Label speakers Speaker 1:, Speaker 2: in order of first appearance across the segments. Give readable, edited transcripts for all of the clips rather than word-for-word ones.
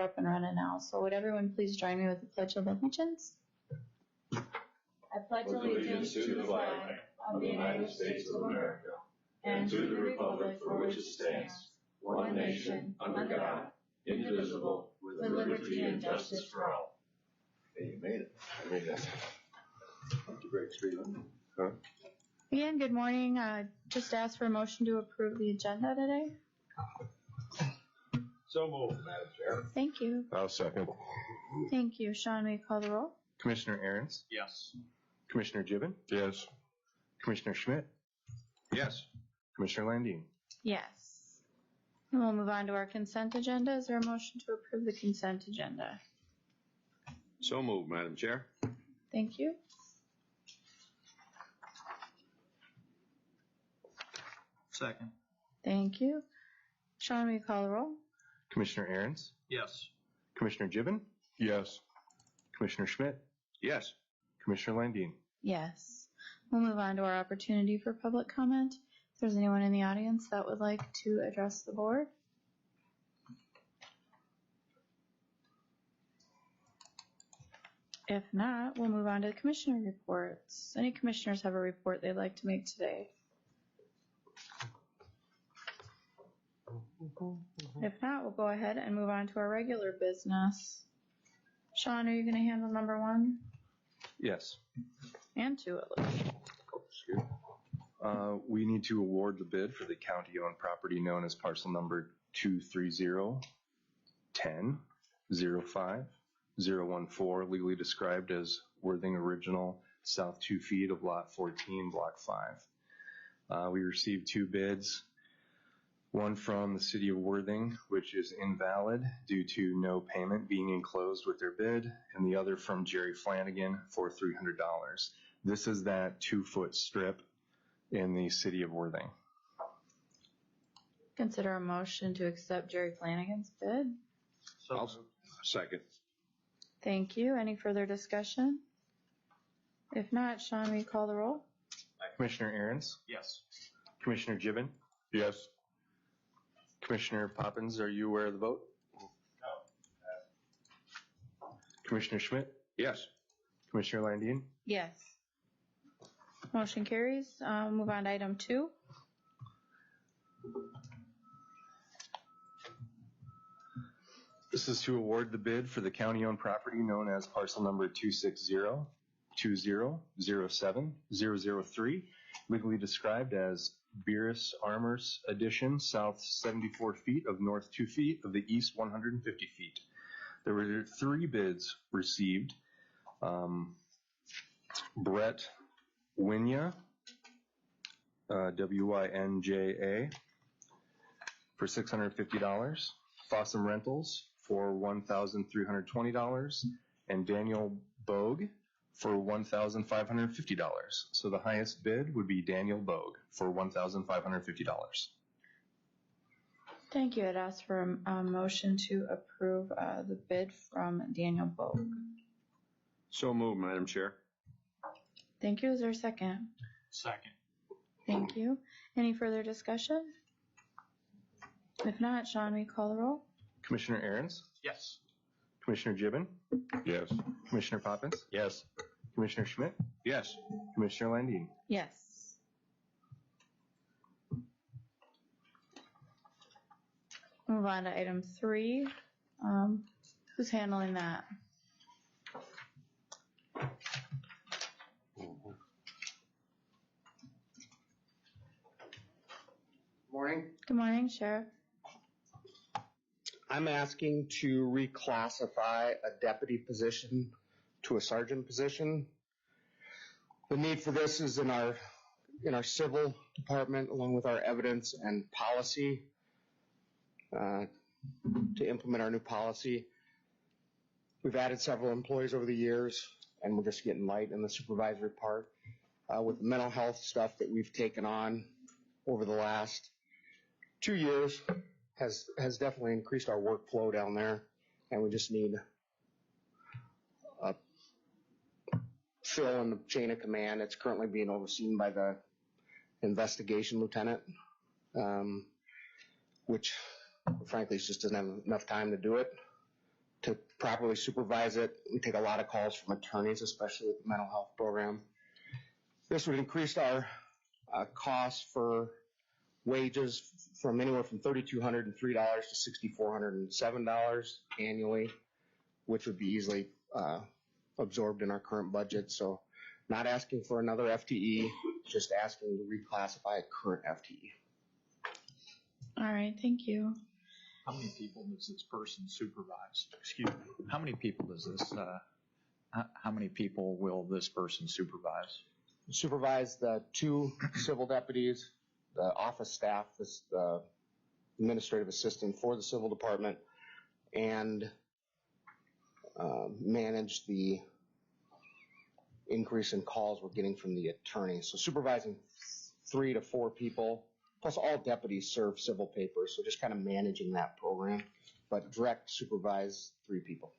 Speaker 1: we're up and running now. So would everyone please join me with the Pledge of Allegiance? I pledge allegiance to the flag of the United States of America and to the republic for which it stands, one nation, under God, indivisible, with liberty and justice for all.
Speaker 2: Hey, you made it. I made it. Thank you, Greg Streetland. Huh?
Speaker 1: Again, good morning. Just ask for a motion to approve the agenda today.
Speaker 2: So moved, Madam Chair.
Speaker 1: Thank you.
Speaker 2: I'll second.
Speaker 1: Thank you. Sean, will you call the roll?
Speaker 3: Commissioner Ahrens?
Speaker 2: Yes.
Speaker 3: Commissioner Gibbon?
Speaker 2: Yes.
Speaker 3: Commissioner Schmidt?
Speaker 2: Yes.
Speaker 3: Commissioner Landine?
Speaker 1: Yes. And we'll move on to our consent agenda. Is there a motion to approve the consent agenda?
Speaker 2: So moved, Madam Chair.
Speaker 1: Thank you.
Speaker 2: Second.
Speaker 1: Thank you. Sean, will you call the roll?
Speaker 3: Commissioner Ahrens?
Speaker 2: Yes.
Speaker 3: Commissioner Gibbon?
Speaker 2: Yes.
Speaker 3: Commissioner Schmidt?
Speaker 2: Yes.
Speaker 3: Commissioner Landine?
Speaker 1: Yes. We'll move on to our opportunity for public comment. If there's anyone in the audience that would like to address the board. If not, we'll move on to the commissioner reports. Any commissioners have a report they'd like to make today? If not, we'll go ahead and move on to our regular business. Sean, are you going to handle number 1?
Speaker 3: Yes.
Speaker 1: And 2 at least.
Speaker 3: We need to award the bid for the county-owned property known as parcel number 230-10-05-014, legally described as Worthing Original, south 2 feet of lot 14, block 5. We received 2 bids. One from the city of Worthing, which is invalid due to no payment being enclosed with their bid, and the other from Jerry Flanagan for $300. This is that 2-foot strip in the city of Worthing.
Speaker 1: Consider a motion to accept Jerry Flanagan's bid.
Speaker 2: So second.
Speaker 1: Thank you. Any further discussion? If not, Sean, will you call the roll?
Speaker 3: Commissioner Ahrens?
Speaker 2: Yes.
Speaker 3: Commissioner Gibbon?
Speaker 2: Yes.
Speaker 3: Commissioner Poppins, are you aware of the vote?
Speaker 2: No.
Speaker 3: Commissioner Schmidt?
Speaker 2: Yes.
Speaker 3: Commissioner Landine?
Speaker 1: Yes. Motion carries. Move on to item 2.
Speaker 3: This is to award the bid for the county-owned property known as parcel number 260-2007-003, legally described as Beerus Armors Addition, south 74 feet of north 2 feet of the east 150 feet. There were 3 bids received. Brett Wynja, W-Y-N-J-A, for $650. Fossum Rentals for $1,320, and Daniel Bogue for $1,550. So the highest bid would be Daniel Bogue for $1,550.
Speaker 1: Thank you. I'd ask for a motion to approve the bid from Daniel Bogue.
Speaker 2: So moved, Madam Chair.
Speaker 1: Thank you. Is there a second?
Speaker 2: Second.
Speaker 1: Thank you. Any further discussion? If not, Sean, will you call the roll?
Speaker 3: Commissioner Ahrens?
Speaker 2: Yes.
Speaker 3: Commissioner Gibbon?
Speaker 2: Yes.
Speaker 3: Commissioner Poppins?
Speaker 2: Yes.
Speaker 3: Commissioner Schmidt?
Speaker 2: Yes.
Speaker 3: Commissioner Landine?
Speaker 1: Yes. Move on to item 3. Who's handling that?
Speaker 4: Morning.
Speaker 1: Good morning, Sheriff.
Speaker 4: I'm asking to reclassify a deputy position to a sergeant position. The need for this is in our civil department, along with our evidence and policy, to implement our new policy. We've added several employees over the years, and we're just getting light in the supervisory part. With the mental health stuff that we've taken on over the last 2 years has definitely increased our workflow down there, and we just need a fill in the chain of command. It's currently being overseen by the investigation lieutenant, which frankly just doesn't have enough time to do it. to properly supervise it. We take a lot of calls from attorneys, especially with the mental health program. This would increase our costs for wages from anywhere from $3,203 to $6,407 annually, which would be easily absorbed in our current budget. So not asking for another FTE, just asking to reclassify a current FTE.
Speaker 1: All right, thank you.
Speaker 5: How many people does this person supervise? Excuse me. How many people does this, how many people will this person supervise?
Speaker 4: Supervise the 2 civil deputies, the office staff, the administrative assistant for the civil department, and manage the increase in calls we're getting from the attorney. So supervising 3 to 4 people, plus all deputies serve civil papers, so just kind of managing that program, but direct supervise 3 people.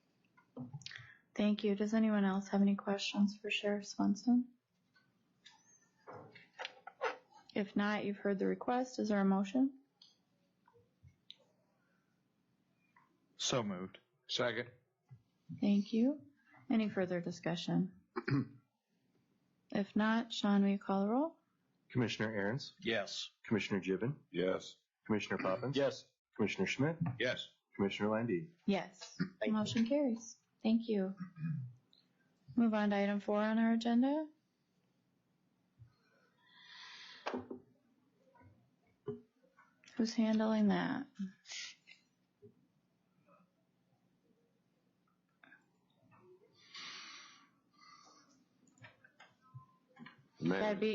Speaker 1: Thank you. Does anyone else have any questions for Sheriff Swenson? If not, you've heard the request. Is there a motion?
Speaker 5: So moved.
Speaker 2: Second.
Speaker 1: Thank you. Any further discussion? If not, Sean, will you call the roll?
Speaker 3: Commissioner Aaron's,
Speaker 5: Yes.
Speaker 3: Commissioner Gibbon,
Speaker 2: Yes.
Speaker 3: Commissioner Poppins,
Speaker 5: Yes.
Speaker 3: Commissioner Schmidt,
Speaker 2: Yes.
Speaker 3: Commissioner Landine.
Speaker 1: Yes.
Speaker 4: Thank you.
Speaker 1: Motion carries. Thank you. Move on to item 4 on our agenda. Who's handling that? You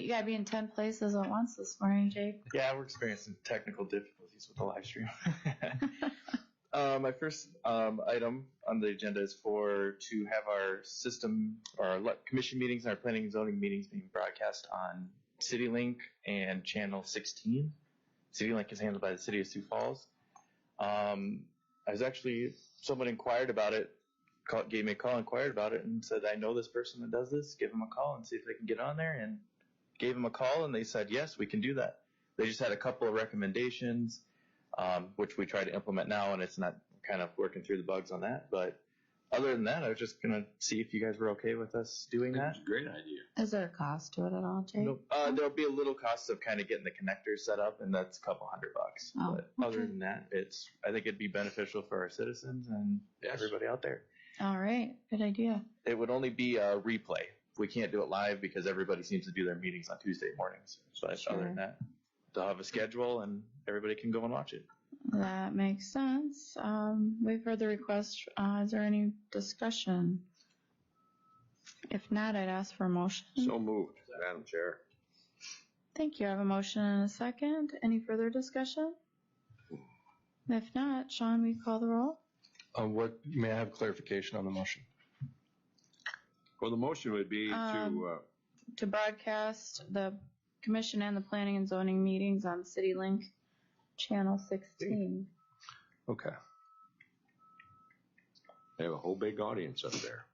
Speaker 1: gotta be in 10 places at once this morning, Jake.
Speaker 6: Yeah, we're experiencing technical difficulties with the live stream. My first item on the agenda is to have our system, or our commission meetings and our planning and zoning meetings being broadcast on CityLink and Channel 16. CityLink is handled by the City of Sioux Falls. Someone inquired about it, gave me a call, inquired about it, and said, I know this person that does this, give them a call and see if they can get on there, and gave them a call, and they said, yes, we can do that. They just had a couple of recommendations, which we try to implement now, and it's not kind of working through the bugs on that. But other than that, I was just going to see if you guys were okay with us doing that.
Speaker 2: It's a great idea.
Speaker 1: Is there a cost to it at all, Jake?
Speaker 6: Nope. There'll be a little cost of kind of getting the connectors set up, and that's a couple $100.
Speaker 1: Oh,
Speaker 6: But other
Speaker 1: okay.
Speaker 6: than that, I think it'd be beneficial for our citizens and everybody out there.
Speaker 1: All right. Good idea.
Speaker 6: It would only be a replay. We can't do it live because everybody seems to do their meetings on Tuesday mornings. But
Speaker 1: Sure.
Speaker 6: other than that, they'll have a schedule and everybody can go and watch it.
Speaker 1: That makes sense. We've heard the request. Is there any discussion? If not, I'd ask for a motion.
Speaker 2: So moved, Madam Chair.
Speaker 1: Thank you. I have a motion and a second. Any further discussion? If not, Sean, will you call the roll?
Speaker 3: May I have clarification on the motion?
Speaker 2: Well, the motion would be
Speaker 1: To broadcast the commission and the planning and zoning meetings on CityLink Channel 16.
Speaker 3: Okay.
Speaker 2: they have a whole big audience up there.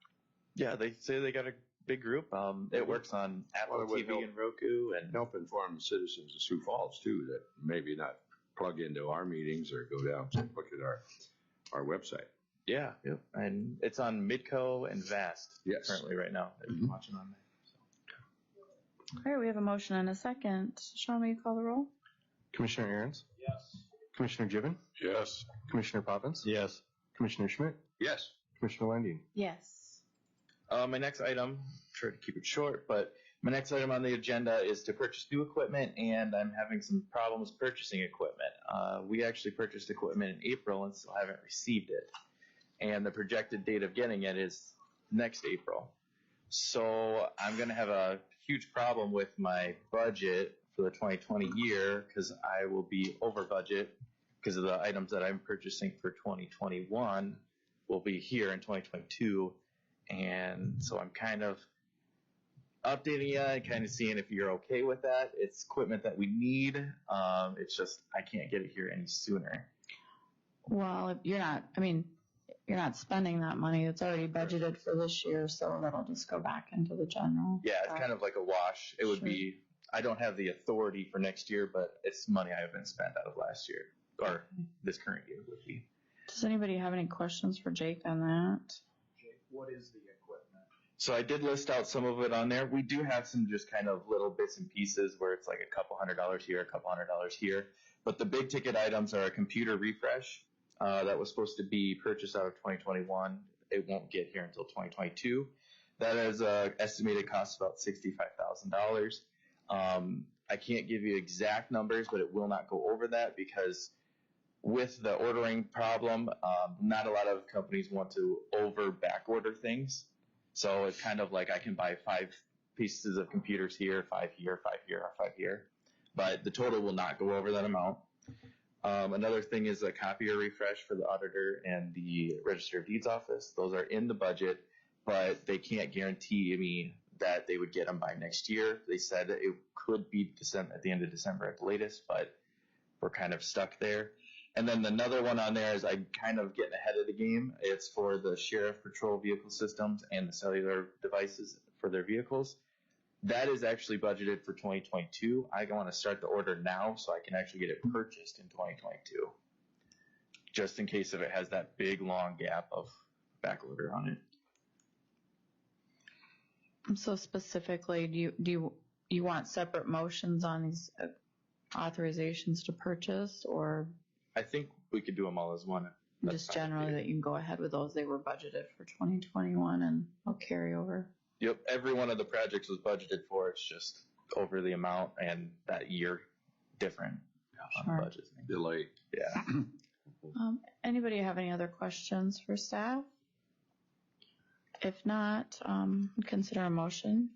Speaker 6: Yeah, they say they got a big group. It works on Apple
Speaker 2: Well, it would
Speaker 6: TV
Speaker 2: help.
Speaker 6: and Roku. And
Speaker 2: Help inform the citizens of Sioux Falls too, that maybe not plug into our meetings or go down and look at our website.
Speaker 6: yeah, yep. And it's on Midco and Vast
Speaker 2: Yes.
Speaker 6: currently right now. They're
Speaker 2: Mhm.
Speaker 6: watching on there.
Speaker 1: All right, we have a motion and a second. Sean, will you call the roll?
Speaker 3: Commissioner Aaron's,
Speaker 5: Yes.
Speaker 3: Commissioner Gibbon,
Speaker 2: Yes.
Speaker 3: Commissioner Poppins,
Speaker 5: Yes.
Speaker 3: Commissioner Schmidt,
Speaker 2: Yes.
Speaker 3: Commissioner Landine.
Speaker 1: Yes.
Speaker 6: My next item, try to keep it short, but my next item on the agenda is to purchase new equipment, and I'm having some problems purchasing equipment. We actually purchased equipment in April and still haven't received it. And the projected date of getting it is next April. So I'm going to have a huge problem with my budget for the 2020 year because I will be over budget because of the items that I'm purchasing for 2021 will be here in 2022. And so I'm kind of updating you and kind of seeing if you're okay with that. It's equipment that we need. It's just I can't get it here any sooner.
Speaker 1: Well, if you're not spending that money. It's already budgeted for this year, so that'll just go back into the general.
Speaker 6: Yeah, it's kind of like a wash. It would
Speaker 1: Sure.
Speaker 6: be, I don't have the authority for next year, but it's money I haven't spent out of last year or this current year would be.
Speaker 1: Does anybody have any questions for Jake on that?
Speaker 5: Jake, what is the equipment?
Speaker 6: So I did list out some of it on there. We do have some just kind of little bits and pieces where it's like a couple $100 here, a couple $100 here. But the big ticket items are a computer refresh that was supposed to be purchased out of 2021. It won't get here until 2022. That is an estimated cost of about $65,000. I can't give you exact numbers, but it will not go over that because with the ordering problem, not a lot of companies want to over back order things. So it's kind of like I can buy 5 pieces of computers here, 5 here, 5 here, or 5 here. But the total will not go over that amount. Another thing is a copier refresh for the auditor and the Register of Deeds office. Those are in the budget, but they can't guarantee me that they would get them by next year. They said it could be December, at the end of December at the latest, but we're kind of stuck there. And then another one on there is I'm kind of getting ahead of the game. It's for the sheriff patrol vehicle systems and the cellular devices for their vehicles. That is actually budgeted for 2022. I want to start the order now so I can actually get it purchased in 2022, just in case if it has that big long gap of back order on it.
Speaker 1: So specifically, do you want separate motions on these authorizations to purchase, or
Speaker 6: I think we could do them all as one. That's
Speaker 1: just
Speaker 6: fine.
Speaker 1: generally that you can go ahead with those? They were budgeted for 2021 and I'll carry over.
Speaker 6: Yep, every one of the projects was budgeted for. It's just over the amount and that year different on
Speaker 1: Sure.
Speaker 6: the budget.
Speaker 2: Delay.
Speaker 6: Yeah.
Speaker 1: Anybody have any other questions for staff? If not, consider a motion.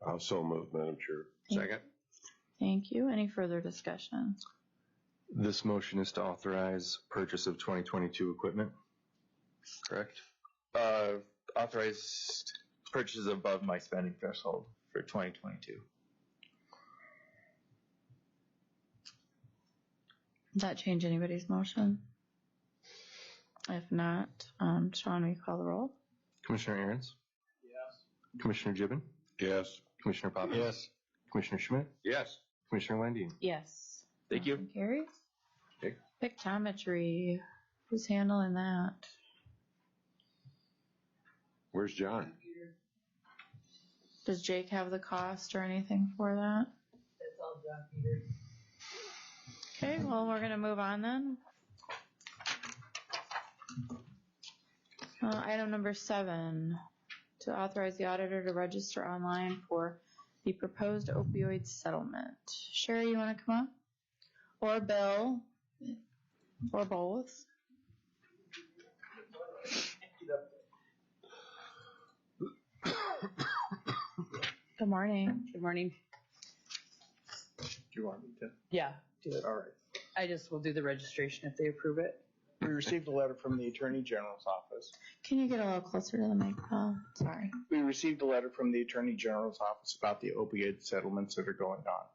Speaker 2: I'll so move, Madam Chair. Second.
Speaker 1: Thank you. Any further discussion?
Speaker 3: This motion is to authorize purchase of 2022 equipment, correct?
Speaker 6: Authorized purchases above my spending threshold for 2022.
Speaker 1: Does that change anybody's motion? If not, Sean, will you call the roll?
Speaker 3: Commissioner Aaron's?
Speaker 5: Yes.
Speaker 3: Commissioner Gibbon?
Speaker 2: Yes.
Speaker 3: Commissioner Poppins?
Speaker 4: Yes.
Speaker 3: Commissioner Schmidt?
Speaker 2: Yes.
Speaker 3: Commissioner Landine?
Speaker 1: Yes.
Speaker 6: Thank you.
Speaker 1: Motion carries.
Speaker 2: Okay.
Speaker 1: Pictometry. Who's handling that?
Speaker 2: Where's John?
Speaker 1: Does Jake have the cost or anything for that?
Speaker 7: That's all John Peter.
Speaker 1: Okay, well, we're going to move on then. Item number 7, to authorize the auditor to register online for the proposed opioid settlement. Sherry, you want to come up? Or Bill? Or both? Good morning.
Speaker 7: Good morning.
Speaker 5: Do you want me to?
Speaker 7: Yeah, do it.
Speaker 5: All right.
Speaker 7: I just will do the registration if they approve it.
Speaker 8: We received a letter from the Attorney General's office.
Speaker 1: Can you get a little closer to the mic, Paul? Sorry.
Speaker 8: We received a letter from the Attorney General's office about the opioid settlements that are going on.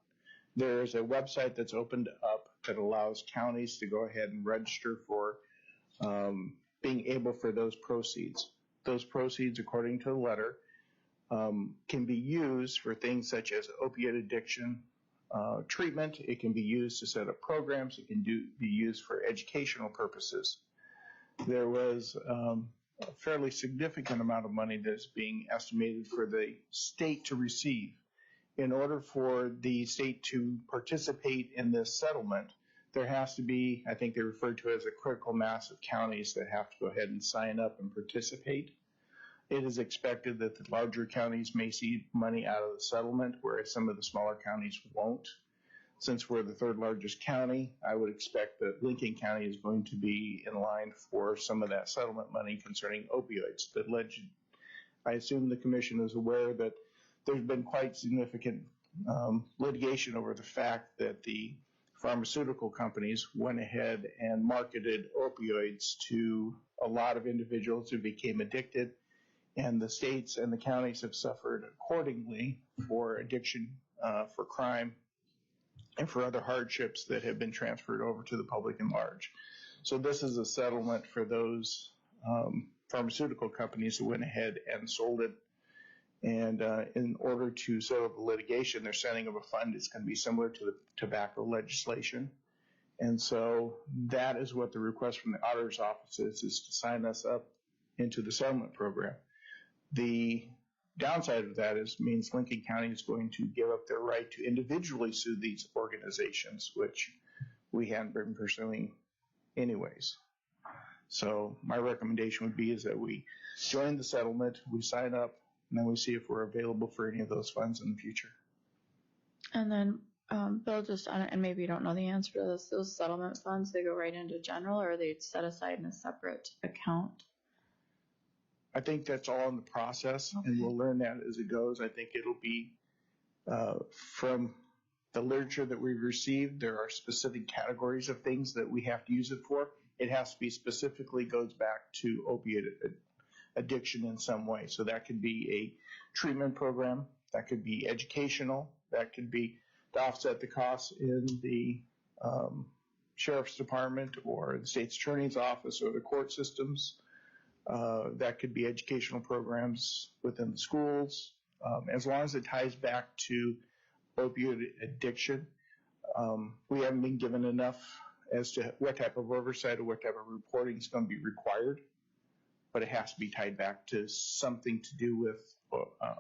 Speaker 8: There is a website that's opened up that allows counties to go ahead and register for being able for those proceeds. Those proceeds, according to the letter, can be used for things such as opiate addiction treatment. It can be used to set up programs. It can be used for educational purposes. There was a fairly significant amount of money that's being estimated for the state to receive. In order for the state to participate in this settlement, there has to be, I think they refer to it as a critical mass of counties that have to go ahead and sign up and participate. It is expected that the larger counties may see money out of the settlement, whereas some of the smaller counties won't. Since we're the third largest county, I would expect that Lincoln County is going to be in line for some of that settlement money concerning opioids. I assume the commission is aware that there's been quite significant litigation over the fact that the pharmaceutical companies went ahead and marketed opioids to a lot of individuals who became addicted, and the states and the counties have suffered accordingly for addiction, for crime, and for other hardships that have been transferred over to the public at large. So this is a settlement for those pharmaceutical companies who went ahead and sold it. And in order to settle the litigation, they're setting up a fund. It's going to be similar to the tobacco legislation. And so that is what the request from the auditor's office is to sign us up into the settlement program. The downside of that means Lincoln County is going to give up their right to individually sue these organizations, which we hadn't been pursuing anyways. So my recommendation would be is that we join the settlement, we sign up, and then we see if we're available for any of those funds in the future.
Speaker 1: And then, Bill, just on it, and maybe you don't know the answer to this, those settlement funds, they go right into general, or are they set aside in a separate account?
Speaker 8: I think that's all in the process, and we'll learn that as it goes. I think it'll be from the literature that we've received, there are specific categories of things that we have to use it for. It has to be specifically goes back to opiate addiction in some way. So that could be a treatment program, that could be educational, that could be to offset the costs in the sheriff's department or the state's attorney's office or the court systems. That could be educational programs within the schools. As long as it ties back to opioid addiction, we haven't been given enough as to what type of oversight or what type of reporting is going to be required, but it has to be tied back to something to do with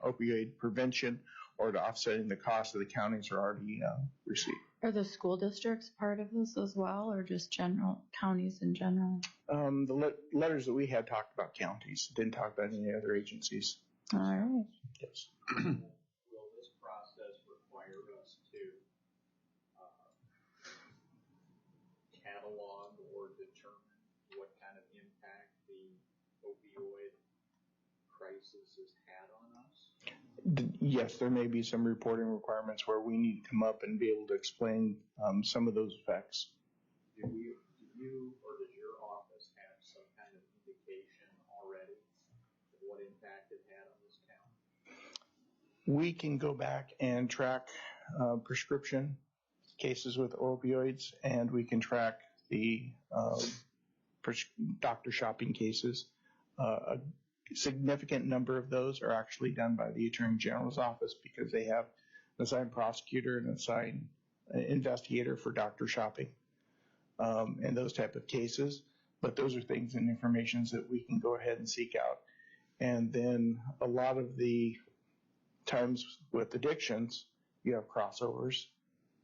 Speaker 8: opioid prevention or to offsetting the costs that the counties are already receiving.
Speaker 1: Are the school districts part of this as well, or just general counties in general?
Speaker 8: The letters that we had talked about counties, didn't talk about any other agencies.
Speaker 1: All right.
Speaker 8: Yes.
Speaker 5: Will this process require us to catalog or determine what kind of impact the opioid crisis has had on us?
Speaker 8: Yes, there may be some reporting requirements where we need to come up and be able to explain some of those effects.
Speaker 5: Do you or does your office have some kind of indication already of what impact it had on this county?
Speaker 8: We can go back and track prescription cases with opioids, and we can track the doctor shopping cases. A significant number of those are actually done by the Attorney General's office because they have an assigned prosecutor and an assigned investigator for doctor shopping and those type of cases. But those are things and information that we can go ahead and seek out. And then a lot of the times with addictions, you have crossovers.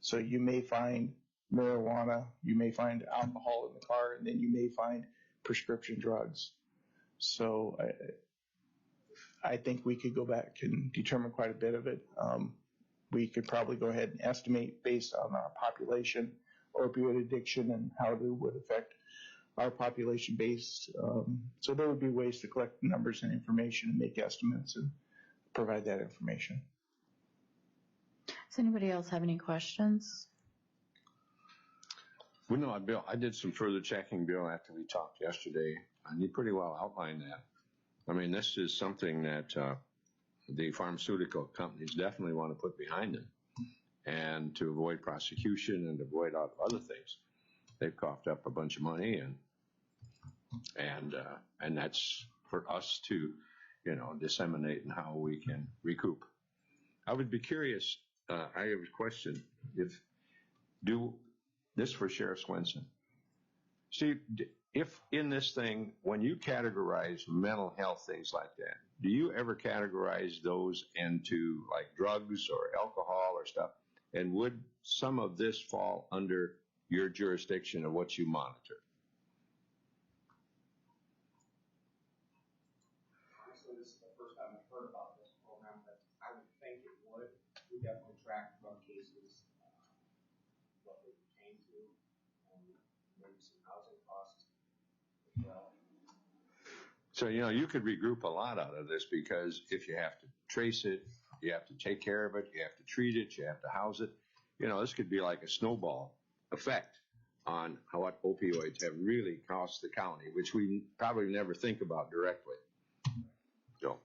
Speaker 8: So you may find marijuana, you may find alcohol in the car, and then you may find prescription drugs. So I think we could go back and determine quite a bit of it. We could probably go ahead and estimate based on our population, opioid addiction, and how it would affect our population base. So there would be ways to collect numbers and information and make estimates and provide that information.
Speaker 1: Does anybody else have any questions?
Speaker 2: Well, no, Bill, I did some further checking, Bill, after we talked yesterday, and you pretty well outlined that. I mean, this is something that the pharmaceutical companies definitely want to put behind them, and to avoid prosecution and avoid other things. They've coughed up a bunch of money, and that's for us to, disseminate and how we can recoup. I would be curious. I have a question. This for Sheriff Swenson. Steve, if in this thing, when you categorize mental health things like that, do you ever categorize those into like drugs or alcohol or stuff? And would some of this fall under your jurisdiction of what you monitor?
Speaker 4: Honestly, this is the first time I've heard about this program, but I would think it would. We definitely track drug cases, what they pertain to, and maybe some housing costs as well.
Speaker 2: So, you could regroup a lot out of this, because if you have to trace it, you have to take care of it, you have to treat it, you have to house it. This could be like a snowball effect on what opioids have really cost the county, which we probably never think about directly. So.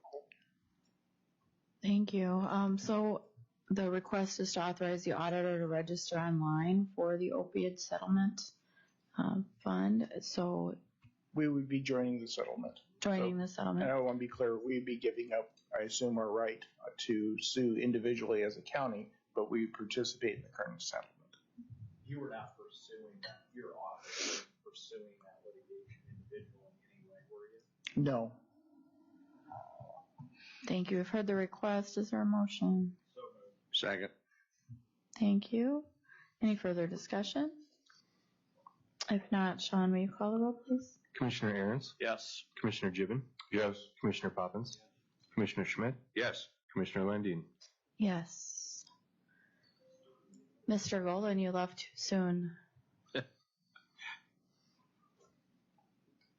Speaker 1: Thank you. So the request is to authorize the auditor to register online for the opiate settlement fund. So
Speaker 8: We would be joining the settlement.
Speaker 1: joining the settlement.
Speaker 8: And I want to be clear, we'd be giving up, I assume, our right to sue individually as a county, but we participate in the current settlement.
Speaker 5: you were not pursuing that, your office was pursuing that litigation individually anyway, were you?
Speaker 8: No.
Speaker 1: Thank you. We've heard the request. Is there a motion?
Speaker 5: So moved.
Speaker 2: Second.
Speaker 1: Thank you. Any further discussion? If not, Sean, will you call the roll, please?
Speaker 3: Commissioner Aaron's,
Speaker 6: Yes.
Speaker 3: Commissioner Gibbon,
Speaker 2: Yes.
Speaker 3: Commissioner Poppins, Commissioner Schmidt,
Speaker 2: Yes.
Speaker 3: Commissioner Landine.
Speaker 1: Yes. Mr. Golden, you left too soon.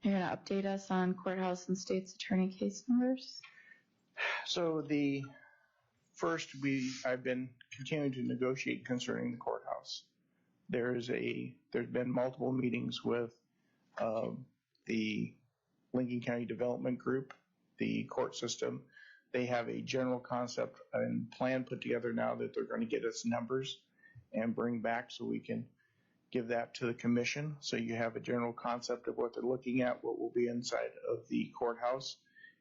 Speaker 1: You're going to update us on courthouse and state's attorney case numbers?
Speaker 8: So I've been continuing to negotiate concerning the courthouse. There's been multiple meetings with the Lincoln County Development Group, the court system. They have a general concept and plan put together now that they're going to get us numbers and bring back so we can give that to the commission. So you have a general concept of what they're looking at, what will be inside of the courthouse,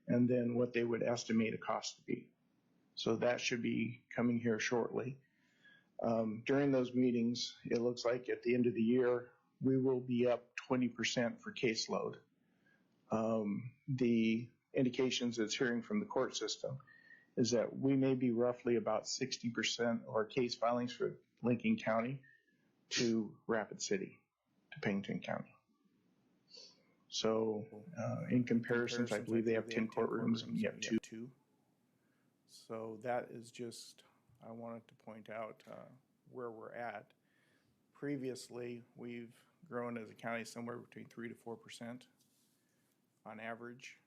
Speaker 8: and then what they would estimate a cost to be. So that should be coming here shortly. During those meetings, it looks like at the end of the year, we will be up 20% for caseload. The indications it's hearing from the court system is that we may be roughly about 60% of our case filings for Lincoln County to Rapid City, to Pennington County. So in comparisons, I believe they have 10 courtrooms and we have 2. So that is just, I wanted to point out where we're at. Previously, we've grown as a county somewhere between 3 to 4% on average.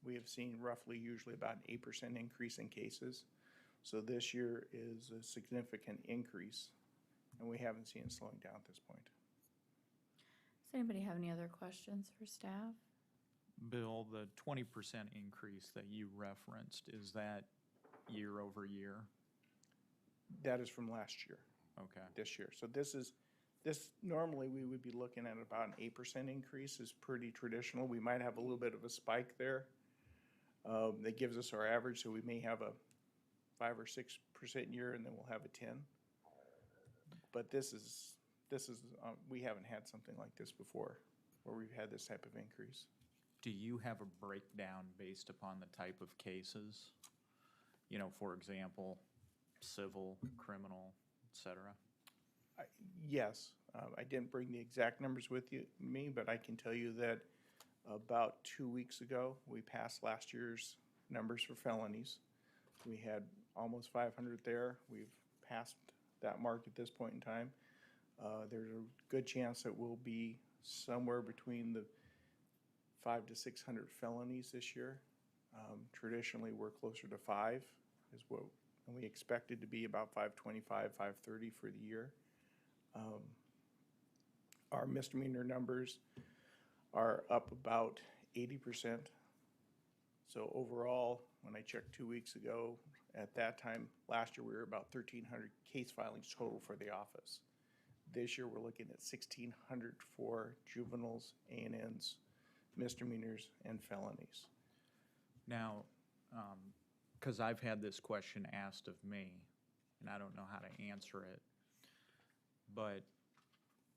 Speaker 8: We have seen roughly usually about an 8% increase in cases. So this year is a significant increase, and we haven't seen it slowing down at this point.
Speaker 1: Does anybody have any other questions for staff?
Speaker 9: Bill, the 20% increase that you referenced, is that year over year?
Speaker 8: That is from last year.
Speaker 9: Okay.
Speaker 8: This year. So this normally we would be looking at about an 8% increase is pretty traditional. We might have a little bit of a spike there. That gives us our average, so we may have a 5 or 6% year, and then we'll have a 10. But this is we haven't had something like this before, where we've had this type of increase.
Speaker 9: Do you have a breakdown based upon the type of cases? You know, for example, civil, criminal, et cetera?
Speaker 8: Yes. I didn't bring the exact numbers with me, but I can tell you that about 2 weeks ago, we passed last year's numbers for felonies. We had almost 500 there. We've passed that mark at this point in time. There's a good chance that we'll be somewhere between the 500 to 600 felonies this year. Traditionally, we're closer to 5 is what, and we expected to be about 525, 530 for the year. Our misdemeanor numbers are up about 80%. So overall, when I checked 2 weeks ago, at that time last year, we were about 1,300 case filings total for the office. This year, we're looking at 1,600 for juveniles, A&Ns, misdemeanors, and felonies.
Speaker 9: Now, because I've had this question asked of me, and I don't know how to answer it, but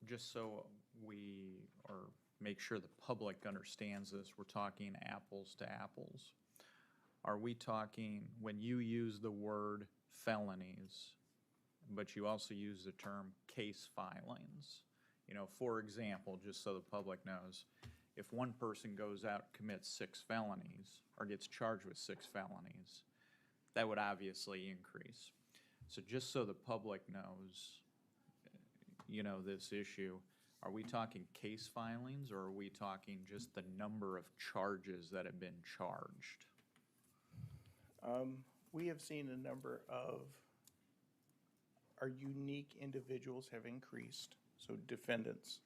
Speaker 9: just so we, or make sure the public understands this, we're talking apples to apples. Are we talking, when you use the word felonies, but you also use the term case filings? You know, for example, just so the public knows, if one person goes out and commits 6 felonies or gets charged with 6 felonies, that would obviously increase. So just so the public knows, you know, this issue, are we talking case filings or are we talking just the number of charges that have been charged?
Speaker 8: We have seen a number of our unique individuals have increased, so defendants.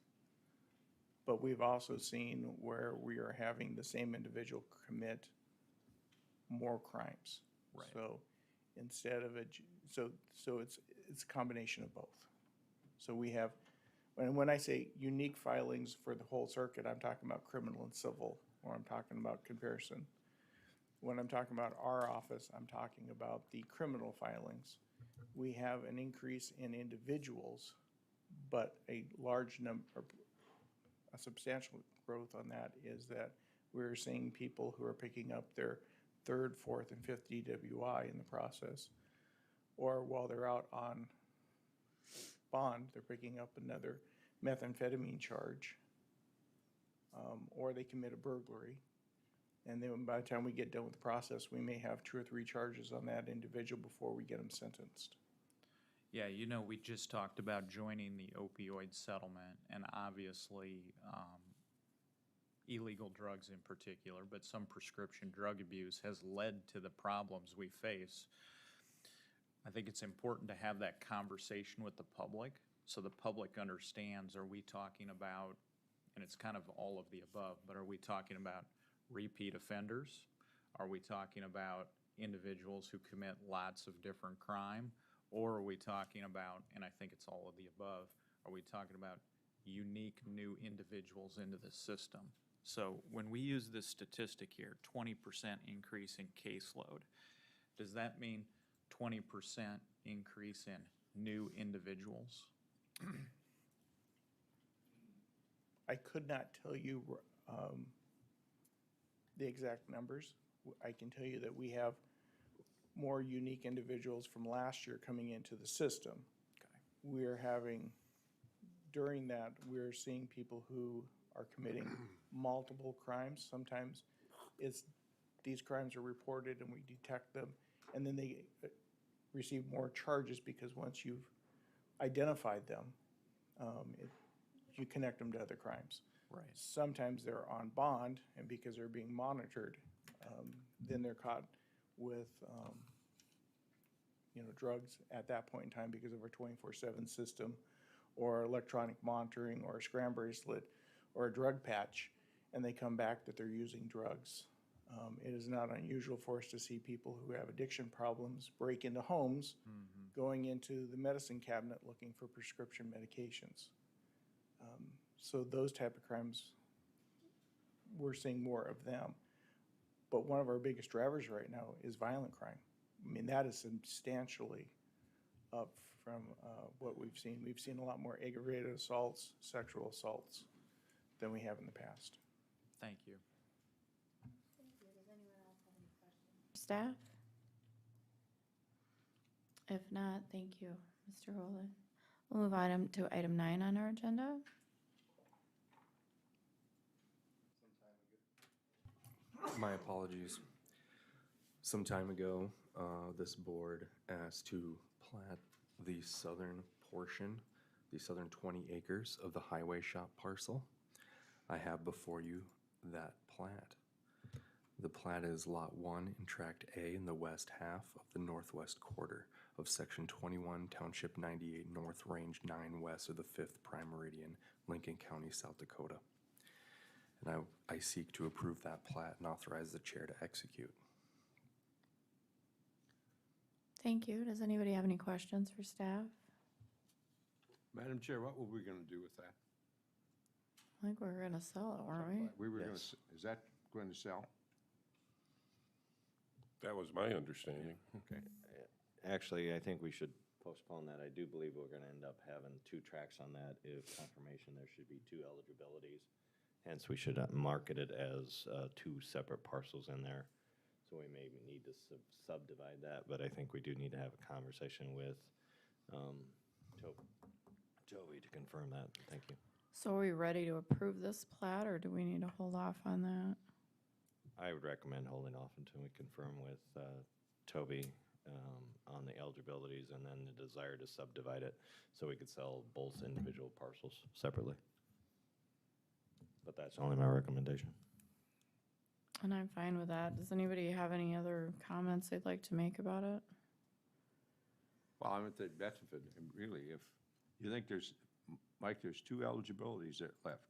Speaker 8: But we've also seen where we are having the same individual commit more crimes.
Speaker 9: Right.
Speaker 8: So instead of so it's a combination of both. So we have, and when I say unique filings for the whole circuit, I'm talking about criminal and civil, or I'm talking about comparison. When I'm talking about our office, I'm talking about the criminal filings. We have an increase in individuals but a large number, a substantial growth on that is that we're seeing people who are picking up their third, fourth, and fifth DWI in the process. Or while they're out on bond, they're picking up another methamphetamine charge. Or they commit a burglary. And then by the time we get done with the process, we may have 2 or 3 charges on that individual before we get them sentenced.
Speaker 9: Yeah, you know, we just talked about joining the opioid settlement, and obviously illegal drugs in particular, but some prescription drug abuse has led to the problems we face. I think it's important to have that conversation with the public so the public understands, are we talking about, and it's kind of all of the above, but are we talking about repeat offenders? Are we talking about individuals who commit lots of different crime? Or are we talking about, and I think it's all of the above, are we talking about unique new individuals into the system? So when we use this statistic here, 20% increase in caseload, does that mean 20% increase in new individuals?
Speaker 8: I could not tell you the exact numbers. I can tell you that we have more unique individuals from last year coming into the system. Okay. We're having, during that, we're seeing people who are committing multiple crimes. Sometimes these crimes are reported and we detect them, and then they receive more charges because once you've identified them, you connect them to other crimes.
Speaker 9: Right.
Speaker 8: Sometimes they're on bond, and because they're being monitored, then they're caught with drugs at that point in time because of our 24/7 system, or electronic monitoring, or a scram bracelet, or a drug patch, and they come back that they're using drugs. It is not unusual for us to see people who have addiction problems break into homes, going into the medicine cabinet looking for prescription medications. So those type of crimes, we're seeing more of them. But one of our biggest drivers right now is violent crime. I mean, that is substantially up from what we've seen. We've seen a lot more aggravated assaults, sexual assaults than we have in the past.
Speaker 9: Thank you.
Speaker 1: Thank you. Does anyone else have any questions? Staff? If not, thank you, Mr. Rowland. We'll move on to item 9 on our agenda.
Speaker 3: My apologies. Some time ago, this board asked to plat the southern portion, the southern 20 acres of the highway shop parcel. I have before you that plat. The plat is Lot 1 in Tract A in the west half of the northwest quarter of Section 21, Township 98 North, Range 9 west of the 5th Prime Meridian, Lincoln County, South Dakota. And I seek to approve that plat and authorize the chair to execute.
Speaker 1: Thank you. Does anybody have any questions for staff?
Speaker 2: Madam Chair, what were we going to do with that?
Speaker 1: I think we're gonna sell it, weren't we?
Speaker 2: We were going to, is that going to sell?
Speaker 10: That was my understanding.
Speaker 2: Okay.
Speaker 11: Actually, I think we should postpone that. I do believe we're going to end up having 2 tracks on that. If confirmation, there should be 2 eligibilities. Hence, we should market it as 2 separate parcels in there. So we may need to subdivide that, but I think we do need to have a conversation with Toby to confirm that. Thank you.
Speaker 1: So are we ready to approve this plat, or do we need to hold off on that?
Speaker 11: I would recommend holding off until we confirm with Toby on the eligibilities and then the desire to subdivide it so we could sell both individual parcels separately. But that's only my recommendation.
Speaker 1: And I'm fine with that. Does anybody have any other comments they'd like to make about it?
Speaker 2: Well, I would think that's if it, really, if you think there's, Mike, there's 2 eligibilities that left,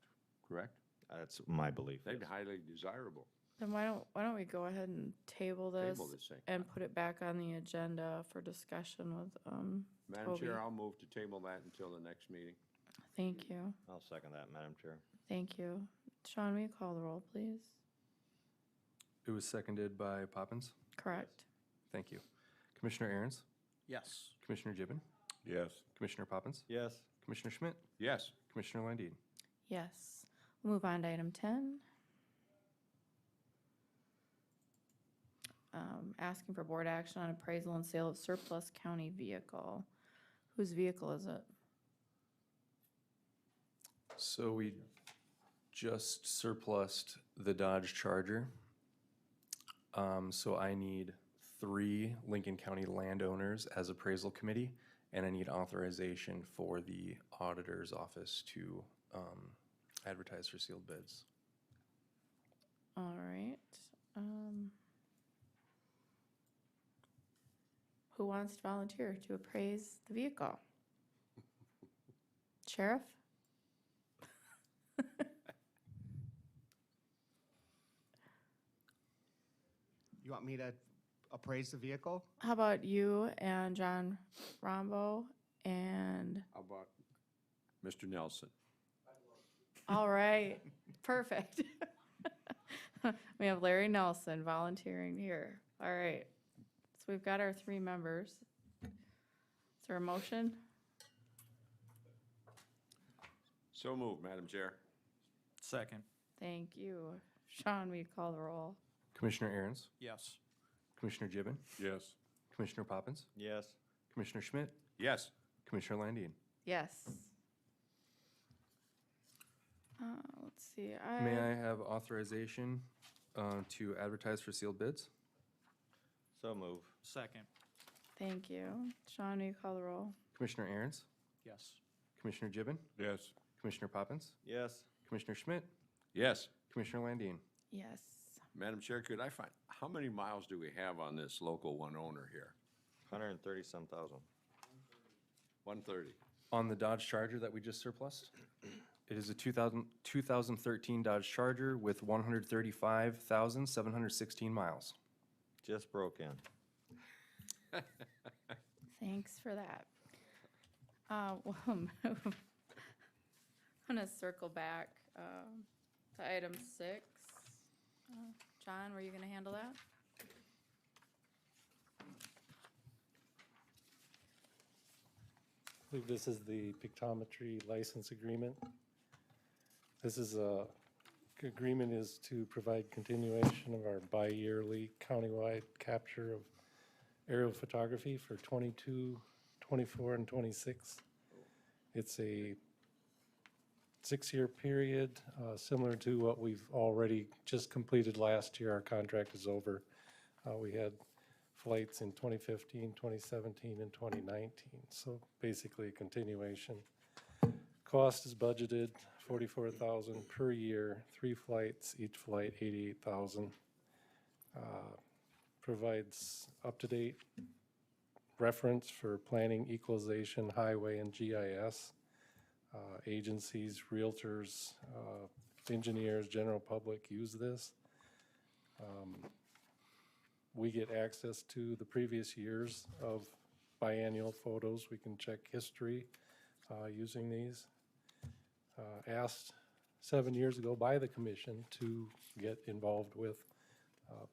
Speaker 2: correct?
Speaker 11: That's my belief.
Speaker 2: They'd be highly desirable.
Speaker 1: Then why don't we go ahead and table this
Speaker 2: thing.
Speaker 1: and put it back on the agenda for discussion with
Speaker 2: Madam
Speaker 1: Toby.
Speaker 2: Chair, I'll move to table that until the next meeting.
Speaker 1: Thank you.
Speaker 11: I'll second that, Madam Chair.
Speaker 1: Thank you. Sean, will you call the roll, please?
Speaker 3: It was seconded by Poppins.
Speaker 1: Correct.
Speaker 3: Thank you. Commissioner Aaron's,
Speaker 9: Yes.
Speaker 3: Commissioner Gibbon,
Speaker 10: Yes.
Speaker 3: Commissioner Poppins,
Speaker 11: Yes.
Speaker 3: Commissioner Schmidt,
Speaker 2: Yes.
Speaker 3: Commissioner Landine.
Speaker 1: Yes. We'll move on to item 10. Asking for board action on appraisal and sale of surplus county vehicle. Whose vehicle is it?
Speaker 3: So we just surplused the Dodge Charger. So I need 3 Lincoln County landowners as appraisal committee, and I need authorization for the auditor's office to advertise for sealed bids.
Speaker 1: All right. Who wants to volunteer to appraise the vehicle? Sheriff?
Speaker 4: You want me to appraise the vehicle?
Speaker 1: How about you and John Rombo and,
Speaker 2: How about Mr. Nelson?
Speaker 1: all right, perfect. We have Larry Nelson volunteering here. All right. So we've got our 3 members. Is there a motion?
Speaker 2: So moved, Madam Chair.
Speaker 9: Second.
Speaker 1: Thank you. Sean, will you call the roll?
Speaker 3: Commissioner Aaron's,
Speaker 9: Yes.
Speaker 3: Commissioner Gibbon,
Speaker 2: Yes.
Speaker 3: Commissioner Poppins,
Speaker 11: Yes.
Speaker 3: Commissioner Schmidt,
Speaker 2: Yes.
Speaker 3: Commissioner Landine.
Speaker 1: Yes. Let's see.
Speaker 3: May I have authorization to advertise for sealed bids?
Speaker 11: So move.
Speaker 9: Second.
Speaker 1: Thank you. Sean, will you call the roll?
Speaker 3: Commissioner Aaron's,
Speaker 9: Yes.
Speaker 3: Commissioner Gibbon,
Speaker 2: Yes.
Speaker 3: Commissioner Poppins,
Speaker 11: Yes.
Speaker 3: Commissioner Schmidt,
Speaker 2: Yes.
Speaker 3: Commissioner Landine.
Speaker 1: Yes.
Speaker 2: Madam Chair, could I find, how many miles do we have on this local one owner here?
Speaker 11: 130-some thousand.
Speaker 2: 130.
Speaker 3: On the Dodge Charger that we just surplused, it is a 2013 Dodge Charger with 135,716 miles.
Speaker 11: Just broke in.
Speaker 1: Thanks for that. I'm gonna circle back to item 6. John, were you gonna handle that?
Speaker 10: I believe this is the Pictometry license agreement. This is agreement is to provide continuation of our bi-yearly countywide capture of aerial photography for 22, 24, and 26. It's a 6-year period, similar to what we've already just completed last year. Our contract is over. We had flights in 2015, 2017, and 2019. So basically a continuation. Cost is budgeted $44,000 per year, 3 flights, each flight $88,000. Provides up-to-date reference for planning, equalization, highway, and GIS. Agencies, realtors, engineers, general public use this. We get access to the previous years of biannual photos. We can check history using these. Asked 7 years ago by the commission to get involved with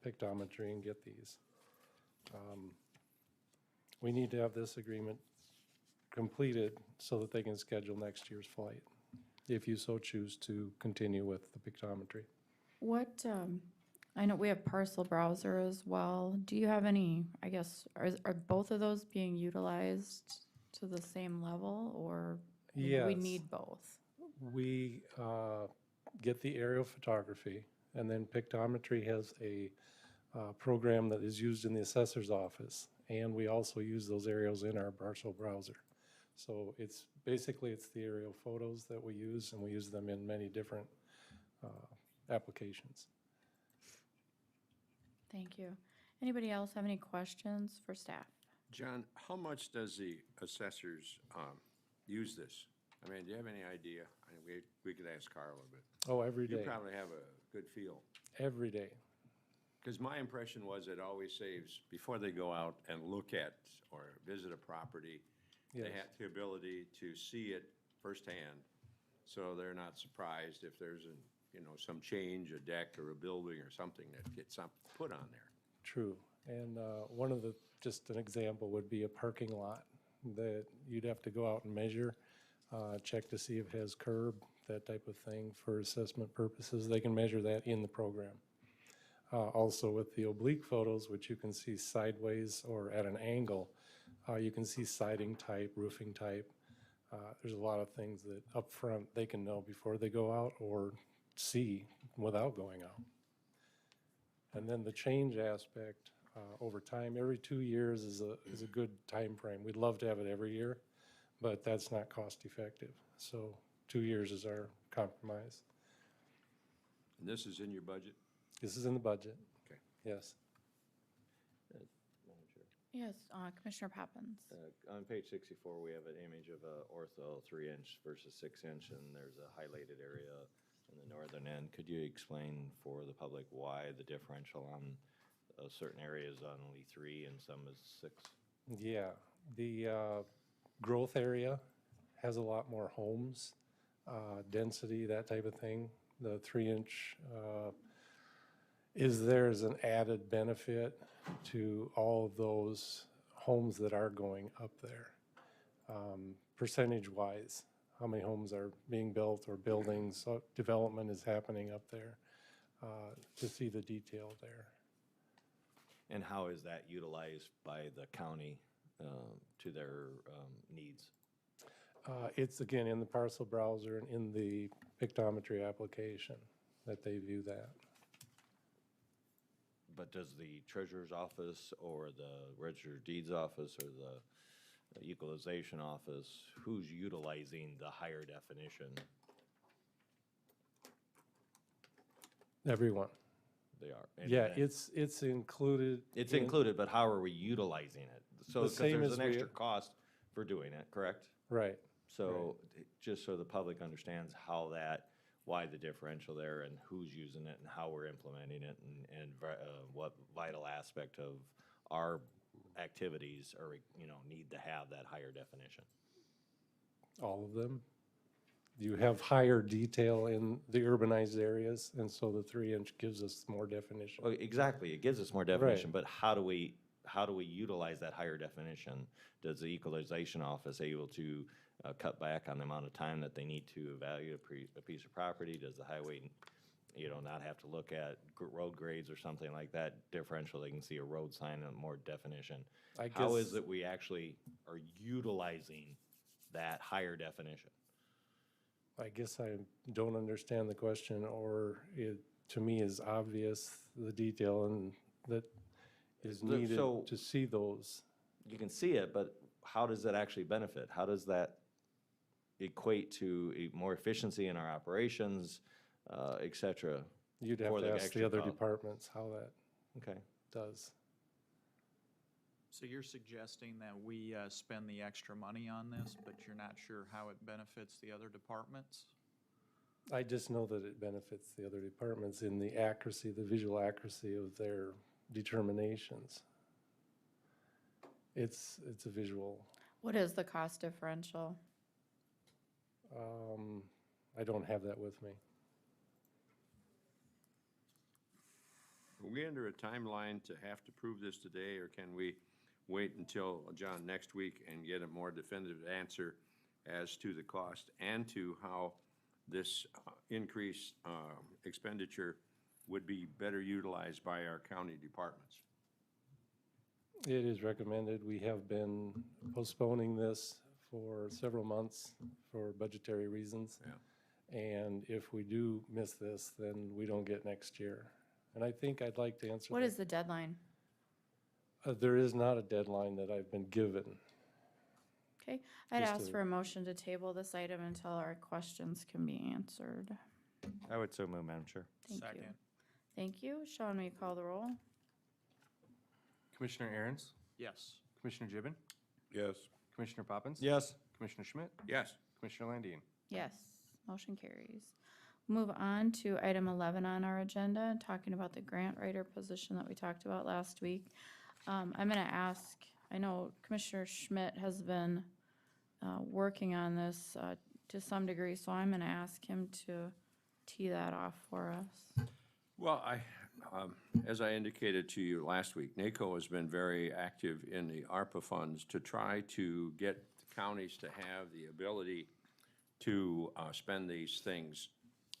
Speaker 10: Pictometry and get these. We need to have this agreement completed so that they can schedule next year's flight, if you so choose to continue with the Pictometry.
Speaker 1: What, I know we have Parcel Browser as well. Do you have any, I guess, are both of those being utilized to the same level, or do we
Speaker 10: Yes.
Speaker 1: need both?
Speaker 10: We get the aerial photography, and then Pictometry has a program that is used in the assessor's office, and we also use those aerials in our Parcel Browser. So it's basically it's the aerial photos that we use, and we use them in many different applications.
Speaker 1: Thank you. Anybody else have any questions for staff?
Speaker 2: John, how much does the assessors use this? I mean, do you have any idea? I mean, we could ask Carl a bit.
Speaker 10: Oh, every
Speaker 2: You
Speaker 10: day,
Speaker 2: probably have a good feel.
Speaker 10: every day.
Speaker 2: Because my impression was it always saves, before they go out and look at or visit a property,
Speaker 10: Yes.
Speaker 2: they have the ability to see it firsthand, so they're not surprised if there's some change, a deck or a building or something that gets put on there.
Speaker 10: True. And one of the, just an example would be a parking lot that you'd have to go out and measure. check to see if it has curb, that type of thing for assessment purposes. They can measure that in the program. Also with the oblique photos, which you can see sideways or at an angle, you can see siding type, roofing type. There's a lot of things that up front they can know before they go out or see without going out. And then the change aspect over time, every 2 years is a good time frame. We'd love to have it every year, but that's not cost effective. So 2 years is our compromise.
Speaker 2: And this is in your budget?
Speaker 10: This is in the budget.
Speaker 2: Okay.
Speaker 10: Yes.
Speaker 11: Madam Chair.
Speaker 1: Yes, Commissioner Poppins.
Speaker 11: On page 64, we have an image of a ortho 3-inch versus 6-inch, and there's a highlighted area in the northern end. Could you explain for the public why the differential on certain areas on only 3 and some is 6?
Speaker 10: Yeah, the growth area has a lot more homes, density, that type of thing. The 3-inch is there as an added benefit to all of those homes that are going up there. Percentage-wise, how many homes are being built or buildings, development is happening up there, to see the detail there.
Speaker 11: And how is that utilized by the county to their needs?
Speaker 10: It's again in the parcel browser and in the Pictometry application that they view that.
Speaker 11: But does the treasurer's office or the register of deeds office or the equalization office, who's utilizing the higher definition?
Speaker 10: Everyone.
Speaker 11: They are. And
Speaker 10: Yeah,
Speaker 11: then-
Speaker 10: it's included.
Speaker 11: It's included, but how are we utilizing it? So,
Speaker 10: The
Speaker 11: because
Speaker 10: same
Speaker 11: there's
Speaker 10: as
Speaker 11: an
Speaker 10: we-
Speaker 11: extra cost for doing it, correct?
Speaker 10: Right.
Speaker 11: So, just so the public understands why the differential there and who's using it and how we're implementing it and what vital aspect of our activities are, need to have that higher definition.
Speaker 10: All of them. You have higher detail in the urbanized areas, and so the 3-inch gives us more definition.
Speaker 11: Well, exactly, it gives us more definition, but how do we utilize that higher definition? Does the equalization office able to cut back on the amount of time that they need to evaluate a piece of property? Does the highway, not have to look at road grades or something like that differential? They can see a road sign and more definition. How is it we actually are utilizing that higher definition?
Speaker 10: I guess I don't understand the question, or it, to me, is obvious, the detail and that is needed to see those.
Speaker 11: You can see it, but how does that actually benefit? How does that equate to more efficiency in our operations, et cetera?
Speaker 10: You'd have to ask the other departments how that does.
Speaker 9: So you're suggesting that we spend the extra money on this, but you're not sure how it benefits the other departments?
Speaker 10: I just know that it benefits the other departments in the accuracy, the visual accuracy of their determinations. It's a visual.
Speaker 1: What is the cost differential?
Speaker 10: I don't have that with me.
Speaker 2: Are we under a timeline to have to prove this today, or can we wait until, John, next week and get a more definitive answer as to the cost and to how this increased expenditure would be better utilized by our county departments?
Speaker 10: It is recommended. We have been postponing this for several months for budgetary reasons.
Speaker 2: Yeah.
Speaker 10: And if we do miss this, then we don't get next year. And I think I'd like to answer
Speaker 1: What
Speaker 10: that.
Speaker 1: is the deadline?
Speaker 10: There is not a deadline that I've been given.
Speaker 1: Okay, I'd
Speaker 10: Just
Speaker 1: ask
Speaker 10: to-
Speaker 1: for a motion to table this item until our questions can be answered.
Speaker 11: I would so move, Madam Chair.
Speaker 1: Thank you.
Speaker 9: Second.
Speaker 1: Thank you. Sean, will you call the roll?
Speaker 3: Commissioner Aaron's,
Speaker 9: Yes.
Speaker 3: Commissioner Gibbon,
Speaker 2: Yes.
Speaker 3: Commissioner Poppins.
Speaker 11: Yes.
Speaker 3: Commissioner Schmidt,
Speaker 2: Yes.
Speaker 3: Commissioner Landine.
Speaker 1: Yes, motion carries. Move on to item 11 on our agenda, talking about the grant writer position that we talked about last week. I'm going to ask, I know Commissioner Schmidt has been working on this to some degree, so I'm going to ask him to tee that off for us.
Speaker 2: Well, as I indicated to you last week, NACO has been very active in the ARPA funds to try to get the counties to have the ability to spend these things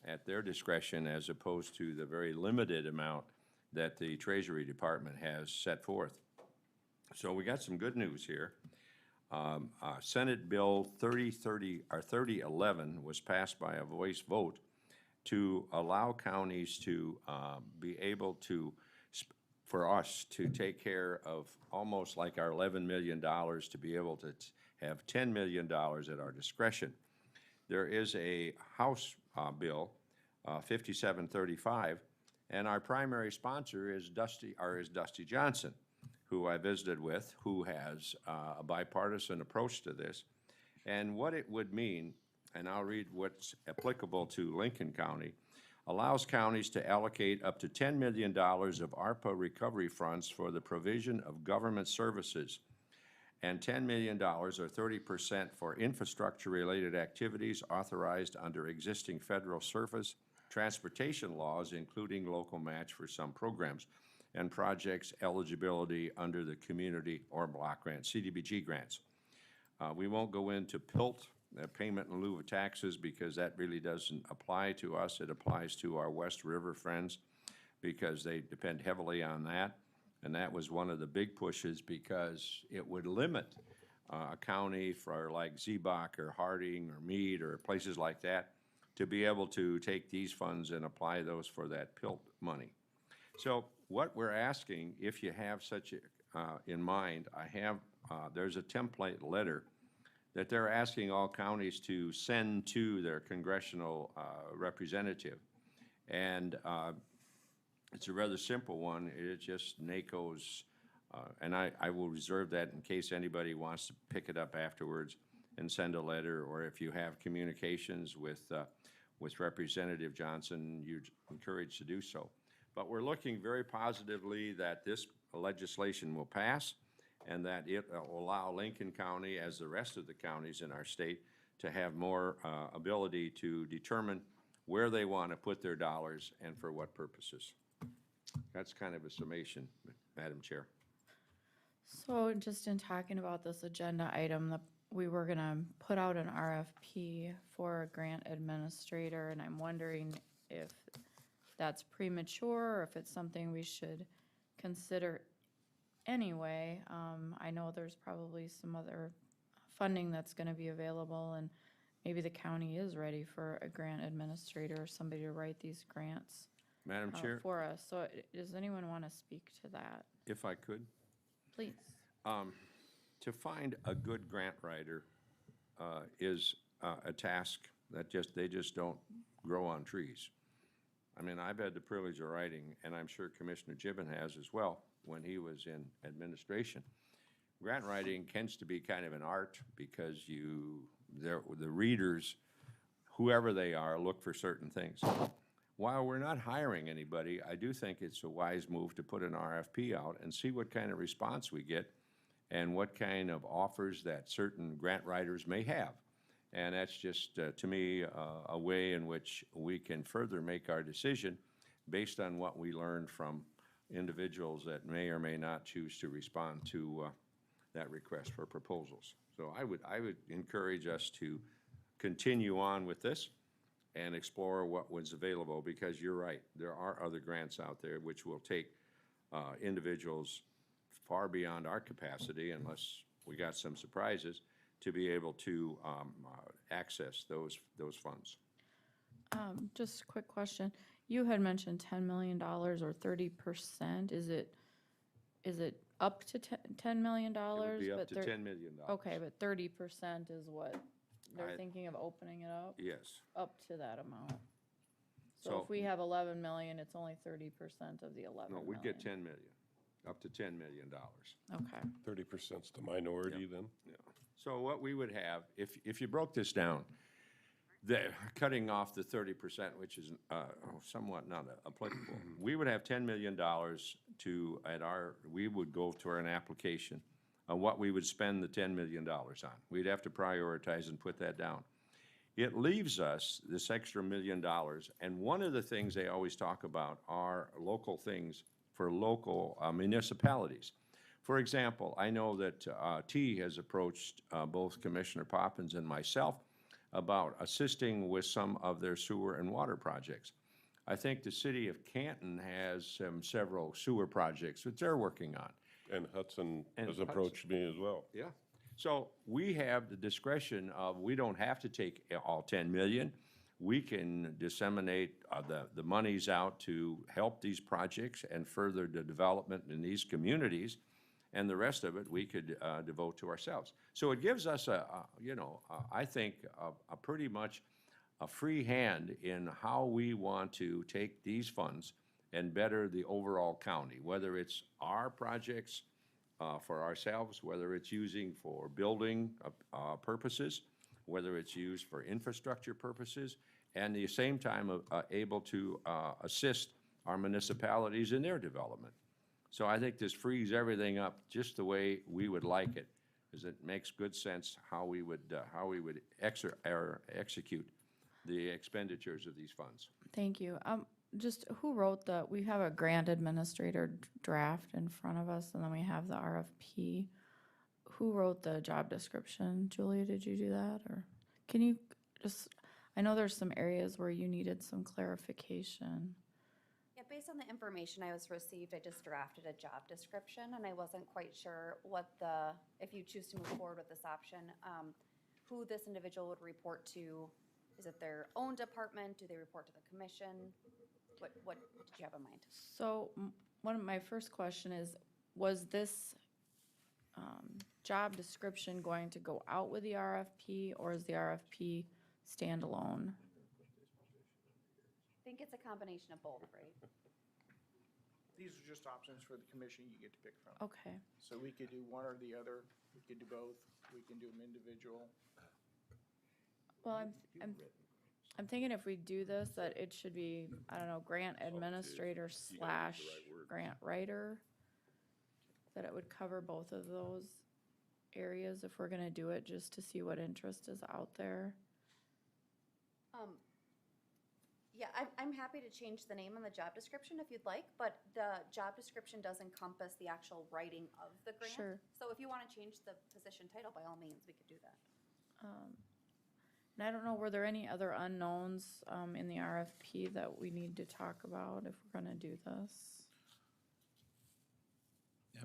Speaker 2: at their discretion as opposed to the very limited amount that the Treasury Department has set forth. So we got some good news here. Senate Bill 3011 was passed by a voice vote to allow counties to be able to, for us to take care of almost like our $11 million, to be able to have $10 million at our discretion. There is a House bill, 5735, and our primary sponsor is Dusty Johnson, who I visited with, who has a bipartisan approach to this. And what it would mean, and I'll read what's applicable to Lincoln County, allows counties to allocate up to $10 million of ARPA recovery funds for the provision of government services, and $10 million or 30% for infrastructure-related activities authorized under existing federal surface transportation laws, including local match for some programs, and projects eligibility under the community or block grant, CDBG grants. We won't go into PILT, payment in lieu of taxes, because that really doesn't apply to us. It applies to our West River friends because they depend heavily on that. And that was one of the big pushes, because it would limit a county for like Ziebach or Harding or Meade or places like that to be able to take these funds and apply those for that PILT money. So what we're asking, if you have such in mind, there's a template letter that they're asking all counties to send to their congressional representative. And it's a rather simple one. It's just NACO's, and I will reserve that in case anybody wants to pick it up afterwards and send a letter, or if you have communications with Representative Johnson, you're encouraged to do so. But we're looking very positively that this legislation will pass, and that it will allow Lincoln County, as the rest of the counties in our state, to have more ability to determine where they want to put their dollars and for what purposes. That's kind of a summation, Madam Chair.
Speaker 1: So just in talking about this agenda item, we were gonna put out an RFP for a grant administrator, and I'm wondering if that's premature or if it's something we should consider anyway. I know there's probably some other funding that's gonna be available, and maybe the county is ready for a grant administrator or somebody to write these grants
Speaker 2: Madam Chair,
Speaker 1: for us. So does anyone want to speak to that?
Speaker 2: if I could.
Speaker 1: Please.
Speaker 2: To find a good grant writer is a task that they just don't grow on trees. I mean, I've had the privilege of writing, and I'm sure Commissioner Gibbon has as well, when he was in administration. Grant writing tends to be kind of an art, because the readers, whoever they are, look for certain things. While we're not hiring anybody, I do think it's a wise move to put an RFP out and see what kind of response we get and what kind of offers that certain grant writers may have. And that's just, to me, a way in which we can further make our decision based on what we learned from individuals that may or may not choose to respond to that request for proposals. So I would encourage us to continue on with this and explore what was available, because you're right, there are other grants out there which will take individuals far beyond our capacity, unless we got some surprises, to be able to access those funds.
Speaker 1: Just a quick question. You had mentioned $10 million or 30%. Is it up to $10 million?
Speaker 2: It would be up to $10 million.
Speaker 1: Okay, but 30% is what they're thinking of opening it up?
Speaker 2: Yes.
Speaker 1: Up to that amount. So
Speaker 2: So-
Speaker 1: if we have 11 million, it's only 30% of the 11
Speaker 2: No,
Speaker 1: million.
Speaker 2: we'd get 10 million, up to $10 million.
Speaker 1: Okay.
Speaker 10: 30%'s the minority then?
Speaker 2: Yeah. So what we would have, if you broke this down, cutting off the 30%, which is somewhat not applicable, we would have $10 million we would go to an application on what we would spend the $10 million on. We'd have to prioritize and put that down. It leaves us this extra $1 million, and one of the things they always talk about are local things for local municipalities. For example, I know that T has approached both Commissioner Poppins and myself about assisting with some of their sewer and water projects. I think the city of Canton has several sewer projects that they're working on.
Speaker 12: And Hudson
Speaker 2: And
Speaker 12: has
Speaker 2: Hudson.
Speaker 12: approached me as well.
Speaker 2: Yeah. So we have the discretion of, we don't have to take all 10 million. We can disseminate the monies out to help these projects and further the development in these communities. And the rest of it, we could devote to ourselves. So it gives us I think, a pretty much a free hand in how we want to take these funds and better the overall county, whether it's our projects for ourselves, whether it's using for building purposes, whether it's used for infrastructure purposes, and at the same time able to assist our municipalities in their development. So I think this frees everything up just the way we would like it, because it makes good sense how we would execute the expenditures of these funds.
Speaker 1: Thank you. Just who wrote we have a grant administrator draft in front of us, and then we have the RFP. Who wrote the job description? Julia, did you do that? Or can you just, I know there's some areas where you needed some clarification.
Speaker 13: Yeah, based on the information I was received, I just drafted a job description, and I wasn't quite sure if you choose to move forward with this option, who this individual would report to. Is it their own department? Do they report to the commission? What did you have in mind?
Speaker 1: So one of my first question is, was this job description going to go out with the RFP, or is the RFP standalone?
Speaker 13: I think it's a combination of both, right?
Speaker 8: These are just options for the commission you get to pick from.
Speaker 1: Okay.
Speaker 8: So we could do one or the other, we could do both, we can do them individual.
Speaker 1: Well, I'm thinking if we do this, that it should be, I don't know, grant administrator / grant writer, that it would cover both of those areas if we're gonna do it, just to see what interest is out there.
Speaker 13: Yeah, I'm happy to change the name on the job description if you'd like, but the job description does encompass the actual writing of the grant.
Speaker 1: Sure.
Speaker 13: So if you want to change the position title, by all means, we could do that.
Speaker 1: And I don't know, were there any other unknowns in the RFP that we need to talk about if we're gonna do this?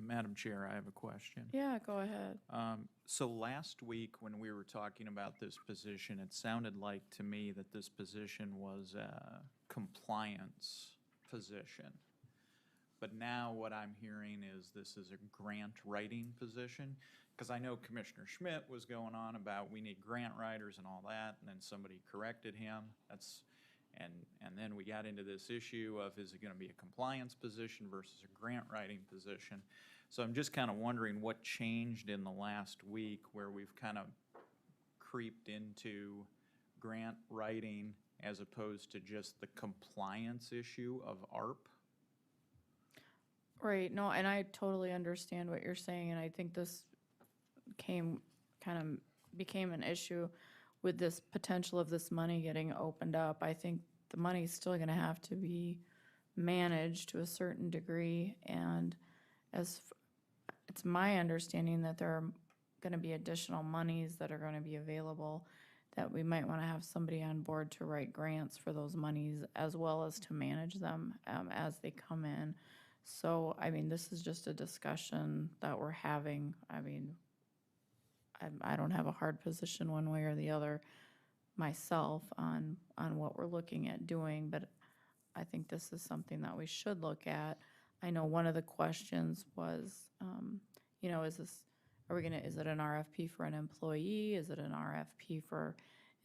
Speaker 9: Madam Chair, I have a question.
Speaker 1: Yeah, go ahead.
Speaker 9: So last week, when we were talking about this position, it sounded like to me that this position was a compliance position. But now what I'm hearing is this is a grant writing position. Because I know Commissioner Schmidt was going on about we need grant writers and all that, and then somebody corrected him. And then we got into this issue of, is it going to be a compliance position versus a grant writing position? So I'm just kind of wondering what changed in the last week where we've kind of creeped into grant writing as opposed to just the compliance issue of ARP.
Speaker 1: Right, no, and I totally understand what you're saying, and I think this became an issue with this potential of this money getting opened up. I think the money's still gonna have to be managed to a certain degree, and it's my understanding that there are gonna be additional monies that are gonna be available, that we might wanna have somebody on board to write grants for those monies as well as to manage them as they come in. So, I mean, this is just a discussion that we're having. I mean, I don't have a hard position one way or the other myself on what we're looking at doing, but I think this is something that we should look at. I know one of the questions was, is it an RFP for an employee? Is it an RFP for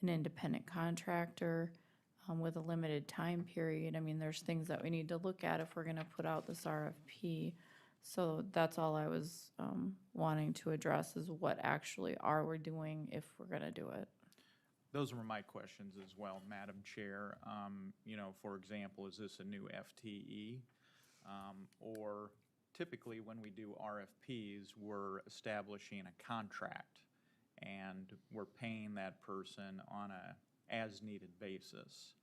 Speaker 1: an independent contractor with a limited time period? I mean, there's things that we need to look at if we're gonna put out this RFP. So that's all I was wanting to address, is what actually are we doing if we're gonna do it.
Speaker 9: Those were my questions as well, Madam Chair. For example, is this a new FTE? Or typically when we do RFPs, we're establishing a contract and we're paying that person on a as-needed basis.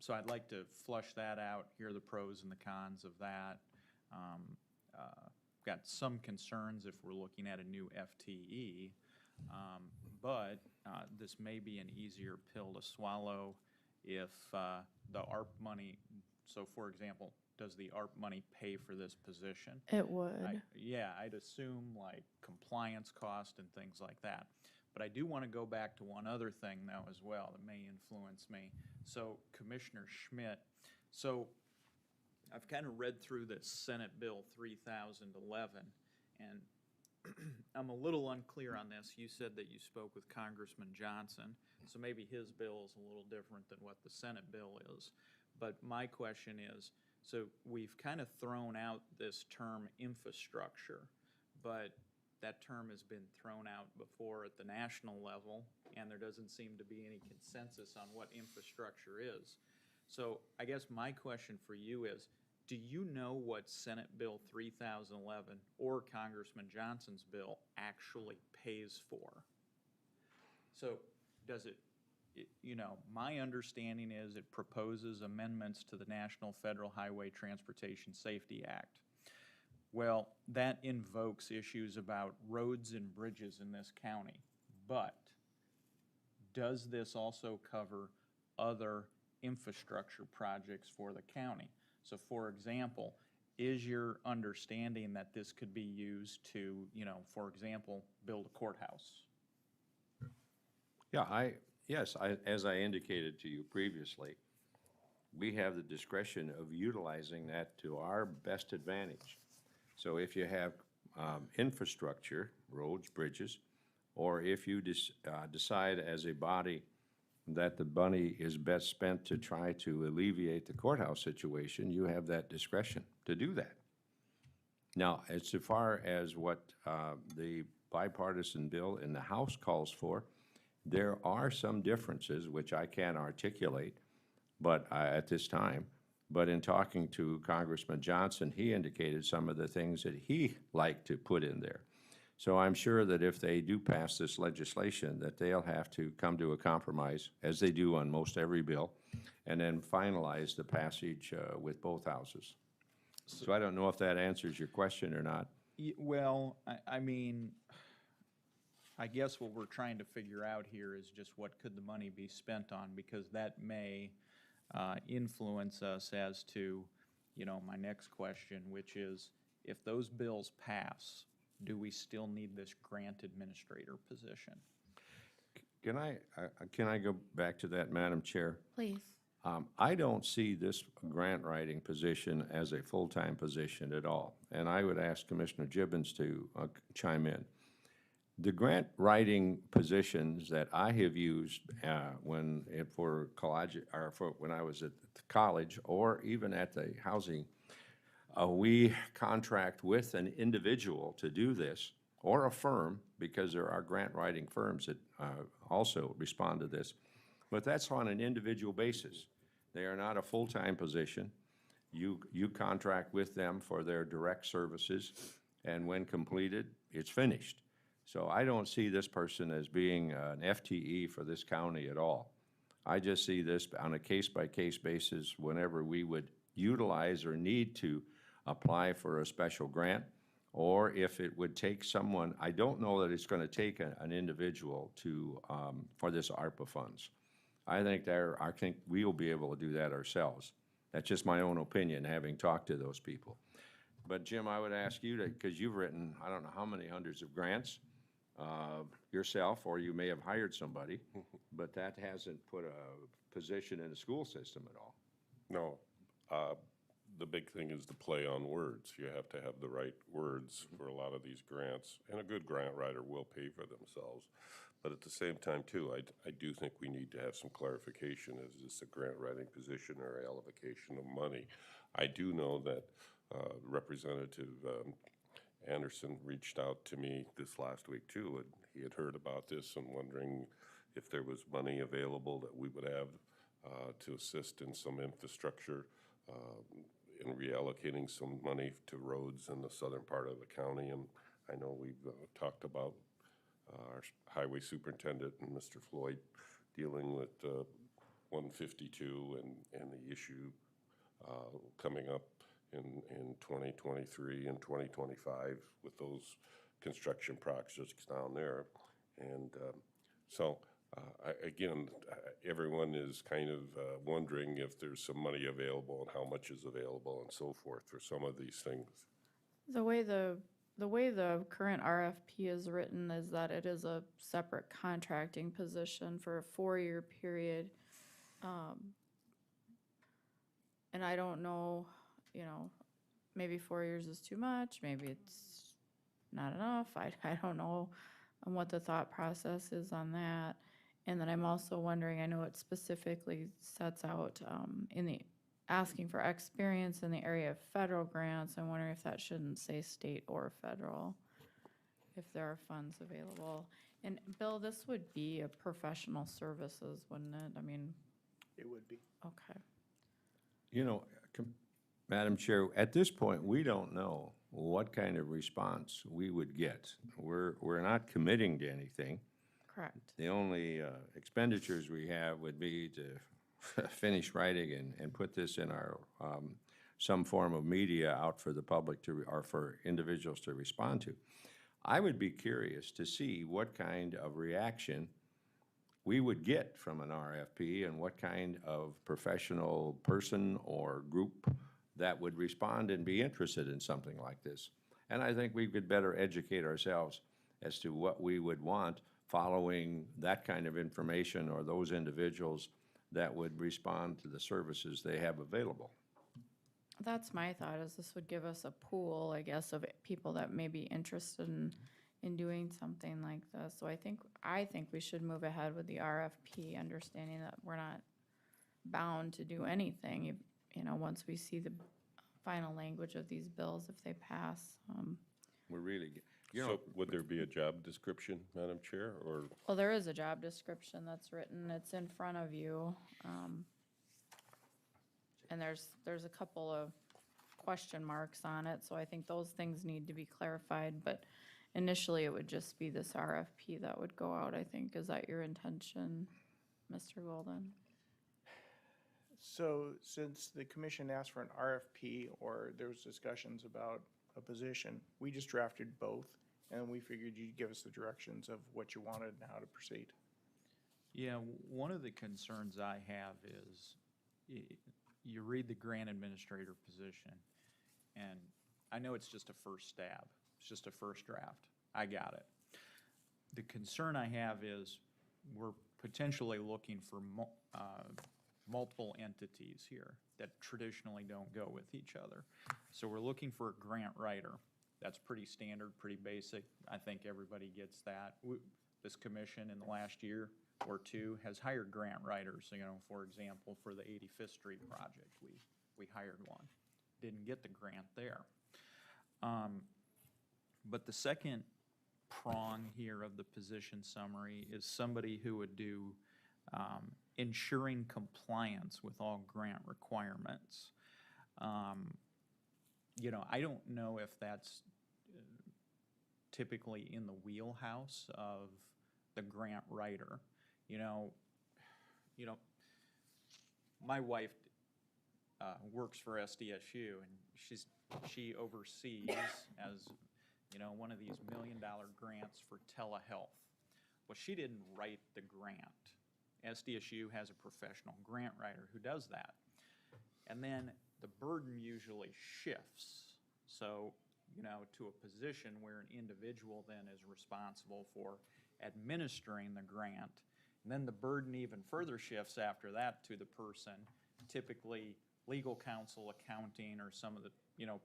Speaker 9: So I'd like to flush that out, hear the pros and the cons of that. Got some concerns if we're looking at a new FTE But this may be an easier pill to swallow if the ARP money, so for example, does the ARP money pay for this position?
Speaker 1: It would.
Speaker 9: Yeah, I'd assume like compliance cost and things like that. But I do want to go back to one other thing though as well that may influence me. So Commissioner Schmidt, so I've kind of read through this Senate Bill 3011 and I'm a little unclear on this. You said that you spoke with Congressman Johnson, so maybe his bill is a little different than what the Senate bill is. But my question is, so we've kind of thrown out this term infrastructure, but that term has been thrown out before at the national level, and there doesn't seem to be any consensus on what infrastructure is. So I guess my question for you is, do you know what Senate Bill 3011 or Congressman Johnson's bill actually pays for? So does it, you know, my understanding is it proposes amendments to the National Federal Highway Transportation Safety Act. Well, that invokes issues about roads and bridges in this county, but does this also cover other infrastructure projects for the county? So for example, is your understanding that this could be used to, you know, for example, build a courthouse?
Speaker 2: Yeah, yes, as I indicated to you previously, we have the discretion of utilizing that to our best advantage. So if you have infrastructure, roads, bridges, or if you decide as a body that the money is best spent to try to alleviate the courthouse situation, you have that discretion to do that. Now, as far as what the bipartisan bill in the House calls for, there are some differences which I can't articulate but at this time. But in talking to Congressman Johnson, he indicated some of the things that he liked to put in there. So I'm sure that if they do pass this legislation, that they'll have to come to a compromise, as they do on most every bill, and then finalize the passage with both houses. So I don't know if that answers your question or not.
Speaker 9: Well, I mean, I guess what we're trying to figure out here is just what could the money be spent on, because that may influence us as to, you know, my next question, which is, if those bills pass, do we still need this grant administrator position?
Speaker 2: Can I go back to that, Madam Chair?
Speaker 1: Please.
Speaker 2: I don't see this grant writing position as a full-time position at all, and I would ask Commissioner Gibbons to chime in. The grant writing positions that I have used when I was at college or even at the housing, we contract with an individual to do this, or a firm, because there are grant writing firms that also respond to this, but that's on an individual basis. They are not a full-time position. You contract with them for their direct services, and when completed, it's finished. So I don't see this person as being an FTE for this county at all. I just see this on a case-by-case basis whenever we would utilize or need to apply for a special grant, or if it would take someone. I don't know that it's going to take an individual to for this ARPA funds. I think we will be able to do that ourselves. That's just my own opinion, having talked to those people. But Jim, I would ask you to, because you've written, I don't know how many hundreds of grants yourself, or you may have hired somebody, but that hasn't put a position in the school system at all.
Speaker 12: No. The big thing is the play on words. You have to have the right words for a lot of these grants, and a good grant writer will pay for themselves. But at the same time, too, I do think we need to have some clarification. Is this a grant writing position or allocation of money? I do know that Representative Anderson reached out to me this last week, too, and he had heard about this and wondering if there was money available that we would have to assist in some infrastructure, in reallocating some money to roads in the southern part of the county. And I know we've talked about our highway superintendent and Mr. Floyd dealing with 152 and the issue coming up in 2023 and 2025 with those construction projects down there. And so, again, everyone is kind of wondering if there's some money available and how much is available and so forth for some of these things.
Speaker 1: The way the current RFP is written is that it is a separate contracting position for a 4-year period. And I don't know, maybe 4 years is too much, maybe it's not enough. I don't know what the thought process is on that. And then I'm also wondering, I know it specifically sets out in the asking for experience in the area of federal grants. I'm wondering if that shouldn't say state or federal, if there are funds available. And Bill, this would be a professional services, wouldn't it? I mean,
Speaker 8: It would be.
Speaker 1: okay.
Speaker 2: Madam Chair, at this point, we don't know what kind of response we would get. We're not committing to anything.
Speaker 1: Correct.
Speaker 2: The only expenditures we have would be to finish writing and put this in our, some form of media out for the public to, or for individuals to respond to. I would be curious to see what kind of reaction we would get from an RFP and what kind of professional person or group that would respond and be interested in something like this. And I think we could better educate ourselves as to what we would want following that kind of information or those individuals that would respond to the services they have available.
Speaker 1: That's my thought, is this would give us a pool, I guess, of people that may be interested in doing something like this. So I think we should move ahead with the RFP, understanding that we're not bound to do anything, once we see the final language of these bills, if they pass.
Speaker 2: We're really,
Speaker 12: So would there be a job description, Madam Chair, or?
Speaker 1: Well, there is a job description that's written. It's in front of you. And there's a couple of question marks on it, so I think those things need to be clarified. But initially, it would just be this RFP that would go out, I think. Is that your intention, Mr. Golden?
Speaker 8: So since the commission asked for an RFP or there was discussions about a position, we just drafted both, and we figured you'd give us the directions of what you wanted and how to proceed.
Speaker 9: Yeah, one of the concerns I have is you read the grant administrator position, and I know it's just a first stab. It's just a first draft. I got it. The concern I have is we're potentially looking for multiple entities here that traditionally don't go with each other. So we're looking for a grant writer. That's pretty standard, pretty basic. I think everybody gets that. This commission in the last year or two has hired grant writers. For example, for the 85th Street project, we hired one. Didn't get the grant there. But the second prong here of the position summary is somebody who would do ensuring compliance with all grant requirements. I don't know if that's typically in the wheelhouse of the grant writer. My wife works for SDSU, and she oversees as one of these $1 million grants for telehealth. Well, she didn't write the grant. SDSU has a professional grant writer who does that. And then the burden usually shifts. So, to a position where an individual then is responsible for administering the grant. And then the burden even further shifts after that to the person, typically legal counsel, accounting, or some of the,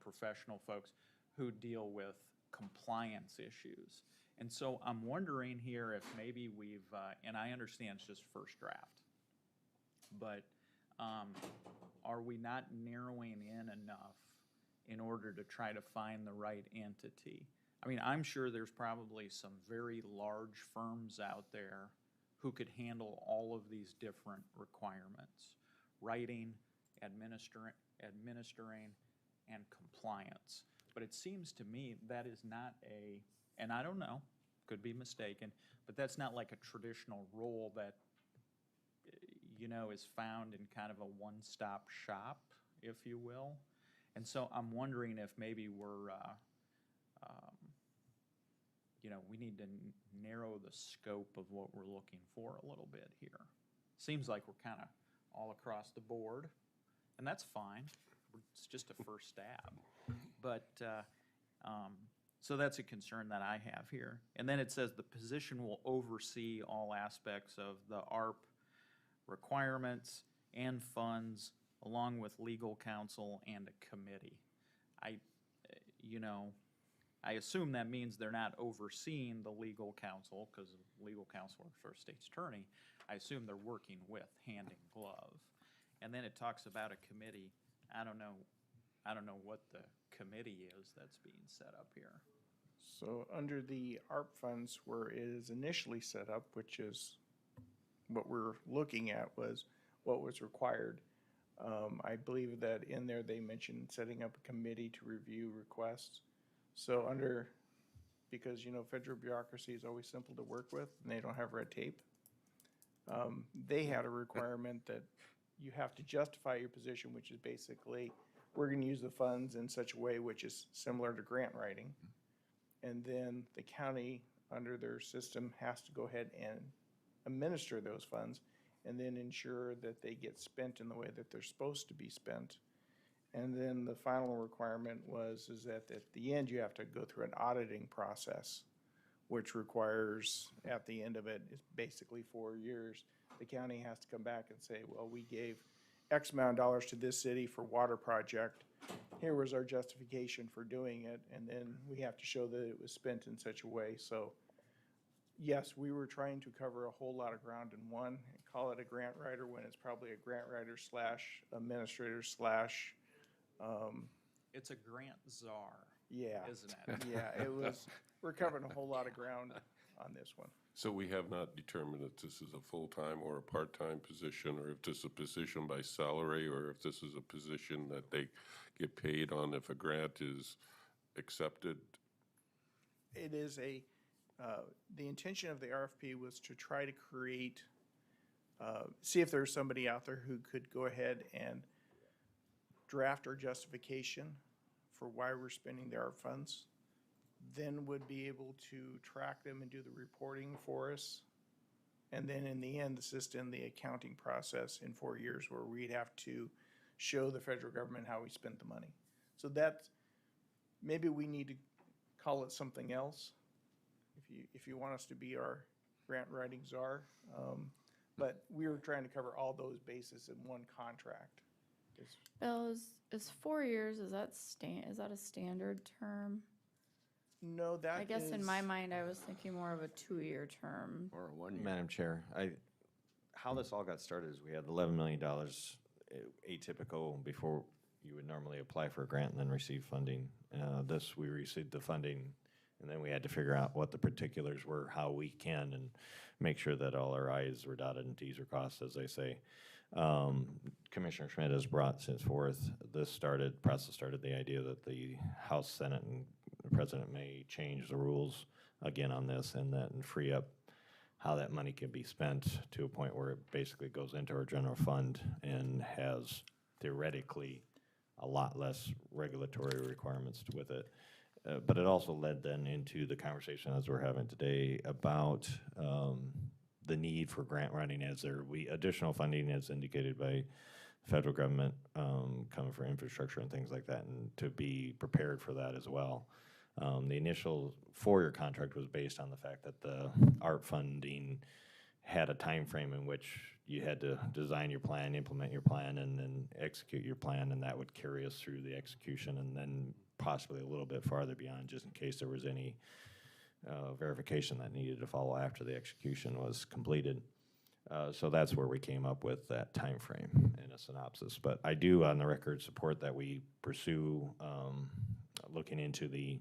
Speaker 9: professional folks who deal with compliance issues. And so I'm wondering here if maybe we've, and I understand it's just first draft, but are we not narrowing in enough in order to try to find the right entity? I mean, I'm sure there's probably some very large firms out there who could handle all of these different requirements: writing, administering, and compliance. But it seems to me that is not and I don't know, could be mistaken, but that's not like a traditional role that, is found in kind of a one-stop shop, if you will. And so I'm wondering if maybe we're we need to narrow the scope of what we're looking for a little bit here. Seems like we're kind of all across the board, and that's fine. It's just a first stab. But, so that's a concern that I have here. And then it says the position will oversee all aspects of the ARP requirements and funds, along with legal counsel and a committee. I assume that means they're not overseeing the legal counsel, because legal counsel works for a state's attorney. I assume they're working with, hand in glove. And then it talks about a committee. I don't know what the committee is that's being set up here.
Speaker 8: So under the ARP funds where it is initially set up, which is what we're looking at, was what was required. I believe that in there they mentioned setting up a committee to review requests. So because federal bureaucracy is always simple to work with and they don't have red tape, they had a requirement that you have to justify your position, which is basically, we're going to use the funds in such a way which is similar to grant writing. And then the county, under their system, has to go ahead and administer those funds and then ensure that they get spent in the way that they're supposed to be spent. And then the final requirement is that at the end, you have to go through an auditing process, which requires, at the end of it, is basically 4 years. The county has to come back and say, well, we gave X amount of dollars to this city for water project. Here was our justification for doing it, and then we have to show that it was spent in such a way. So yes, we were trying to cover a whole lot of ground in one, and call it a grant writer when it's probably a grant writer / administrator /
Speaker 9: It's a grant czar.
Speaker 8: Yeah.
Speaker 9: Isn't it?
Speaker 8: Yeah, we're covering a whole lot of ground on this one.
Speaker 12: So we have not determined if this is a full-time or a part-time position, or if this is a position by salary, or if this is a position that they get paid on if a grant is accepted.
Speaker 8: It is the intention of the RFP was to try to create, see if there's somebody out there who could go ahead and draft our justification for why we're spending the ARP funds, then would be able to track them and do the reporting for us. And then in the end, assist in the accounting process in 4 years, where we'd have to show the federal government how we spent the money. So maybe we need to call it something else, if you want us to be our grant writing czar. But we were trying to cover all those bases in one contract.
Speaker 1: Bill, is 4 years, is that a standard term?
Speaker 8: No,
Speaker 1: I guess in my mind, I was thinking more of a 2-year term.
Speaker 11: Or 1 year. Madam Chair, how this all got started is we had $11 million, atypical, before you would normally apply for a grant and then receive funding. We received the funding, and then we had to figure out what the particulars were, how we can, and make sure that all our I's were dotted and T's were crossed, as they say. Commissioner Schmidt has brought forth the process started the idea that the House, Senate, and the President may change the rules again on this, and free up how that money can be spent to a point where it basically goes into our general fund and has theoretically a lot less regulatory requirements with it. But it also led then into the conversation as we're having today about the need for grant writing, as additional funding as indicated by the federal government coming for infrastructure and things like that, and to be prepared for that as well. The initial 4-year contract was based on the fact that the ARP funding had a time frame in which you had to design your plan, implement your plan, and then execute your plan, and that would carry us through the execution and then possibly a little bit farther beyond, just in case there was any verification that needed to follow after the execution was completed. So that's where we came up with that time frame in a synopsis. But I do, on the record, support that we pursue looking into the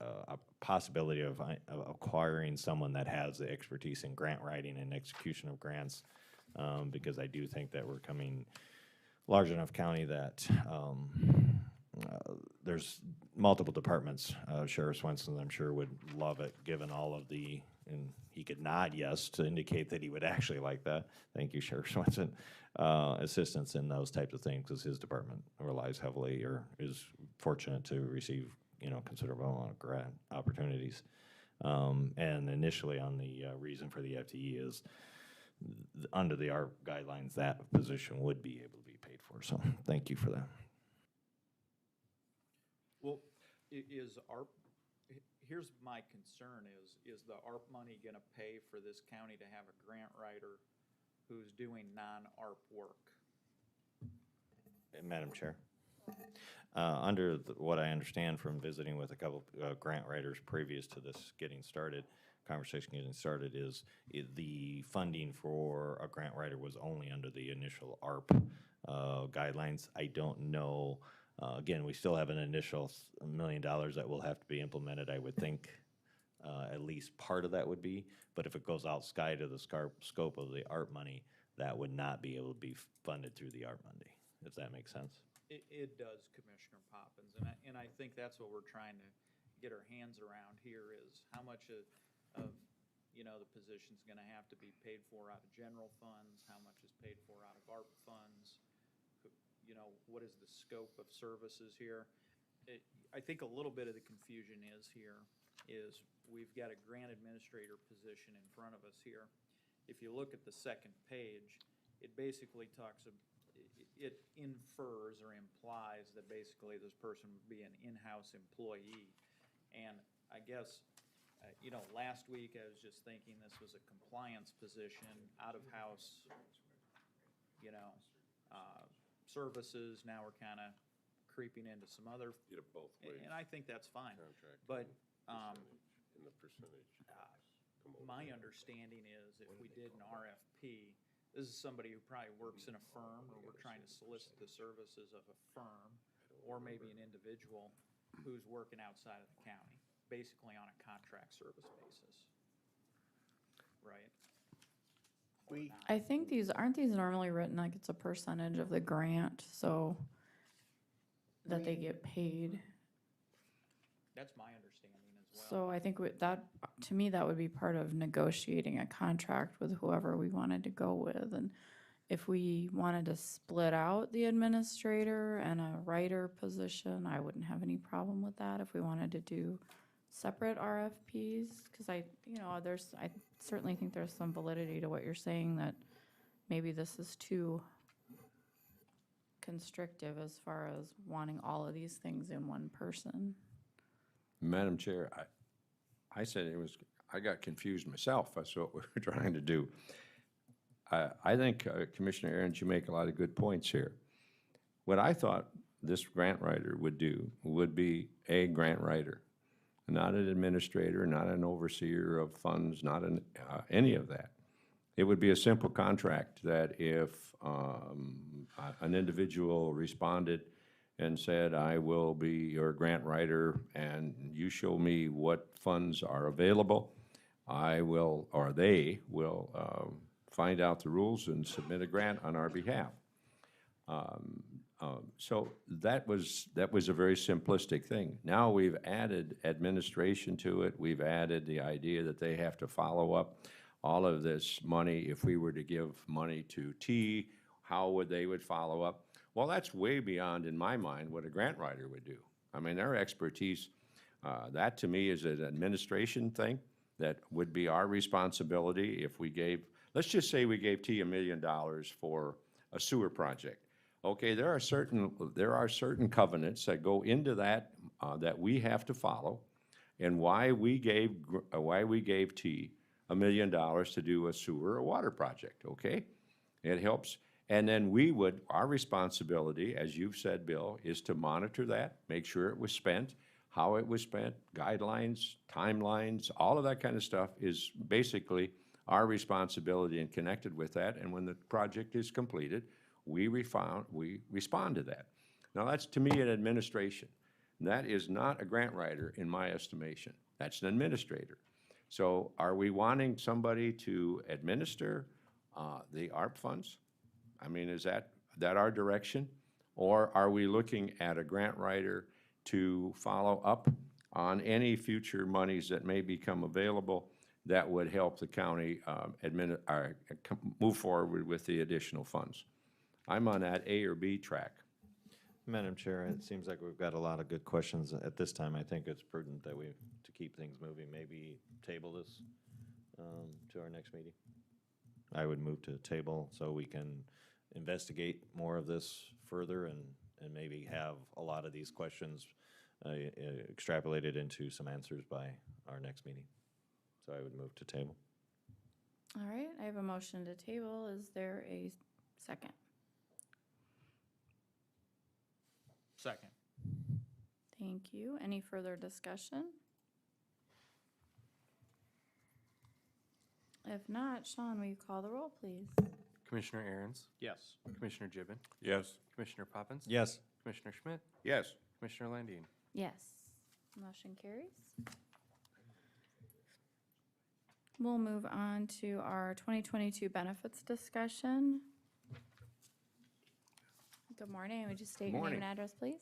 Speaker 11: a possibility of acquiring someone that has the expertise in grant writing and execution of grants, because I do think that we're coming large enough county that there's multiple departments. Sheriff Swenson, I'm sure, would love it, given all of and he could nod yes to indicate that he would actually like that. Thank you, Sheriff Swenson. Assistance in those types of things, because his department relies heavily, or is fortunate to receive considerable amount of grant opportunities. And initially on the reason for the FTE is under the ARP guidelines, that position would be able to be paid for. So thank you for that.
Speaker 9: Well, is ARP, here's my concern is the ARP money gonna pay for this county to have a grant writer who's doing non-ARP work?
Speaker 11: Madam Chair. Under what I understand from visiting with a couple grant writers previous to this conversation getting started, is the funding for a grant writer was only under the initial ARP guidelines. I don't know. Again, we still have an initial $1 million that will have to be implemented. I would think at least part of that would be, but if it goes outside of the scope of the ARP money, that would not be able to be funded through the ARP money, if that makes sense.
Speaker 9: It does, Commissioner Poppins, and I think that's what we're trying to get our hands around here is how much of the position's gonna have to be paid for out of general funds, how much is paid for out of ARP funds, what is the scope of services here? I think a little bit of the confusion is we've got a grant administrator position in front of us here. If you look at the second page, it basically it infers or implies that basically this person would be an in-house employee. And I guess, last week I was just thinking this was a compliance position, out-of-house, services. Now we're kind of creeping into some other,
Speaker 12: both ways.
Speaker 9: and I think that's fine.
Speaker 12: Contract
Speaker 9: But
Speaker 12: in the percentage.
Speaker 9: my understanding is if we did an RFP, this is somebody who probably works in a firm, or we're trying to solicit the services of a firm, or maybe an individual who's working outside of the county, basically on a contract service basis, right?
Speaker 1: I think aren't these normally written like it's a percentage of the grant, so that they get paid?
Speaker 9: That's my understanding as well.
Speaker 1: So I think to me, that would be part of negotiating a contract with whoever we wanted to go with. And if we wanted to split out the administrator and a writer position, I wouldn't have any problem with that. If we wanted to do separate RFPs, because I certainly think there's some validity to what you're saying, that maybe this is too constrictive as far as wanting all of these things in one person.
Speaker 2: Madam Chair, I said I got confused myself. That's what we're trying to do. I think Commissioner Aaron's, you make a lot of good points here. What I thought this grant writer would do would be a grant writer, not an administrator, not an overseer of funds, not any of that. It would be a simple contract that if an individual responded and said, I will be your grant writer and you show me what funds are available, I will, or they will find out the rules and submit a grant on our behalf. So that was a very simplistic thing. Now we've added administration to it. We've added the idea that they have to follow up all of this money. If we were to give money to T, how would they follow up? Well, that's way beyond, in my mind, what a grant writer would do. I mean, their expertise, that to me is an administration thing that would be our responsibility if we gave, let's just say we gave T $1 million for a sewer project. Okay, there are certain covenants that go into that that we have to follow, and why we gave T $1 million to do a sewer or water project. Okay, it helps. And then our responsibility, as you've said, Bill, is to monitor that, make sure it was spent, how it was spent, guidelines, timelines, all of that kind of stuff is basically our responsibility and connected with that. And when the project is completed, we respond to that. Now, that's to me an administration. That is not a grant writer in my estimation. That's an administrator. So are we wanting somebody to administer the ARP funds? I mean, is that our direction? Or are we looking at a grant writer to follow up on any future monies that may become available that would help the county move forward with the additional funds? I'm on that A or B track.
Speaker 11: Madam Chair, it seems like we've got a lot of good questions at this time. I think it's prudent that to keep things moving, maybe table this to our next meeting. I would move to table so we can investigate more of this further and maybe have a lot of these questions extrapolated into some answers by our next meeting. So I would move to table.
Speaker 1: All right, I have a motion to table. Is there a second?
Speaker 9: Second.
Speaker 1: Thank you. Any further discussion? If not, Sean, will you call the roll, please?
Speaker 3: Commissioner Aaron's,
Speaker 9: Yes.
Speaker 3: Commissioner Gibbon,
Speaker 12: Yes.
Speaker 3: Commissioner Poppins,
Speaker 11: Yes.
Speaker 3: Commissioner Schmidt,
Speaker 2: Yes.
Speaker 3: Commissioner Landine.
Speaker 1: Yes. Motion carries. We'll move on to our 2022 benefits discussion. Good morning. Would you state your name
Speaker 2: Morning.
Speaker 1: and address, please?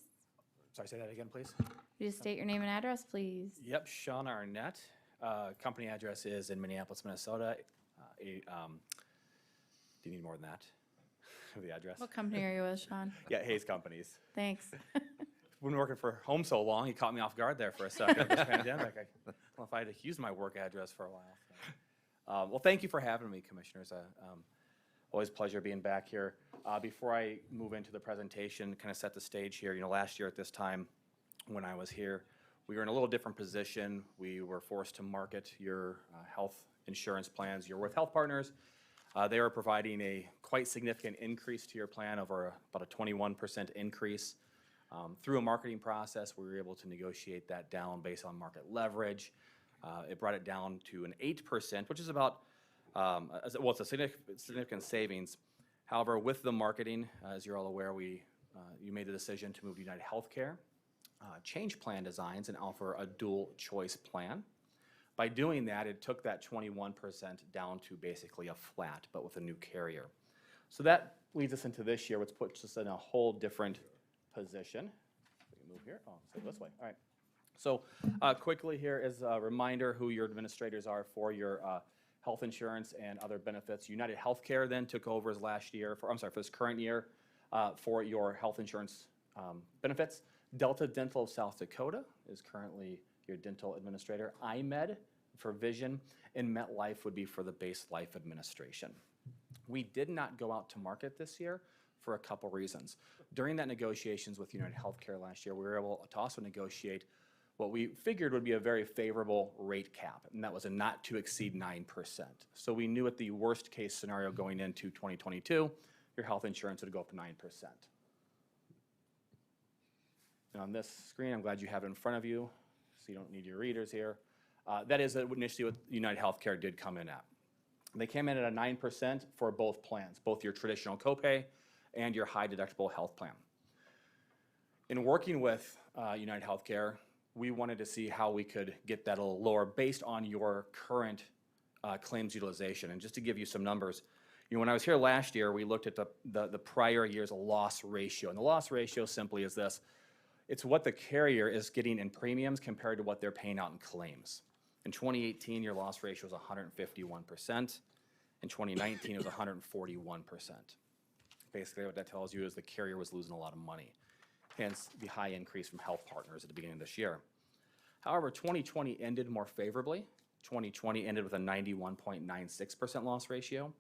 Speaker 14: Sorry, say that again, please.
Speaker 1: Would you state your name and address, please?
Speaker 14: Yep, Sean Arnett. Company address is in Minneapolis, Minnesota. Do you need more than that? The address?
Speaker 1: What company are you with, Sean?
Speaker 14: Yeah, Hayes Companies.
Speaker 1: Thanks.
Speaker 14: Been working for home so long, he caught me off guard there for a second. This pandemic, I don't know if I had to use my work address for a while. So. Well, thank you for having me, commissioners. Always a pleasure being back here. Before I move into the presentation, kind of set the stage here. Last year at this time, when I was here, we were in a little different position. We were forced to market your health insurance plans. You're with Health Partners. They were providing a quite significant increase to your plan, over about a 21% increase. Through a marketing process, we were able to negotiate that down based on market leverage. It brought it down to an 8%, which is about, it's a significant savings. However, with the marketing, as you're all aware, you made the decision to move to United Healthcare, change plan designs, and offer a dual choice plan. By doing that, it took that 21% down to basically a flat, but with a new carrier. So that leads us into this year, which puts us in a whole different position. We can move here. Oh, so this way. All right. So quickly here is a reminder who your administrators are for your health insurance and other benefits. United Healthcare then took over as for this current year for your health insurance benefits. Delta Dental of South Dakota is currently your dental administrator. IMED for vision, and MetLife would be for the base life administration. We did not go out to market this year for a couple reasons. During that negotiations with United Healthcare last year, we were able to also negotiate what we figured would be a very favorable rate cap, and that was a not to exceed 9%. So we knew at the worst case scenario going into 2022, your health insurance would go up to 9%. And on this screen, I'm glad you have it in front of you, so you don't need your readers here. That is initially what United Healthcare did come in at. They came in at a 9% for both plans, both your traditional copay and your high deductible health plan. In working with United Healthcare, we wanted to see how we could get that a little lower based on your current claims utilization. And just to give you some numbers, when I was here last year, we looked at the prior year's loss ratio. And the loss ratio simply is this. It's what the carrier is getting in premiums compared to what they're paying out in claims. In 2018, your loss ratio was 151%. In 2019, it was 141%. Basically, what that tells you is the carrier was losing a lot of money, hence the high increase from Health Partners at the beginning of this year. However, 2020 ended more favorably. 2020 ended with a 91.96% loss ratio, and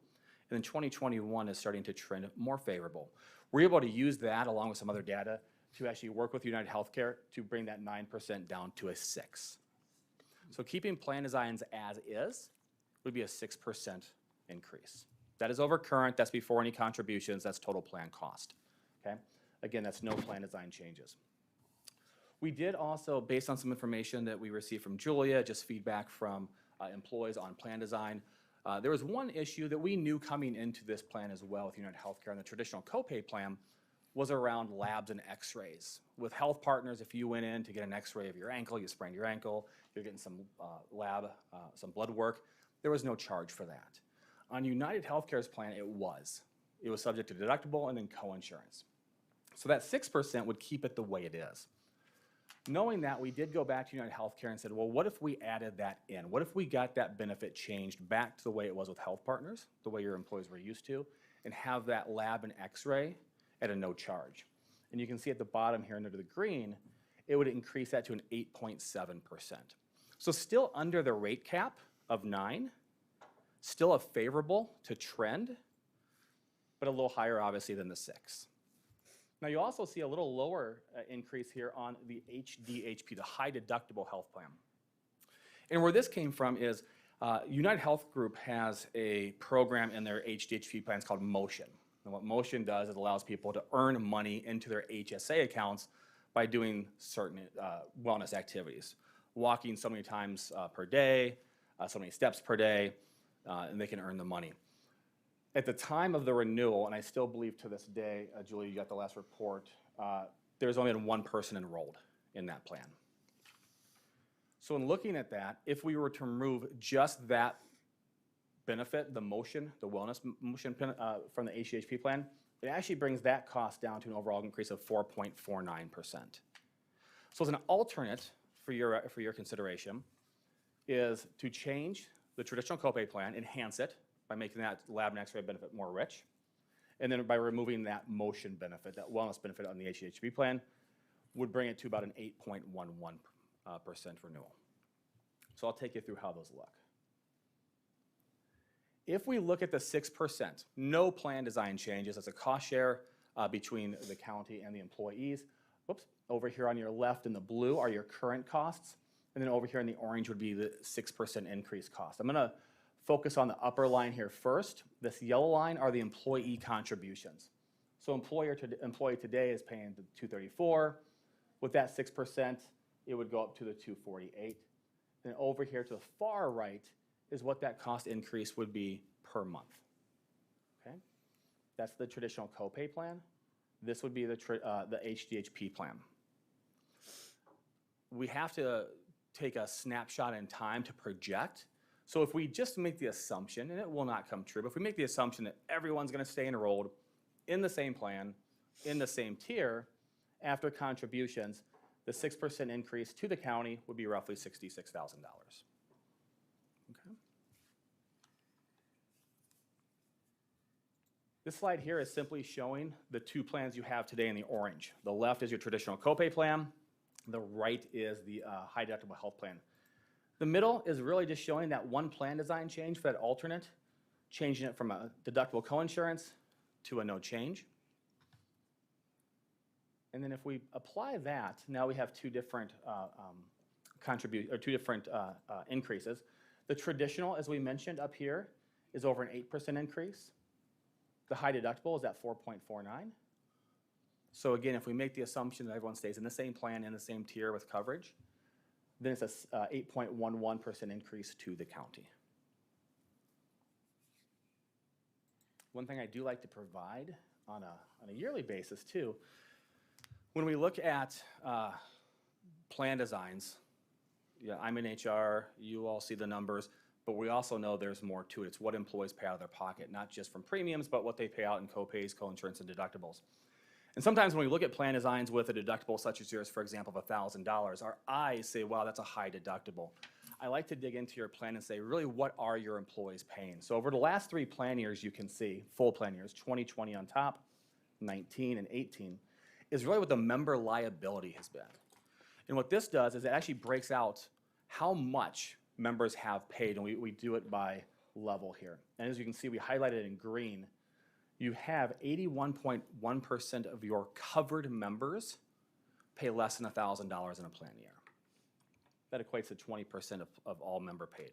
Speaker 14: then 2021 is starting to trend more favorable. We're able to use that along with some other data to actually work with United Healthcare to bring that 9% down to a 6%. So keeping plan designs as is would be a 6% increase. That is over current, that's before any contributions, that's total plan cost, okay? Again, that's no plan design changes. We did also, based on some information that we received from Julia, just feedback from employees on plan design, there was one issue that we knew coming into this plan as well with United Healthcare and the traditional copay plan was around labs and x-rays. With Health Partners, if you went in to get an x-ray of your ankle, you sprained your ankle, you're getting some some blood work, there was no charge for that. On United Healthcare's plan, it was. It was subject to deductible and then co-insurance. So that 6% would keep it the way it is. Knowing that, we did go back to United Healthcare and said, well, what if we added that in? What if we got that benefit changed back to the way it was with Health Partners, the way your employees were used to, and have that lab and x-ray at a no charge? And you can see at the bottom here under the green, it would increase that to an 8.7%. So still under the rate cap of 9, still a favorable to trend, but a little higher obviously than the 6. Now you also see a little lower increase here on the HDHP, the high deductible health plan. And where this came from is United Health Group has a program in their HDHP plans called Motion. And what Motion does is it allows people to earn money into their HSA accounts by doing certain wellness activities. Walking so many times per day, so many steps per day, and they can earn the money. At the time of the renewal, and I still believe to this day, Julie, you got the last report, there's only been one person enrolled in that plan. So in looking at that, if we were to remove just that benefit, the motion, the wellness motion from the HDHP plan, it actually brings that cost down to an overall increase of 4.49%. So as an alternate for your consideration is to change the traditional copay plan, enhance it by making that lab and x-ray benefit more rich, and then by removing that motion benefit, that wellness benefit on the HDHP plan, would bring it to about an 8.11% renewal. So I'll take you through how those look. If we look at the 6%, no plan design changes. It's a cost share between the county and the employees. Whoops, over here on your left in the blue are your current costs, and then over here in the orange would be the 6% increase cost. I'm gonna focus on the upper line here first. This yellow line are the employee contributions. So employee today is paying the $234. With that 6%, it would go up to the $248. Then over here to the far right is what that cost increase would be per month. Okay, that's the traditional copay plan. This would be the HDHP plan. We have to take a snapshot in time to project. So if we just make the assumption, and it will not come true, but if we make the assumption that everyone's going to stay enrolled in the same plan, in the same tier, after contributions, the 6% increase to the county would be roughly $66,000. Okay. This slide here is simply showing the two plans you have today in the orange. The left is your traditional copay plan. The right is the high deductible health plan. The middle is really just showing that one plan design change for that alternate, changing it from a deductible coinsurance to a no change. And then if we apply that, now we have two different increases. The traditional, as we mentioned up here, is over an 8% increase. The high deductible is at 4.49. So again, if we make the assumption that everyone stays in the same plan, in the same tier with coverage, then it's a 8.11% increase to the county. One thing I do like to provide on a yearly basis too, when we look at plan designs, yeah, I'm in HR, you all see the numbers, but we also know there's more to it. It's what employees pay out of their pocket, not just from premiums, but what they pay out in copays, coinsurance, and deductibles. And sometimes when we look at plan designs with a deductible such as yours, for example, of $1,000, our eyes say, wow, that's a high deductible. I like to dig into your plan and say, really, what are your employees paying? So over the last 3 plan years, you can see, full plan years, 2020 on top, 19 and 18, is really what the member liability has been. And what this does is it actually breaks out how much members have paid, and we do it by level here. And as you can see, we highlighted in green, you have 81.1% of your covered members pay less than $1,000 in a plan year. That equates to 20% of all member paid.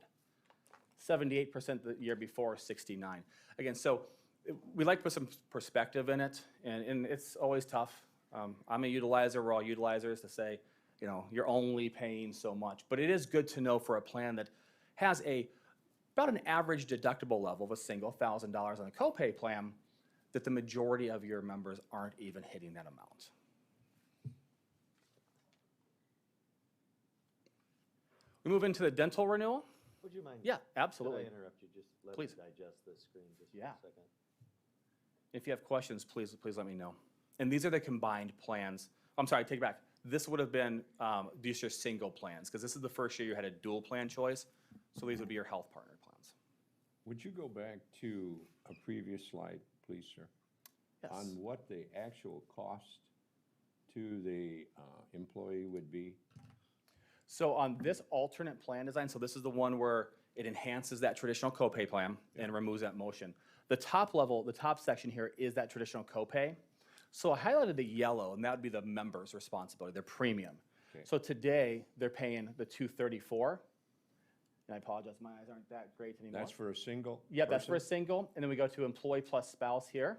Speaker 14: 78% the year before, 69. Again, so we like to put some perspective in it, and it's always tough. I'm a utilizer, we're all utilizers, to say, you know, you're only paying so much. But it is good to know for a plan that has about an average deductible level of a single $1,000 on a copay plan, that the majority of your members aren't even hitting that amount. We move into the dental renewal.
Speaker 11: Would you mind?
Speaker 14: Yeah, absolutely.
Speaker 11: Could I interrupt you? Just let
Speaker 14: Please.
Speaker 11: me digest the screen just for a second.
Speaker 14: If you have questions, please let me know. And these are the combined plans. I'm sorry, take it back. This would have been these are single plans, because this is the first year you had a dual plan choice. So these would be your health partner plans.
Speaker 2: Would you go back to a previous slide, please, sir?
Speaker 14: Yes.
Speaker 2: On what the actual cost to the employee would be?
Speaker 14: So on this alternate plan design, so this is the one where it enhances that traditional copay plan and removes that motion. The top level, the top section here is that traditional copay. So I highlighted the yellow, and that would be the member's responsibility, their premium.
Speaker 2: Okay.
Speaker 14: So today, they're paying the $234. And I apologize, my eyes aren't that great anymore.
Speaker 2: That's for a single?
Speaker 14: Yeah, that's for a
Speaker 2: person?
Speaker 14: single, and then we go to employee plus spouse here.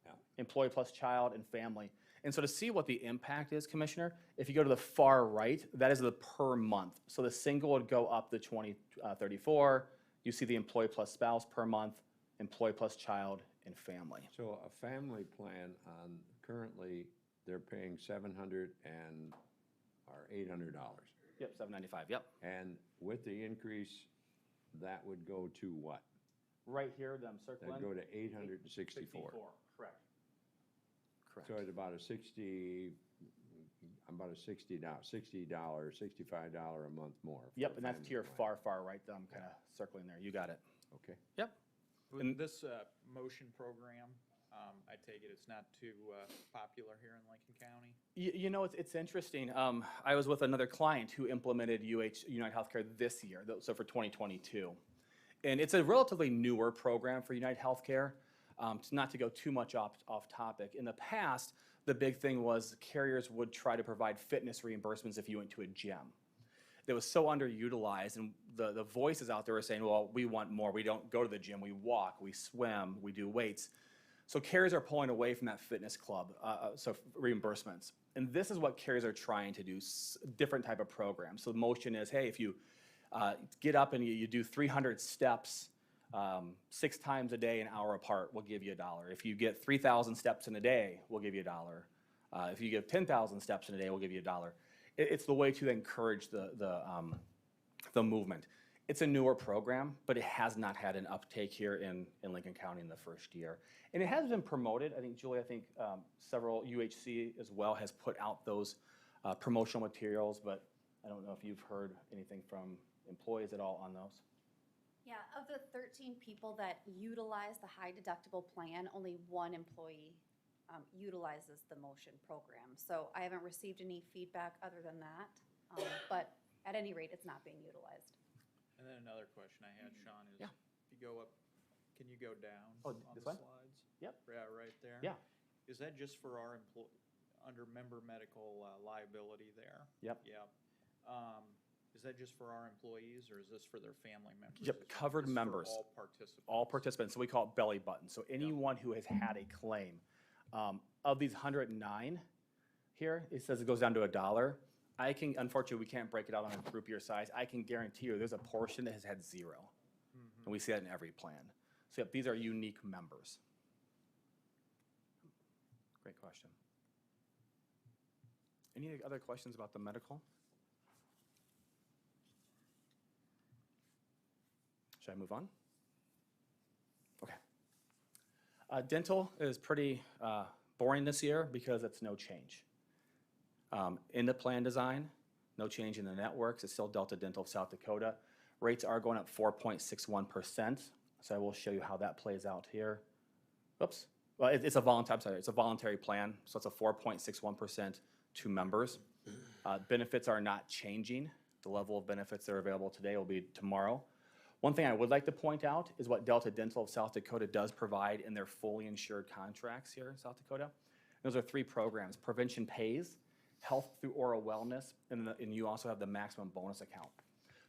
Speaker 2: Yeah.
Speaker 14: Employee plus child and family. And so to see what the impact is, Commissioner, if you go to the far right, that is the per month. So the single would go up to $20.34. You see the employee plus spouse per month, employee plus child and family.
Speaker 2: So a family plan currently they're paying $700 or $800.
Speaker 14: Yep, $795. Yep.
Speaker 2: And with the increase, that would go to what?
Speaker 14: Right here, I'm circling.
Speaker 2: That'd go to $864.
Speaker 14: Correct. Correct.
Speaker 2: So it's about a $60, $65 a month more.
Speaker 14: Yep,
Speaker 2: for a
Speaker 14: and that's to
Speaker 2: family
Speaker 14: your
Speaker 2: plan.
Speaker 14: far right. I'm kind of circling there. You got it.
Speaker 2: Okay.
Speaker 14: Yep.
Speaker 9: With this motion program, I take it it's not too popular here in Lincoln County?
Speaker 14: You know, it's interesting. I was with another client who implemented United Healthcare this year, so for 2022. And it's a relatively newer program for United Healthcare. Not to go too much off topic, in the past, the big thing was carriers would try to provide fitness reimbursements if you went to a gym. That was so underutilized, and the voices out there were saying, well, we want more. We don't go to the gym. We walk, we swim, we do weights. So carriers are pulling away from that fitness club, so reimbursements. And this is what carriers are trying to do, different type of programs. So the motion is, hey, if you get up and you do 300 steps 6 times a day, an hour apart, we'll give you $1. If you get 3,000 steps in a day, we'll give you $1. If you give 10,000 steps in a day, we'll give you $1. It's the way to encourage the movement. It's a newer program, but it has not had an uptake here in Lincoln County in the first year. And it has been promoted. I think, Julie, several UHC as well has put out those promotional materials, but I don't know if you've heard anything from employees at all on those.
Speaker 13: Yeah, of the 13 people that utilize the high deductible plan, only one employee utilizes the motion program. So I haven't received any feedback other than that, but at any rate, it's not being utilized.
Speaker 9: And then another question I had, Sean, is
Speaker 14: Yeah.
Speaker 9: if you go up, can you go down
Speaker 14: Oh,
Speaker 9: on
Speaker 14: this
Speaker 9: the
Speaker 14: one?
Speaker 9: slides?
Speaker 14: Yep.
Speaker 9: Yeah, right there.
Speaker 14: Yeah.
Speaker 9: Is that just for our under member medical liability there?
Speaker 14: Yep.
Speaker 9: Yep. Is that just for our employees, or is this for their family members?
Speaker 14: Yep,
Speaker 9: as well?
Speaker 14: covered
Speaker 9: This is for
Speaker 14: members.
Speaker 9: all participants.
Speaker 14: All participants, so we call it belly button. So anyone who has had a claim, of these 109 here, it says it goes down to $1. Unfortunately, we can't break it out on a group your size. I can guarantee you there's a portion that has had 0. And we see that in every plan. So yep, these are unique members. Great question. Any other questions about the medical? Should I move on? Okay. Dental is pretty boring this year because it's no change. In the plan design, no change in the networks. It's still Delta Dental of South Dakota. Rates are going up 4.61%. So I will show you how that plays out here. Oops. Well, it's a voluntary plan. So it's a 4.61% to members. Benefits are not changing. The level of benefits that are available today will be tomorrow. One thing I would like to point out is what Delta Dental of South Dakota does provide in their fully insured contracts here in South Dakota. Those are 3 programs: Prevention Pays, Health Through Oral Wellness, and you also have the Maximum Bonus Account.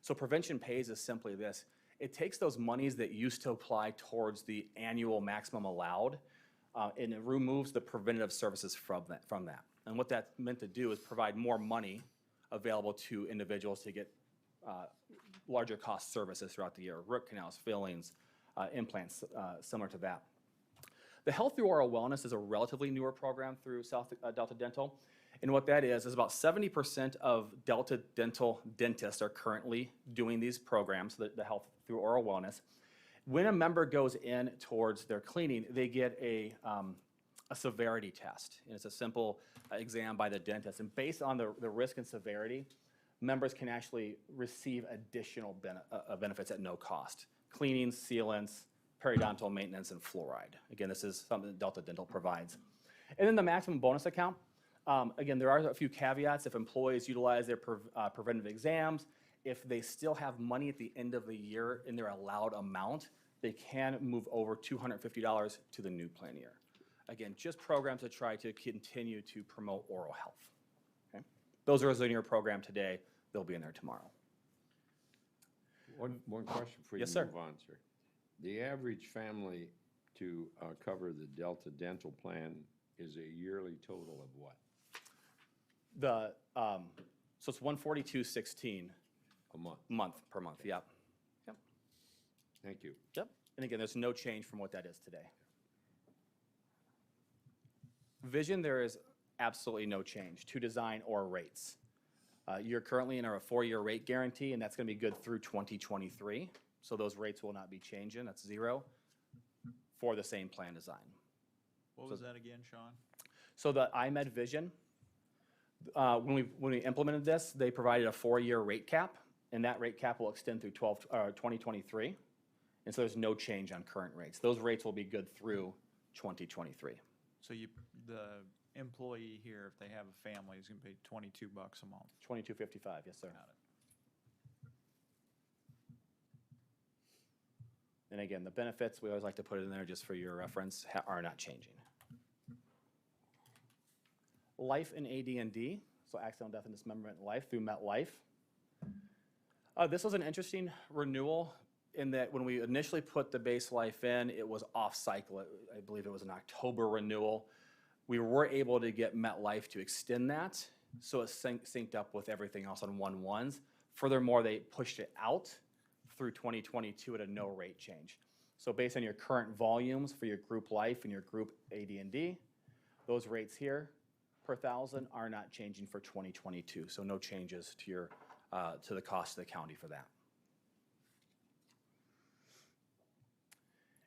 Speaker 14: So Prevention Pays is simply this. It takes those monies that used to apply towards the annual maximum allowed, and it removes the preventative services from that. And what that's meant to do is provide more money available to individuals to get larger cost services throughout the year: root canals, fillings, implants, similar to that. The Health Through Oral Wellness is a relatively newer program through Delta Dental. And what that is about 70% of Delta Dental dentists are currently doing these programs, the Health Through Oral Wellness. When a member goes in towards their cleaning, they get a severity test. And it's a simple exam by the dentist. And based on the risk and severity, members can actually receive additional benefits at no cost: cleaning, sealants, periodontal maintenance, and fluoride. Again, this is something that Delta Dental provides. And then the Maximum Bonus Account. Again, there are a few caveats. If employees utilize their preventive exams, if they still have money at the end of the year in their allowed amount, they can move over $250 to the new plan year. Again, just programs to try to continue to promote oral health. Okay? Those are in your program today. They'll be in there tomorrow.
Speaker 2: One question before you
Speaker 14: Yes, sir.
Speaker 2: move on, sir. The average family to cover the Delta Dental plan is a yearly total of what?
Speaker 14: So it's $142.16
Speaker 2: A month.
Speaker 14: per month. Yep. Yep.
Speaker 2: Thank you.
Speaker 14: Yep. And again, there's no change from what that is today. Vision, there is absolutely no change to design or rates. You're currently in our 4-year rate guarantee, and that's going to be good through 2023. So those rates will not be changing. That's 0 for the same plan design.
Speaker 9: What was that again, Sean?
Speaker 14: So the IMED Vision, when we implemented this, they provided a 4-year rate cap, and that rate cap will extend through 2023. And so there's no change on current rates. Those rates will be good through 2023.
Speaker 9: So the employee here, if they have a family, is going to pay $22 a month.
Speaker 14: $22.55, yes, sir.
Speaker 9: Got it.
Speaker 14: And again, the benefits, we always like to put it in there just for your reference, are not changing. Life and AD&D, so accidental death and dismemberment in life through MetLife. This was an interesting renewal in that when we initially put the base life in, it was off cycle. I believe it was an October renewal. We were able to get MetLife to extend that, so it synced up with everything else on 1/1s. Furthermore, they pushed it out through 2022 at a no rate change. So based on your current volumes for your group life and your group AD&D, those rates here per thousand are not changing for 2022. So no changes to your to the cost of the county for that.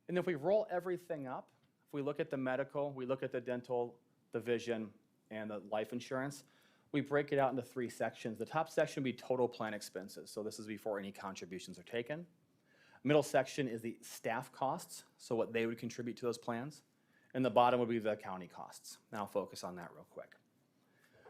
Speaker 14: And if we roll everything up, if we look at the medical, we look at the dental, the vision, and the life insurance, we break it out into 3 sections. The top section would be total plan expenses. So this is before any contributions are taken. Middle section is the staff costs, so what they would contribute to those plans. And the bottom would be the county costs. Now I'll focus on that real quick.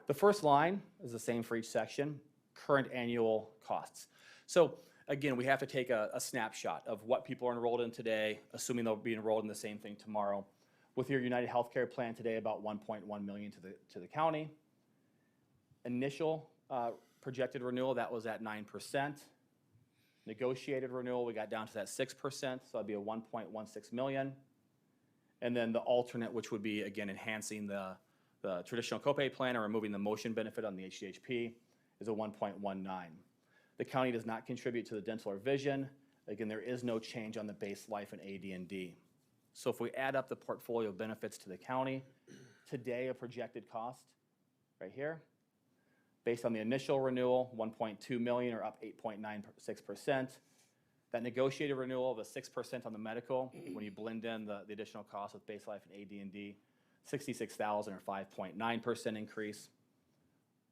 Speaker 14: The first line is the same for each section, current annual costs. So again, we have to take a snapshot of what people are enrolled in today, assuming they'll be enrolled in the same thing tomorrow. With your United Healthcare plan today, about $1.1 million to the county. Initial projected renewal, that was at 9%. Negotiated renewal, we got down to that 6%, so that'd be a $1.16 million. And then the alternate, which would be, again, enhancing the traditional copay plan or removing the motion benefit on the HDHP, is a 1.19. The county does not contribute to the dental or vision. Again, there is no change on the base life and AD&D. So if we add up the portfolio benefits to the county, today a projected cost right here, based on the initial renewal, $1.2 million or up 8.96%. That negotiated renewal of the 6% on the medical, when you blend in the additional cost with base life and AD&D, $66,000 or 5.9% increase.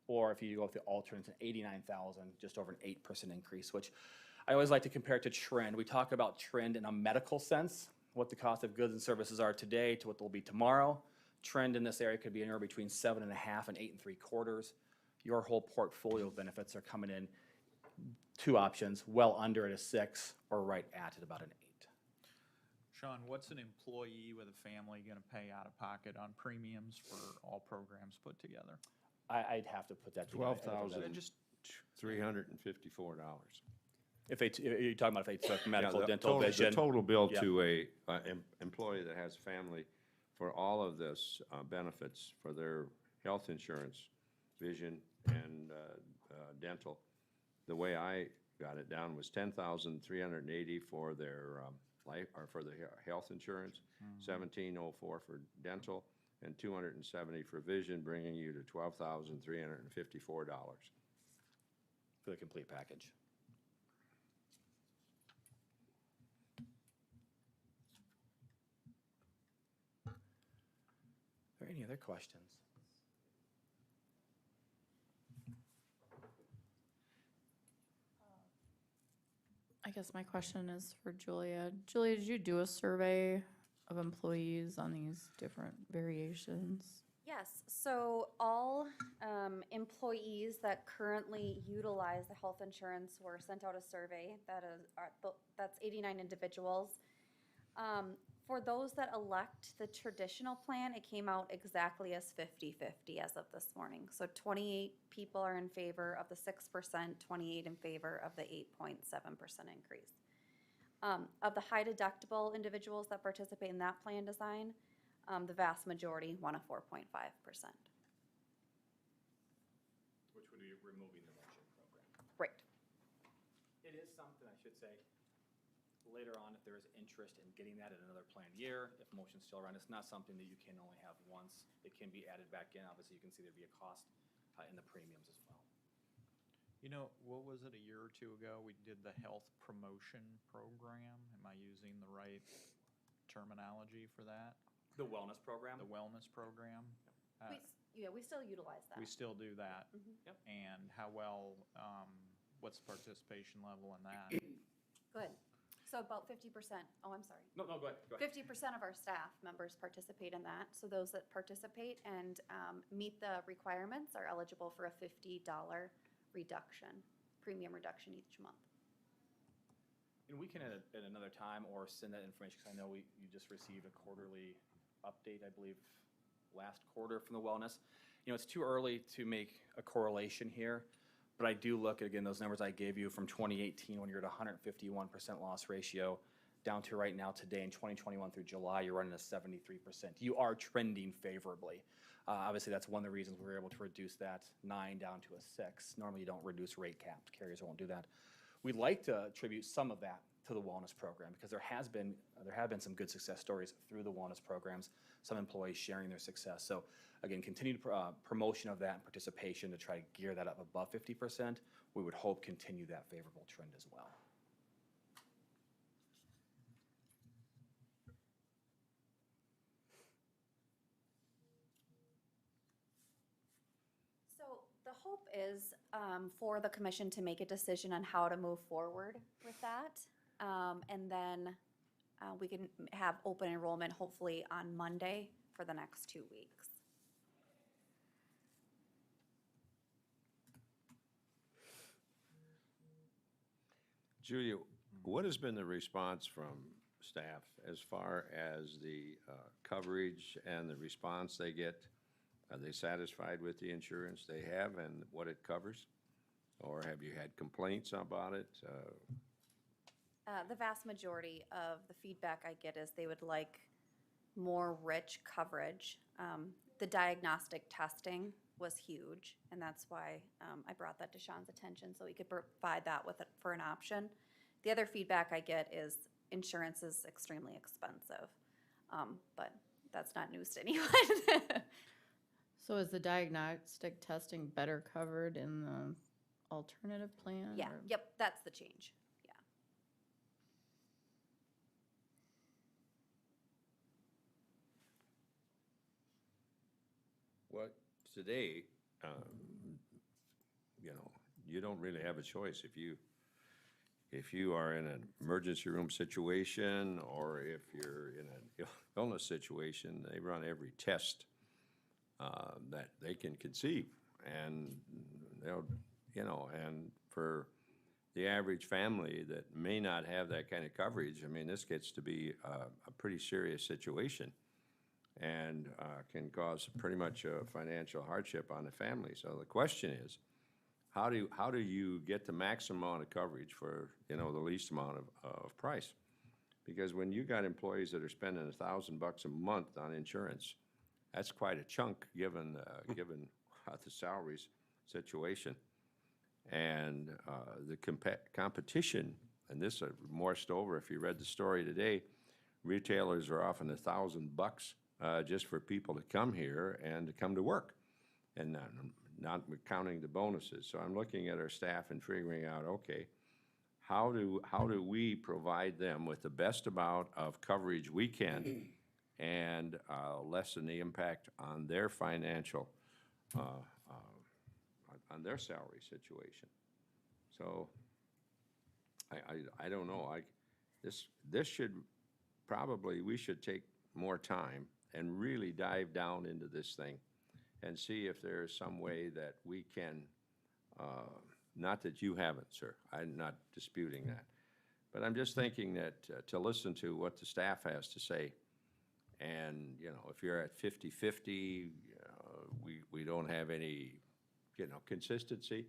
Speaker 14: Or if you go with the alternates, $89,000, just over an 8% increase, which I always like to compare it to trend. We talk about trend in a medical sense, what the cost of goods and services are today to what they'll be tomorrow. Trend in this area could be anywhere between 7.5 and 8.75. Your whole portfolio of benefits are coming in 2 options, well under at a 6 or right at about an 8.
Speaker 9: Sean, what's an employee with a family going to pay out of pocket on premiums for all programs put together?
Speaker 14: I'd have to put that together.
Speaker 2: $12,354.
Speaker 14: If you're talking about if they took medical,
Speaker 2: the
Speaker 14: dental,
Speaker 2: total,
Speaker 14: vision.
Speaker 2: The total bill
Speaker 14: Yep.
Speaker 2: to a employee that has family for all of this benefits for their health insurance, vision, and dental. The way I got it down was $10,380 for their life or for the health insurance, $1,704 for dental, and $270 for vision, bringing you to $12,354
Speaker 14: For the complete package. Are there any other questions?
Speaker 1: I guess my question is for Julia. Julia, did you do a survey of employees on these different variations?
Speaker 13: Yes, so all employees that currently utilize the health insurance were sent out a survey that's 89 individuals. For those that elect the traditional plan, it came out exactly as 50-50 as of this morning. So 28 people are in favor of the 6%, 28 in favor of the 8.7% increase. Of the high deductible individuals that participate in that plan design, the vast majority want a 4.5%.
Speaker 14: Which would be removing the motion program.
Speaker 13: Right.
Speaker 14: It is something, I should say, later on, if there is interest in getting that in another planned year, if motion's still around, it's not something that you can only have once. It can be added back in. Obviously, you can see there'd be a cost in the premiums as well.
Speaker 9: You know, what was it, a year or two ago, we did the health promotion program? Am I using the right terminology for that?
Speaker 14: The wellness program?
Speaker 9: The wellness program?
Speaker 13: We still utilize that.
Speaker 9: We still do that?
Speaker 14: Yep.
Speaker 9: And how well, what's the participation level in that?
Speaker 13: Good. So about 50%, oh, I'm sorry.
Speaker 14: No, go ahead.
Speaker 13: 50% of our staff members participate in that. So those that participate and meet the requirements are eligible for a $50 reduction, premium reduction each month.
Speaker 14: And we can at another time or send that information, because I know you just received a quarterly update, I believe, last quarter from the wellness. You know, it's too early to make a correlation here, but I do look at, again, those numbers I gave you from 2018 when you're at 151% loss ratio down to right now today in 2021 through July, you're running a 73%. You are trending favorably. Obviously, that's one of the reasons we were able to reduce that 9 down to a 6. Normally, you don't reduce rate caps. Carriers won't do that. We'd like to attribute some of that to the wellness program because there have been some good success stories through the wellness programs, some employees sharing their success. So again, continued promotion of that and participation to try to gear that up above 50%, we would hope continue that favorable trend as well.
Speaker 13: So the hope is for the commission to make a decision on how to move forward with that. And then we can have open enrollment hopefully on Monday for the next 2 weeks.
Speaker 2: Julia, what has been the response from staff as far as the coverage and the response they get? Are they satisfied with the insurance they have and what it covers? Or have you had complaints about it?
Speaker 13: The vast majority of the feedback I get is they would like more rich coverage. The diagnostic testing was huge, and that's why I brought that to Sean's attention so he could provide that with it for an option. The other feedback I get is insurance is extremely expensive, but that's not news to anyone.
Speaker 1: So is the diagnostic testing better covered in the alternative plan?
Speaker 13: Yeah,
Speaker 1: or-
Speaker 13: yep, that's the change. Yeah.
Speaker 2: Well, today, you don't really have a choice. If you are in an emergency room situation or if you're in an illness situation, they run every test that they can conceive. And and for the average family that may not have that kind of coverage, I mean, this gets to be a pretty serious situation and can cause pretty much a financial hardship on the family. So the question is, how do you get the maximum amount of coverage for the least amount of price? Because when you got employees that are spending $1,000 a month on insurance, that's quite a chunk given the salaries situation. And the competition, and this morsed over if you read the story today, retailers are offering $1,000 just for people to come here and to come to work, and not counting the bonuses. So I'm looking at our staff and figuring out, okay, how do we provide them with the best amount of coverage we can and lessen the impact on their financial, on their salary situation. So I don't know. This should probably, we should take more time and really dive down into this thing and see if there is some way that we can, not that you haven't, sir, I'm not disputing that, but I'm just thinking that to listen to what the staff has to say, and, you know, if you're at 50-50, we don't have any, you know, consistency.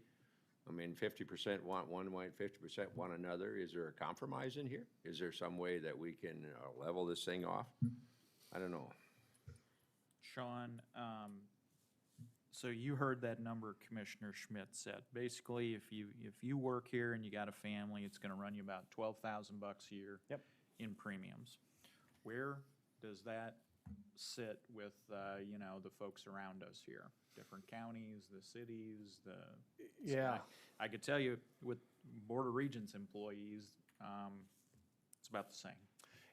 Speaker 2: I mean, 50% want one way, 50% want another. Is there a compromise in here? Is there some way that we can level this thing off? I don't know.
Speaker 9: Sean, so you heard that number Commissioner Schmidt said. Basically, if you work here and you got a family, it's going to run you about $12,000 a year.
Speaker 14: Yep.
Speaker 9: In premiums. Where does that sit with you know, the folks around us here? Different counties, the cities,
Speaker 14: Yeah.
Speaker 9: I could tell you with Board of Regents employees, it's about the same.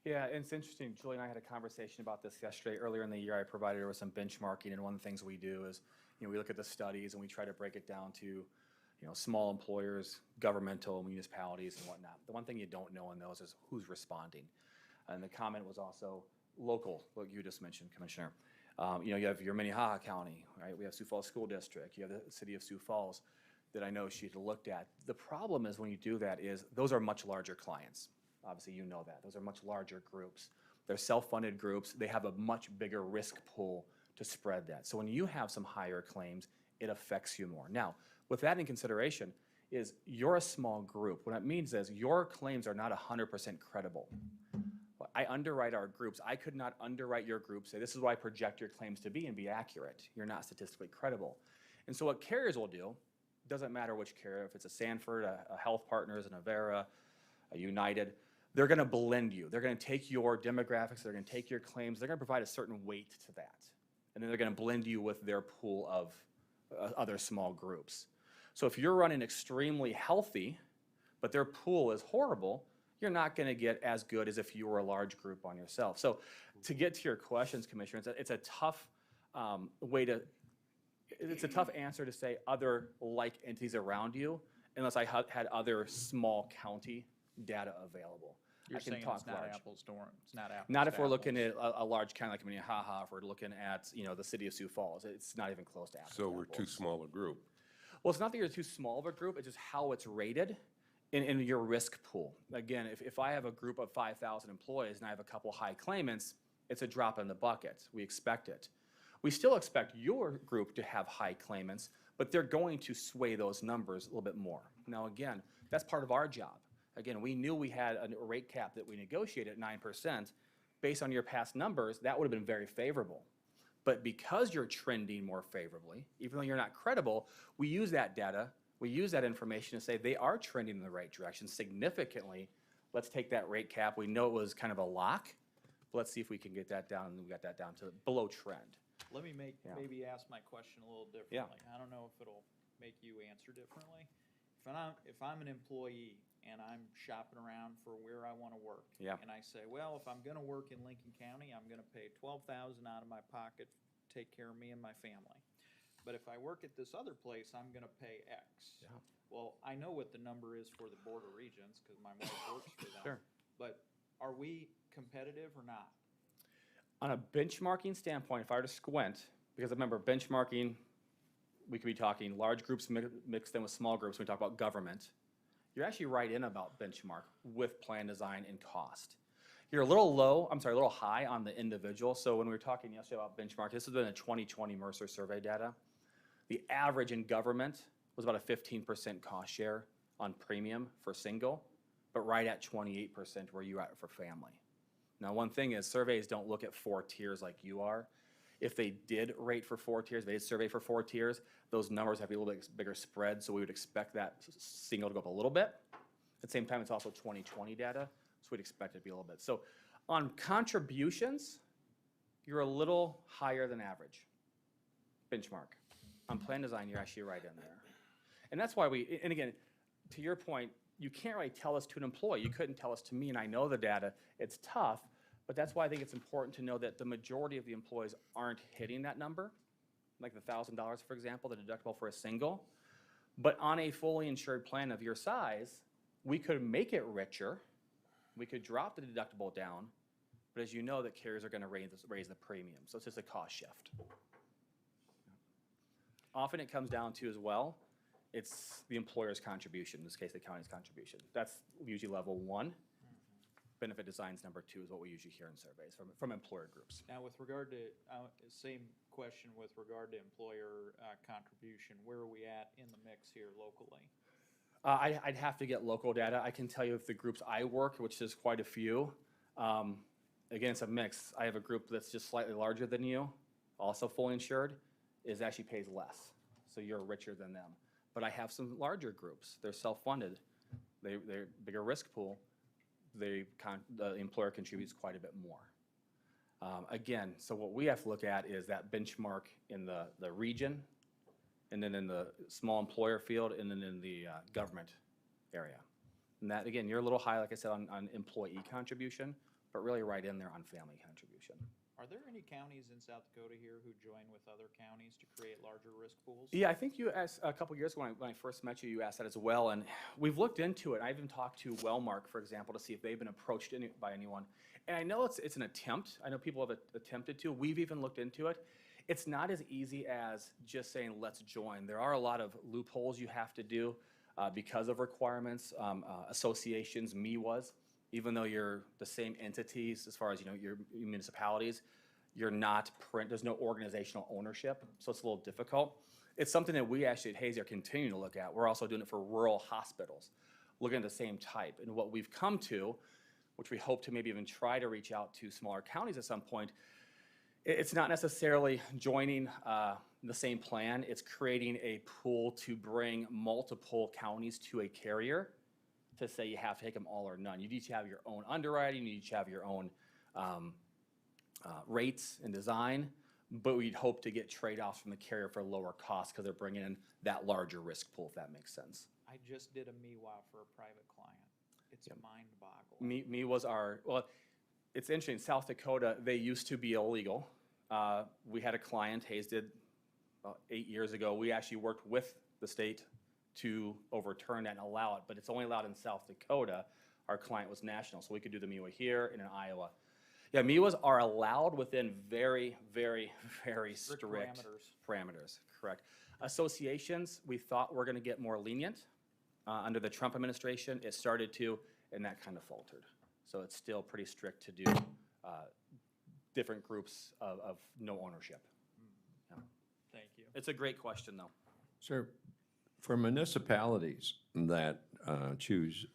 Speaker 14: Yeah, and it's interesting. Julie and I had a conversation about this yesterday. Earlier in the year, I provided her with some benchmarking, and one of the things we do is, you know, we look at the studies and we try to break it down to, you know, small employers, governmental municipalities, and whatnot. The one thing you don't know in those is who's responding. And the comment was also local, what you just mentioned, Commissioner. You know, you have your Minnehaha County, right? We have Sioux Falls School District. You have the city of Sioux Falls that I know she had looked at. The problem is when you do that is those are much larger clients. Obviously, you know that. Those are much larger groups. They're self-funded groups. They have a much bigger risk pool to spread that. So when you have some higher claims, it affects you more. Now, with that in consideration, is you're a small group. What that means is your claims are not 100% credible. I underwrite our groups. I could not underwrite your group, say this is what I project your claims to be and be accurate. You're not statistically credible. And so what carriers will do, doesn't matter which carrier, if it's a Sanford, a Health Partners, an Avera, a United, they're going to blend you. They're going to take your demographics, they're going to take your claims, they're going to provide a certain weight to that. And then they're going to blend you with their pool of other small groups. So if you're running extremely healthy, but their pool is horrible, you're not going to get as good as if you were a large group on yourself. So to get to your questions, Commissioner, it's a tough it's a tough answer to say other like entities around you, unless I had other small county data available.
Speaker 9: You're
Speaker 14: I can
Speaker 9: saying
Speaker 14: talk
Speaker 9: it's not
Speaker 14: large.
Speaker 9: apples to oranges, it's not apples
Speaker 14: Not
Speaker 9: to
Speaker 14: if we're looking
Speaker 9: apples.
Speaker 14: at a large county like Minnehaha, if we're looking at, you know, the city of Sioux Falls. It's not even close to apples.
Speaker 12: So
Speaker 14: to
Speaker 12: we're too
Speaker 14: apples.
Speaker 12: small a group.
Speaker 14: Well, it's not that you're too small of a group, it's just how it's rated in your risk pool. Again, if I have a group of 5,000 employees and I have a couple high claimants, it's a drop in the bucket. We expect it. We still expect your group to have high claimants, but they're going to sway those numbers a little bit more. Now, again, that's part of our job. Again, we knew we had a rate cap that we negotiated at 9%. Based on your past numbers, that would have been very favorable. But because you're trending more favorably, even though you're not credible, we use that data, we use that information to say they are trending in the right direction significantly. Let's take that rate cap. We know it was kind of a lock, but let's see if we can get that down, and we got that down to below trend.
Speaker 9: Let me maybe ask my question a little differently. I don't know if it'll make you answer differently. If I'm an employee and I'm shopping around for where I want to work, and I say, well, if I'm going to work in Lincoln County, I'm going to pay $12,000 out of my pocket to take care of me and my family. But if I work at this other place, I'm going to pay X.
Speaker 14: Yeah.
Speaker 9: Well, I know what the number is for the Board of Regents because my wife works for them.
Speaker 14: Sure.
Speaker 9: But are we competitive or not?
Speaker 14: On a benchmarking standpoint, if I were to squint, because remember, benchmarking, we could be talking large groups mixed in with small groups when we talk about government. You're actually right in about benchmark with plan design and cost. You're a little high on the individual. So when we were talking yesterday about benchmark, this has been a 2020 Mercer survey data. The average in government was about a 15% cost share on premium for single, but right at 28% where you are at for family. Now, one thing is surveys don't look at 4 tiers like you are. If they did rate for 4 tiers, they did survey for 4 tiers, those numbers have a little bit bigger spread, so we would expect that single to go up a little bit. At the same time, it's also 2020 data, so we'd expect it to be a little bit. So on contributions, you're a little higher than average benchmark. On plan design, you're actually right in there. And that's why and again, to your point, you can't really tell us to an employee. You couldn't tell us to me, and I know the data. It's tough, but that's why I think it's important to know that the majority of the employees aren't hitting that number, like the $1,000, for example, the deductible for a single. But on a fully insured plan of your size, we could make it richer. We could drop the deductible down, but as you know, that carriers are going to raise the premium. So it's just a cost shift. often it comes down to as well, it's the employer's contribution, in this case, the county's contribution. That's usually level one. Benefit designs number two is what we usually hear in surveys from employer groups.
Speaker 9: Now, with regard to, same question with regard to employer contribution, where are we at in the mix here locally?
Speaker 14: I'd have to get local data. I can tell you if the groups I work, which is quite a few, again, it's a mix. I have a group that's just slightly larger than you, also fully insured, actually pays less. So you're richer than them. But I have some larger groups. They're self-funded. They're bigger risk pool. The employer contributes quite a bit more. Again, so what we have to look at is that benchmark in the region, and then in the small employer field, and then in the government area. And that, again, you're a little high, like I said, on employee contribution, but really right in there on family contribution.
Speaker 9: Are there any counties in South Dakota here who join with other counties to create larger risk pools?
Speaker 14: Yeah, I think you asked a couple years ago when I first met you, you asked that as well, and we've looked into it. I even talked to Wellmark, for example, to see if they've been approached by anyone. And I know it's an attempt. I know people have attempted to. We've even looked into it. It's not as easy as just saying, let's join. There are a lot of loopholes you have to do because of requirements, associations, MIWAs. Even though you're the same entities as far as your municipalities, you're not there's no organizational ownership, so it's a little difficult. It's something that we actually at Hays are continuing to look at. We're also doing it for rural hospitals, looking at the same type. And what we've come to, which we hope to maybe even try to reach out to smaller counties at some point, it's not necessarily joining the same plan. It's creating a pool to bring multiple counties to a carrier to say you have to take them all or none. You each have your own underwriting, you each have your own rates and design, but we'd hope to get trade-offs from the carrier for lower costs because they're bringing in that larger risk pool, if that makes sense.
Speaker 9: I just did a MIWA for a private client. It's mind-boggling.
Speaker 14: Me was well, it's interesting, South Dakota, they used to be illegal. We had a client, Hays did about 8 years ago, we actually worked with the state to overturn that and allow it, but it's only allowed in South Dakota. Our client was national, so we could do the MIWA here and in Iowa. Yeah, MIWAs are allowed within very, very, very strict parameters. Correct. Associations, we thought were going to get more lenient. Under the Trump administration, it started to, and that kind of faltered. So it's still pretty strict to do different groups of no ownership. Yeah.
Speaker 9: Thank you.
Speaker 14: It's a great question, though.
Speaker 2: Sir, for municipalities that choose,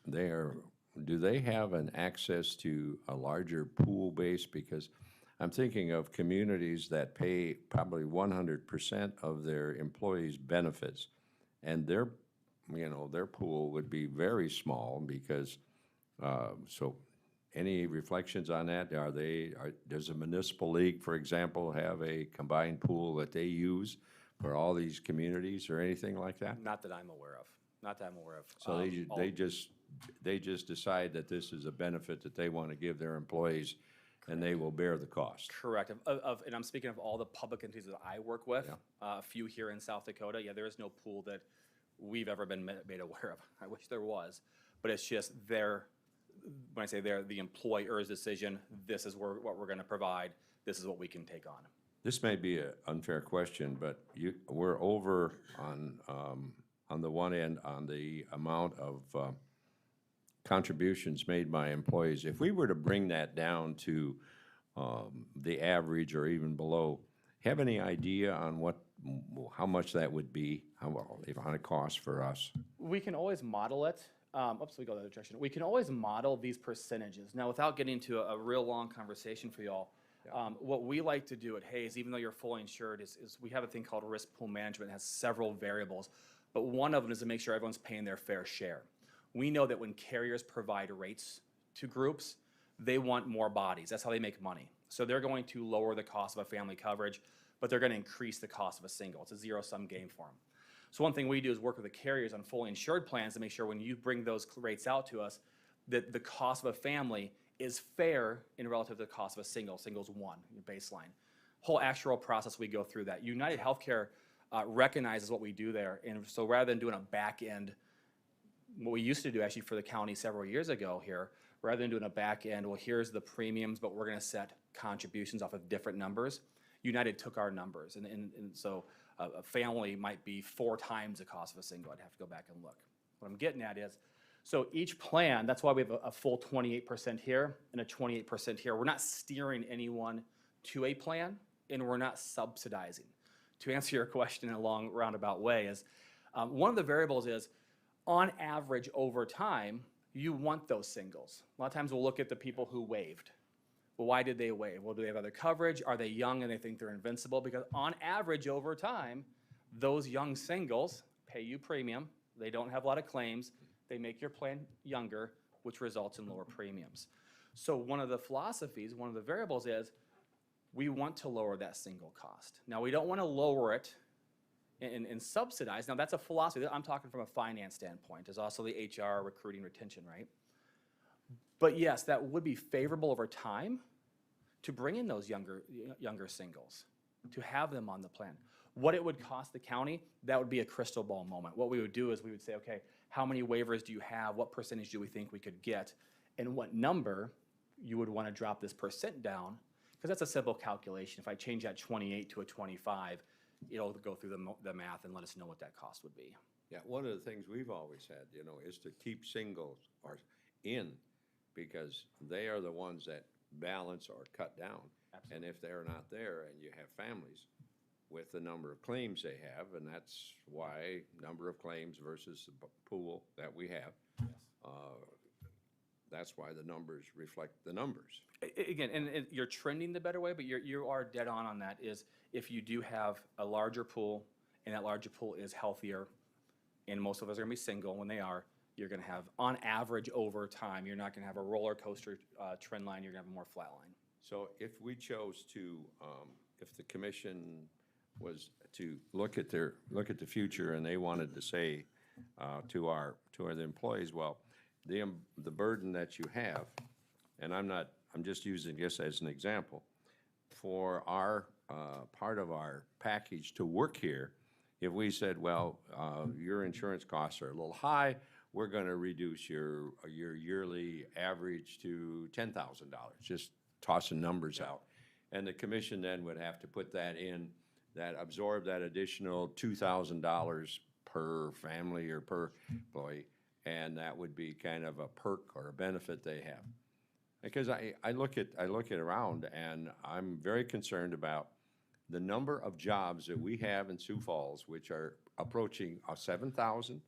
Speaker 2: do they have an access to a larger pool base? Because I'm thinking of communities that pay probably 100% of their employees' benefits, and their pool would be very small because, so any reflections on that? Does a municipal league, for example, have a combined pool that they use for all these communities or anything like that?
Speaker 14: Not that I'm aware of. Not that I'm aware of.
Speaker 2: So they just decide that this is a benefit that they want to give their employees, and they will bear the cost.
Speaker 14: Correct. And I'm speaking of all the public entities that I work with, a few here in South Dakota. Yeah, there is no pool that we've ever been made aware of. I wish there was, but it's just when I say the employer's decision, this is what we're going to provide, this is what we can take on.
Speaker 2: This may be an unfair question, but we're over on the one end on the amount of contributions made by employees. If we were to bring that down to the average or even below, have any idea on how much that would be, on a cost for us?
Speaker 14: We can always model it. We go the other direction. We can always model these percentages. Now, without getting into a real long conversation for y'all, what we like to do at Hays, even though you're fully insured, is we have a thing called risk pool management. It has several variables, but one of them is to make sure everyone's paying their fair share. We know that when carriers provide rates to groups, they want more bodies. That's how they make money. So they're going to lower the cost of a family coverage, but they're going to increase the cost of a single. It's a zero-sum game for them. So one thing we do is work with the carriers on fully insured plans to make sure when you bring those rates out to us, that the cost of a family is fair in relative to the cost of a single. Single's one, your baseline. Whole actuarial process, we go through that. United Healthcare recognizes what we do there, and so rather than doing a back end, what we used to do actually for the county several years ago here, rather than doing a back end, well, here's the premiums, but we're going to set contributions off of different numbers. United took our numbers, and so a family might be 4 times the cost of a single. I'd have to go back and look. What I'm getting at is, so each plan, that's why we have a full 28% here and a 28% here. We're not steering anyone to a plan, and we're not subsidizing. To answer your question in a long roundabout way is, one of the variables is, on average over time, you want those singles. A lot of times we'll look at the people who waived. Well, why did they waive? Well, do they have other coverage? Are they young and they think they're invincible? Because on average over time, those young singles pay you premium. They don't have a lot of claims. They make your plan younger, which results in lower premiums. So one of the philosophies, one of the variables is, we want to lower that single cost. Now, we don't want to lower it and subsidize. Now, that's a philosophy. I'm talking from a finance standpoint. There's also the HR, recruiting, retention, right? But yes, that would be favorable over time to bring in those younger singles, to have them on the plan. What it would cost the county, that would be a crystal ball moment. What we would do is we would say, okay, how many waivers do you have? What percentage do we think we could get? And what number you would want to drop this percent down? Because that's a simple calculation. If I change that 28 to a 25, it'll go through the math and let us know what that cost would be.
Speaker 2: Yeah, one of the things we've always had, is to keep singles in, because they are the ones that balance or cut down. Absolutely. And if they're not there and you have families with the number of claims they have, and that's why number of claims versus the pool that we have, yes. That's why the numbers reflect the numbers.
Speaker 14: Again, and you're trending the better way, but you are dead on that, is if you do have a larger pool and that larger pool is healthier, and most of us are going to be single when they are, you're going to have, on average over time, you're not going to have a roller coaster trend line, you're going to have a more flat line.
Speaker 2: So if we chose to, if the commission was to look at the future and they wanted to say to the employees, well, the burden that you have, and I'm just using this as an example, for our part of our package to work here, if we said, well, your insurance costs are a little high, we're going to reduce your yearly average to $10,000, just tossing numbers out. And the commission then would have to put that in, that absorb that additional $2,000 per family or per employee, and that would be kind of a perk or a benefit they have. Because I look at around, and I'm very concerned about the number of jobs that we have in Sioux Falls, which are approaching 7,000,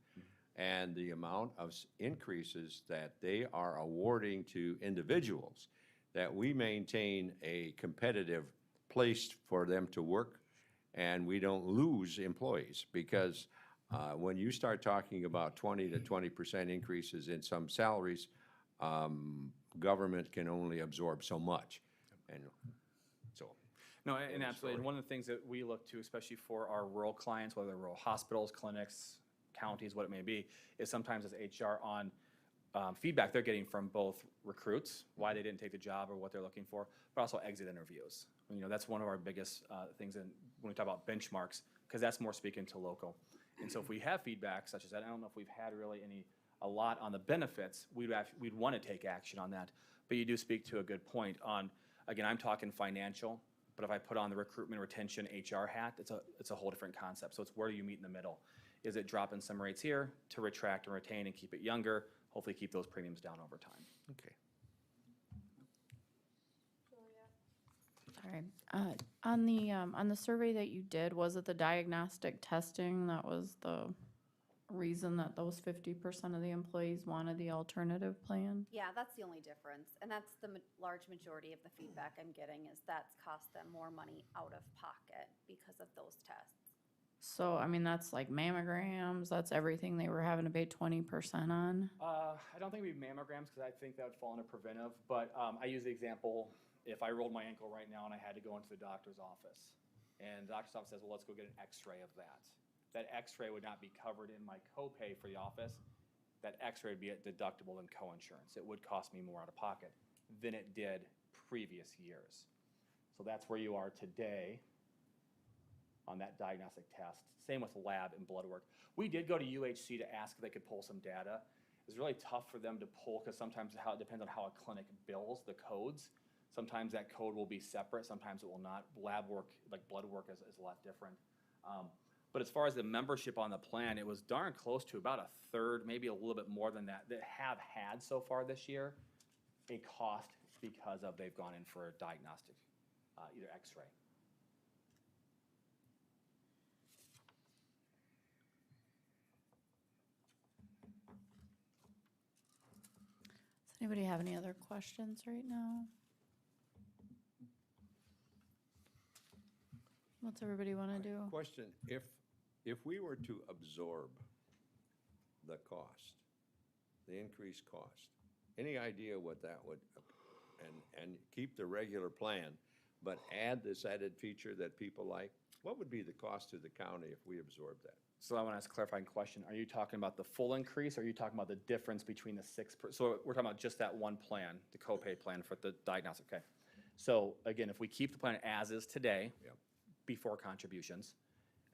Speaker 2: and the amount of increases that they are awarding to individuals, that we maintain a competitive place for them to work, and we don't lose employees. Because when you start talking about 20 to 20% increases in some salaries, government can only absorb so much. And so.
Speaker 14: No, and absolutely. And one of the things that we look to, especially for our rural clients, whether they're rural hospitals, clinics, counties, what it may be, is sometimes as HR on feedback they're getting from both recruits, why they didn't take the job or what they're looking for, but also exit interviews. That's one of our biggest things when we talk about benchmarks, because that's more speaking to local. And so if we have feedback such as that, I don't know if we've had really a lot on the benefits, we'd want to take action on that. But you do speak to a good point on, again, I'm talking financial, but if I put on the recruitment, retention, HR hat, it's a whole different concept. So it's where you meet in the middle. Is it dropping some rates here to retract and retain and keep it younger, hopefully keep those premiums down over time?
Speaker 2: Okay.
Speaker 1: Sorry. On the survey that you did, was it the diagnostic testing that was the reason that those 50% of the employees wanted the alternative plan?
Speaker 13: Yeah, that's the only difference. And that's the large majority of the feedback I'm getting, is that's cost them more money out of pocket because of those tests.
Speaker 1: So, I mean, that's like mammograms, that's everything they were having to pay 20% on?
Speaker 14: I don't think we'd mammograms, because I think that would fall under preventive, but I use the example, if I rolled my ankle right now and I had to go into the doctor's office, and the doctor's office says, well, let's go get an x-ray of that. That x-ray would not be covered in my copay for the office. That x-ray would be at deductible and co-insurance. It would cost me more out of pocket than it did previous years. So that's where you are today on that diagnostic test. Same with lab and blood work. We did go to UHC to ask if they could pull some data. It's really tough for them to pull, because sometimes it depends on how a clinic bills the codes. Sometimes that code will be separate, sometimes it will not. Lab work, like blood work, is a lot different. But as far as the membership on the plan, it was darn close to about a third, maybe a little bit more than that have had so far this year a cost because of they've gone in for a diagnostic, either x-ray.
Speaker 1: Does anybody have any other questions right now? What's everybody want to do?
Speaker 2: Question, if we were to absorb the cost, the increased cost, any idea what that would, and keep the regular plan, but add this added feature that people like, what would be the cost to the county if we absorb that?
Speaker 14: So I want to ask a clarifying question. Are you talking about the full increase, or are you talking about the difference between the 6%? So we're talking about just that one plan, the copay plan for the diagnostic, okay? So again, if we keep the plan as is today,
Speaker 2: Yep.
Speaker 14: before contributions,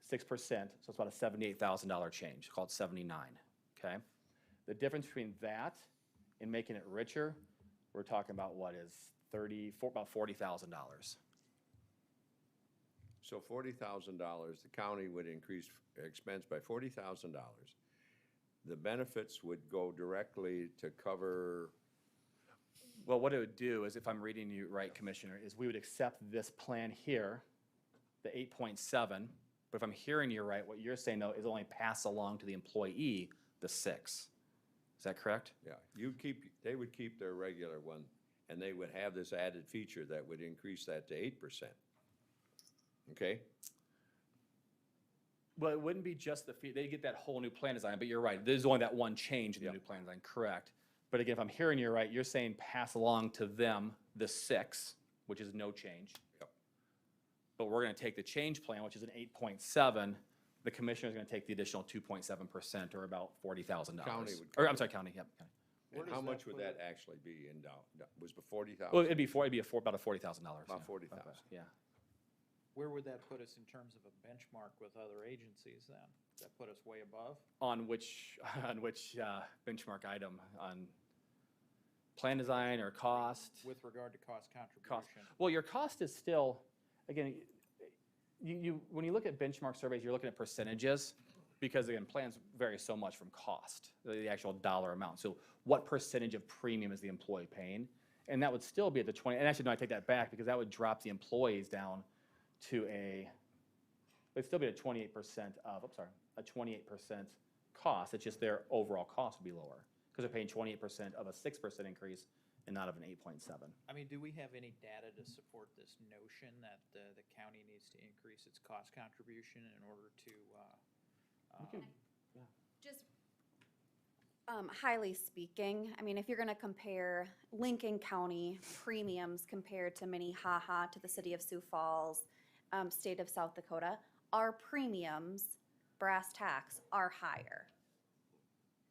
Speaker 14: 6%, so it's about a $78,000 change, called 79, okay? The difference between that and making it richer, we're talking about what is about $40,000.
Speaker 2: So $40,000, the county would increase expense by $40,000. The benefits would go directly to cover.
Speaker 14: Well, what it would do is, if I'm reading you right, Commissioner, is we would accept this plan here, the 8.7, but if I'm hearing you right, what you're saying though is only pass along to the employee the 6. Is that correct?
Speaker 2: Yeah, they would keep their regular one, and they would have this added feature that would increase that to 8%. Okay?
Speaker 14: Well, it wouldn't be just the fee, they get that whole new plan design, but you're right, there's only that one change in the new plan design, correct? But again, if I'm hearing you right, you're saying pass along to them the 6, which is no change.
Speaker 2: Yep.
Speaker 14: But we're gonna take the change plan, which is an 8.7, the commissioner's gonna take the additional 2.7%, or about $40,000.
Speaker 2: County would
Speaker 14: Or, I'm sorry, county, yep, county.
Speaker 2: And how much would that actually be in down, was it 40,000?
Speaker 14: Well, it'd be about a $40,000.
Speaker 2: About 40,000.
Speaker 14: Yeah.
Speaker 9: Where would that put us in terms of a benchmark with other agencies then? Does that put us way above?
Speaker 14: On which benchmark item? On plan design or cost?
Speaker 9: With regard to cost contribution?
Speaker 14: Cost. Well, your cost is still, again, when you look at benchmark surveys, you're looking at percentages, because again, plans vary so much from cost, the actual dollar amount. So what percentage of premium is the employee paying? And that would still be at the 20, and actually, no, I take that back, because that would drop the employees down to it'd still be a 28% of, a 28% cost. It's just their overall cost would be lower, because they're paying 28% of a 6% increase and not of an 8.7.
Speaker 9: I mean, do we have any data to support this notion that the county needs to increase its cost contribution in order to,
Speaker 13: Just highly speaking, I mean, if you're going to compare Lincoln County premiums compared to Minnehaha, to the city of Sioux Falls, state of South Dakota, our premiums, brass tacks, are higher.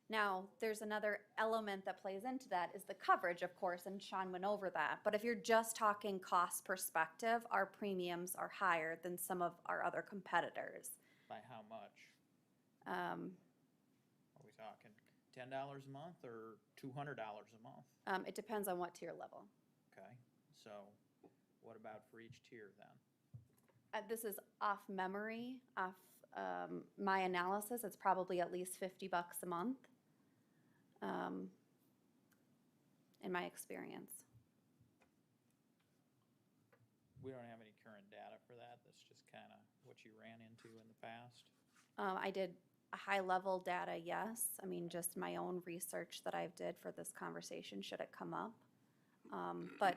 Speaker 13: Now, there's another element that plays into that, is the coverage, of course, and Sean went over that. But if you're just talking cost perspective, our premiums are higher than some of our other competitors.
Speaker 9: by how much? Are we talking $10 a month or $200 a month?
Speaker 13: It depends on what tier level.
Speaker 9: Okay, so what about for each tier then?
Speaker 13: This is off memory, off my analysis. It's probably at least $50 a month, in my experience.
Speaker 9: We don't have any current data for that. That's just kind of what you ran into in the past.
Speaker 13: I did a high-level data, yes. I mean, just my own research that I've did for this conversation, should it come up. But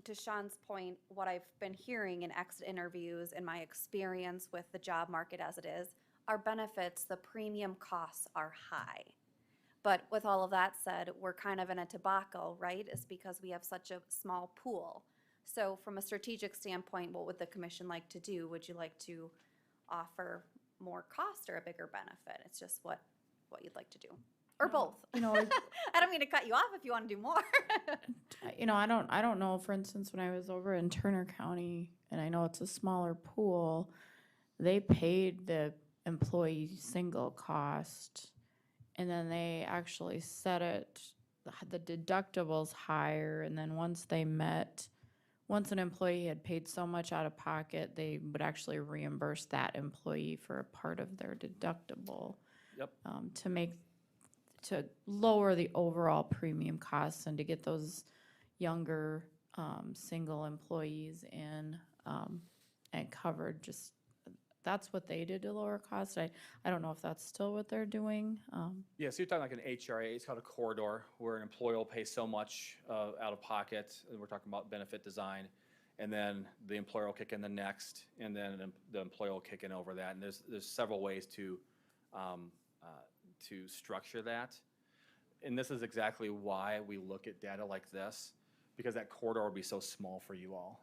Speaker 13: to Sean's point, what I've been hearing in exit interviews and my experience with the job market as it is, our benefits, the premium costs are high. But with all of that said, we're kind of in a tobacco, right? It's because we have such a small pool. So from a strategic standpoint, what would the commission like to do? Would you like to offer more cost or a bigger benefit? It's just what you'd like to do. Or both.
Speaker 1: You know,
Speaker 13: I don't mean to cut you off if you want to do more.
Speaker 1: you know, I don't know, for instance, when I was over in Turner County, and I know it's a smaller pool, they paid the employee single cost, and then they actually set it, the deductibles higher, and then once they met once an employee had paid so much out of pocket, they would actually reimburse that employee for a part of their deductible.
Speaker 14: Yep.
Speaker 1: To lower the overall premium costs and to get those younger, single employees in, and covered. Just, that's what they did to lower costs. I don't know if that's still what they're doing.
Speaker 14: Yeah, so you're talking like an HRA, it's called a corridor, where an employee will pay so much out of pocket, and we're talking about benefit design, and then the employer will kick in the next, and then the employer will kick in over that, and there's several ways to structure that. And this is exactly why we look at data like this, because that corridor will be so small for you all.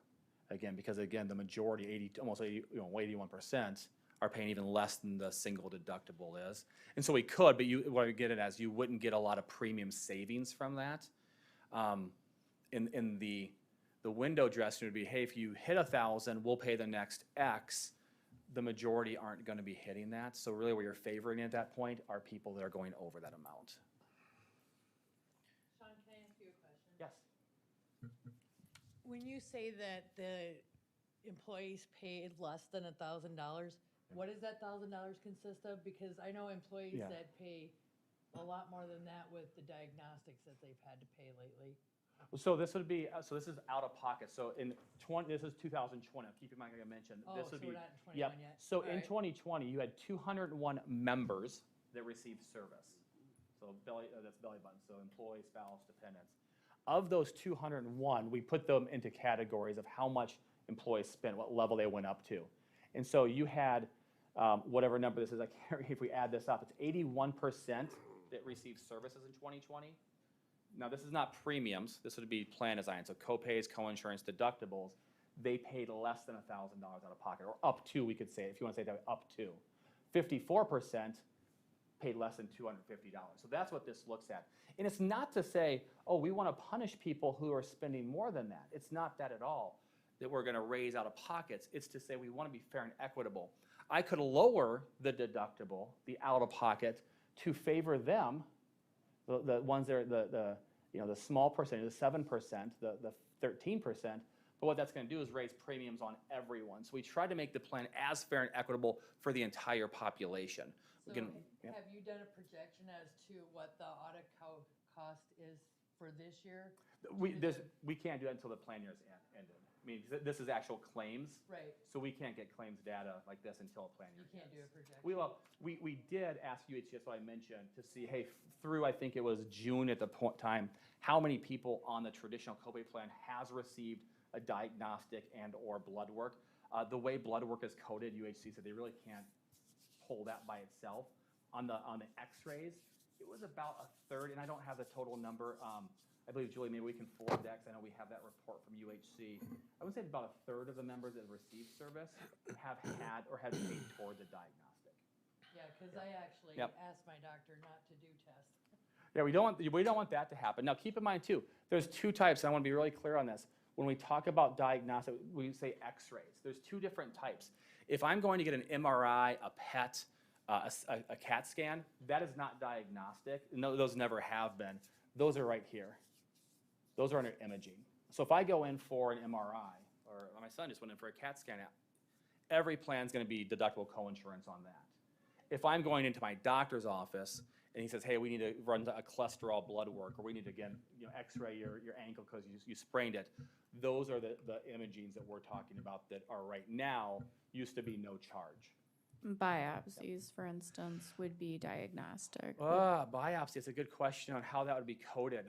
Speaker 14: Again, because again, the majority, almost 81%, are paying even less than the single deductible is. And so we could, but what I get it as, you wouldn't get a lot of premium savings from that. In the window dressing would be, hey, if you hit 1,000, we'll pay the next X. The majority aren't going to be hitting that. So really where you're favoring at that point are people that are going over that amount.
Speaker 7: Sean, can I ask you a question?
Speaker 14: Yes.
Speaker 7: When you say that the employees paid less than $1,000, what does that $1,000 consist of? Because I know employees that pay a lot more than that with the diagnostics that they've had to pay lately.
Speaker 14: So this would be, so this is out of pocket. So this is 2020. Keep in mind, like I mentioned, this would
Speaker 7: so
Speaker 14: be.
Speaker 7: we're not in 21 yet.
Speaker 14: So
Speaker 7: All
Speaker 14: in
Speaker 7: right.
Speaker 14: 2020, you had 201 members that received service. So that's belly button. So employee, spouse, dependents. Of those 201, we put them into categories of how much employees spent, what level they went up to. And so you had whatever number this is. I can't, if we add this up, it's 81% that received services in 2020. Now, this is not premiums. This would be plan design. So co-pays, co-insurance, deductibles. They paid less than $1,000 out of pocket, or up to, we could say, if you want to say that, up to. 54% paid less than $250. So that's what this looks at. And it's not to say, oh, we want to punish people who are spending more than that. It's not that at all, that we're going to raise out of pockets. It's to say we want to be fair and equitable. I could lower the deductible, the out of pocket, to favor them, the ones that are the small percentage, the 7%, the 13%. But what that's going to do is raise premiums on everyone. So we try to make the plan as fair and equitable for the entire population.
Speaker 7: So
Speaker 14: Again,
Speaker 7: have you done a projection as to what the audit cost is for this year?
Speaker 14: We can't do that until the plan year's ended. I mean, this is actual claims.
Speaker 7: Right.
Speaker 14: So we can't get claims data like this until a plan year.
Speaker 7: You can't do a projection.
Speaker 14: We did ask UHCS, what I mentioned, to see, hey, through I think it was June at the time, how many people on the traditional copay plan has received a diagnostic and or blood work. The way blood work is coded, UHC said they really can't pull that by itself. On the X-rays, it was about a third, and I don't have the total number. I believe, Julie, maybe we can forward that, because I know we have that report from UHC. I would say about a third of the members that have received service have had or have paid toward the diagnostic.
Speaker 7: Yeah, because I actually asked my doctor not to do tests.
Speaker 14: Yeah, we don't want that to happen. Now, keep in mind, too, there's two types, and I want to be really clear on this. When we talk about diagnostic, we say X-rays. There's two different types. If I'm going to get an MRI, a PET, a CAT scan, that is not diagnostic. No, those never have been. Those are right here. Those are under imaging. So if I go in for an MRI, or my son just went in for a CAT scan, every plan is going to be deductible co-insurance on that. If I'm going into my doctor's office and he says, hey, we need to run a cholesterol blood work, or we need to, again, X-ray your ankle because you sprained it, those are the imagings that we're talking about that are right now, used to be no charge.
Speaker 1: Biopsies, for instance, would be diagnostic.
Speaker 14: Biopsy, it's a good question on how that would be coded.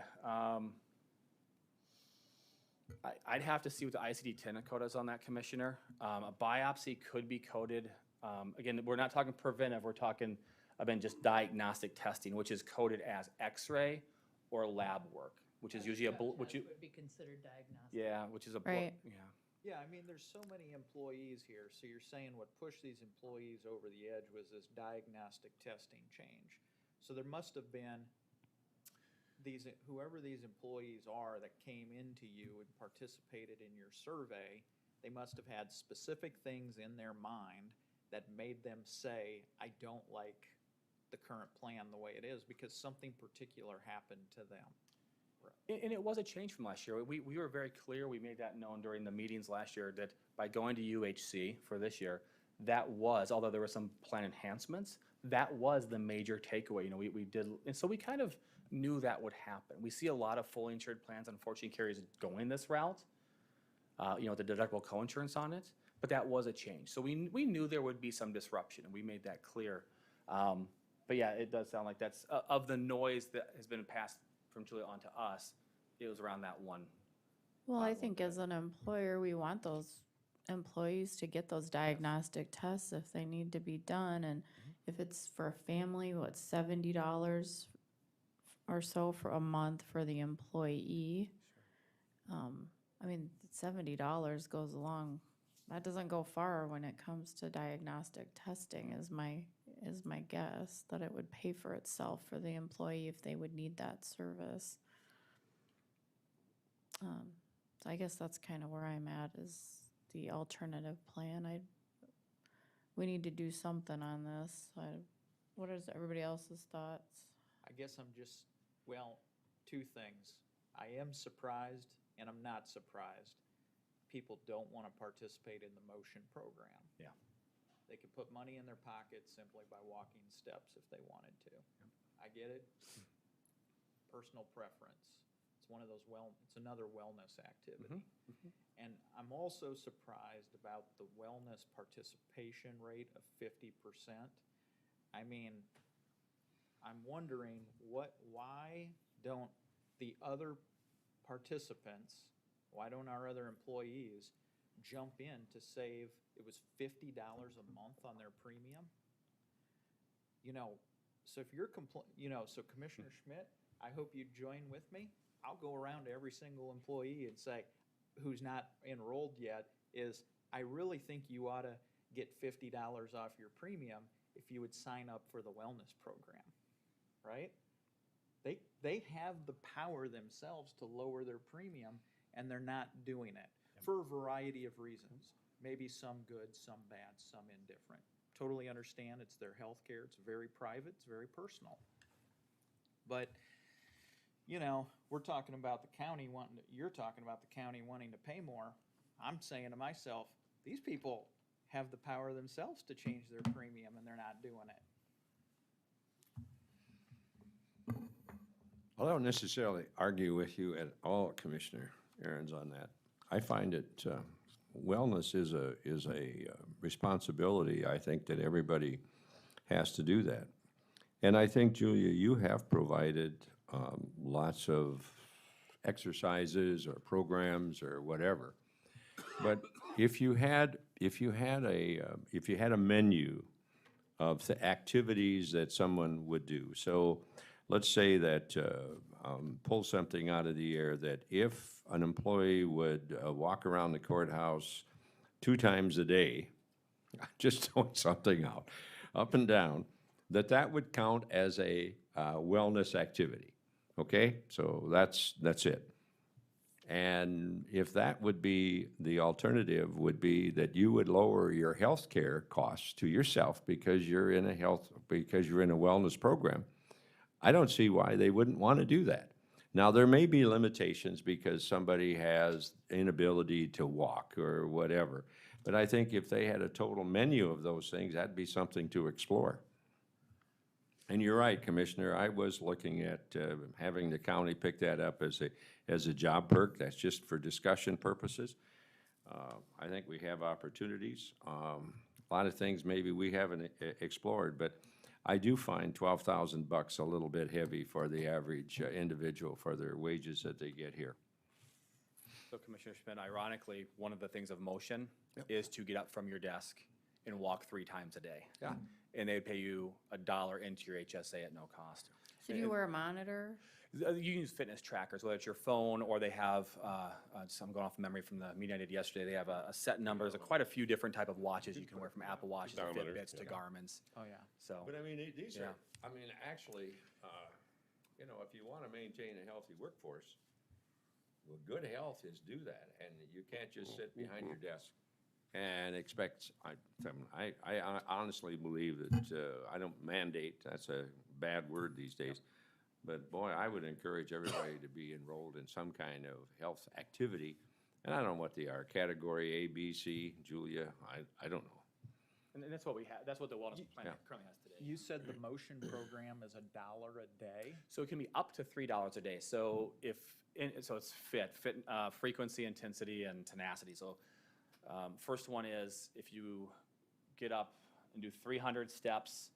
Speaker 14: I'd have to see what the ICD-10 code is on that, Commissioner. A biopsy could be coded. Again, we're not talking preventive. We're talking just diagnostic testing, which is coded as X-ray or lab work, which is usually which
Speaker 7: would be considered diagnostic.
Speaker 14: Yeah, which is a
Speaker 1: right.
Speaker 5: Yeah, I mean, there's so many employees here, so you're saying what pushed these employees over the edge was this diagnostic testing change. So there must have been whoever these employees are that came into you and participated in your survey, they must have had specific things in their mind that made them say, I don't like the current plan the way it is because something particular happened to them.
Speaker 14: And it was a change from last year. We were very clear, we made that known during the meetings last year, that by going to UHC for this year, that was, although there were some plan enhancements, that was the major takeaway. You know, we did, and so we kind of knew that would happen. We see a lot of fully insured plans, unfortunately, carriers going this route, you know, the deductible coinsurance on it, but that was a change. So we knew there would be some disruption, and we made that clear. But yeah, it does sound like that's, of the noise that has been passed from Julia on to us, it was around that one.
Speaker 1: Well, I think as an employer, we want those employees to get those diagnostic tests if they need to be done. And if it's for a family, what, $70 or so for a month for the employee? I mean, $70 goes along. That doesn't go far when it comes to diagnostic testing, is my guess, that it would pay for itself for the employee if they would need that service. So I guess that's kind of where I'm at, is the alternative plan. We need to do something on this. What is everybody else's thoughts?
Speaker 5: I guess I'm just, well, two things. I am surprised and I'm not surprised. People don't want to participate in the motion program.
Speaker 14: Yeah.
Speaker 5: They could put money in their pocket simply by walking steps if they wanted to. I get it. Personal preference. It's one of those it's another wellness activity. And I'm also surprised about the wellness participation rate of 50%. I mean, I'm wondering why don't the other participants, why don't our other employees jump in to save, it was $50 a month on their premium? You know, so if you're so Commissioner Schmidt, I hope you join with me. I'll go around to every single employee and say, who's not enrolled yet, is I really think you ought to get $50 off your premium if you would sign up for the wellness program, right? They have the power themselves to lower their premium, and they're not doing it for a variety of reasons. Maybe some good, some bad, some indifferent. Totally understand it's their health care. It's very private. It's very personal. But you know, we're talking about the county you're talking about the county wanting to pay more. I'm saying to myself, these people have the power themselves to change their premium, and they're not doing it.
Speaker 2: Well, I don't necessarily argue with you at all, Commissioner Aaron's, on that. I find it, wellness is a responsibility. I think that everybody has to do that. And I think, Julia, you have provided lots of exercises or programs or whatever. But if you had a menu of the activities that someone would do, so let's say that pull something out of the air, that if an employee would walk around the courthouse 2 times a day, just throwing something out, up and down, that would count as a wellness activity. Okay, so that's it. And if that would be the alternative, would be that you would lower your health care costs to yourself because you're in a wellness program, I don't see why they wouldn't want to do that. Now, there may be limitations because somebody has inability to walk or whatever, but I think if they had a total menu of those things, that'd be something to explore. And you're right, Commissioner, I was looking at having the county pick that up as a job perk. That's just for discussion purposes. I think we have opportunities. A lot of things maybe we haven't explored, but I do find $12,000 a little bit heavy for the average individual for their wages that they get here.
Speaker 14: So Commissioner Schmidt, ironically, one of the things of motion is to get up from your desk and walk 3 times a day.
Speaker 2: Yeah.
Speaker 14: And they'd pay you $1 into your HSA at no cost.
Speaker 1: So do you wear a monitor?
Speaker 14: You can use fitness trackers, whether it's your phone or they have, I'm going off memory from the meeting I did yesterday, they have a set number. There's quite a few different type of watches you can wear, from Apple Watches to Fitbits to Garmin's.
Speaker 5: Oh, yeah.
Speaker 14: So.
Speaker 2: But I mean, these are, I mean, actually, you know, if you want to maintain a healthy workforce, well, good health is do that. And you can't just sit behind your desk and expect, I honestly believe that, I don't mandate, that's a bad word these days, But boy, I would encourage everybody to be enrolled in some kind of health activity. And I don't know what they are, category A, B, C, Julia, I don't know.
Speaker 14: And that's what we have, that's what the wellness plan
Speaker 2: Yeah.
Speaker 14: currently has today.
Speaker 9: You said the motion program is $1 a day?
Speaker 14: So it can be up to $3 a day. So so it's fit, frequency, intensity, and tenacity. So first one is if you get up and do 300 steps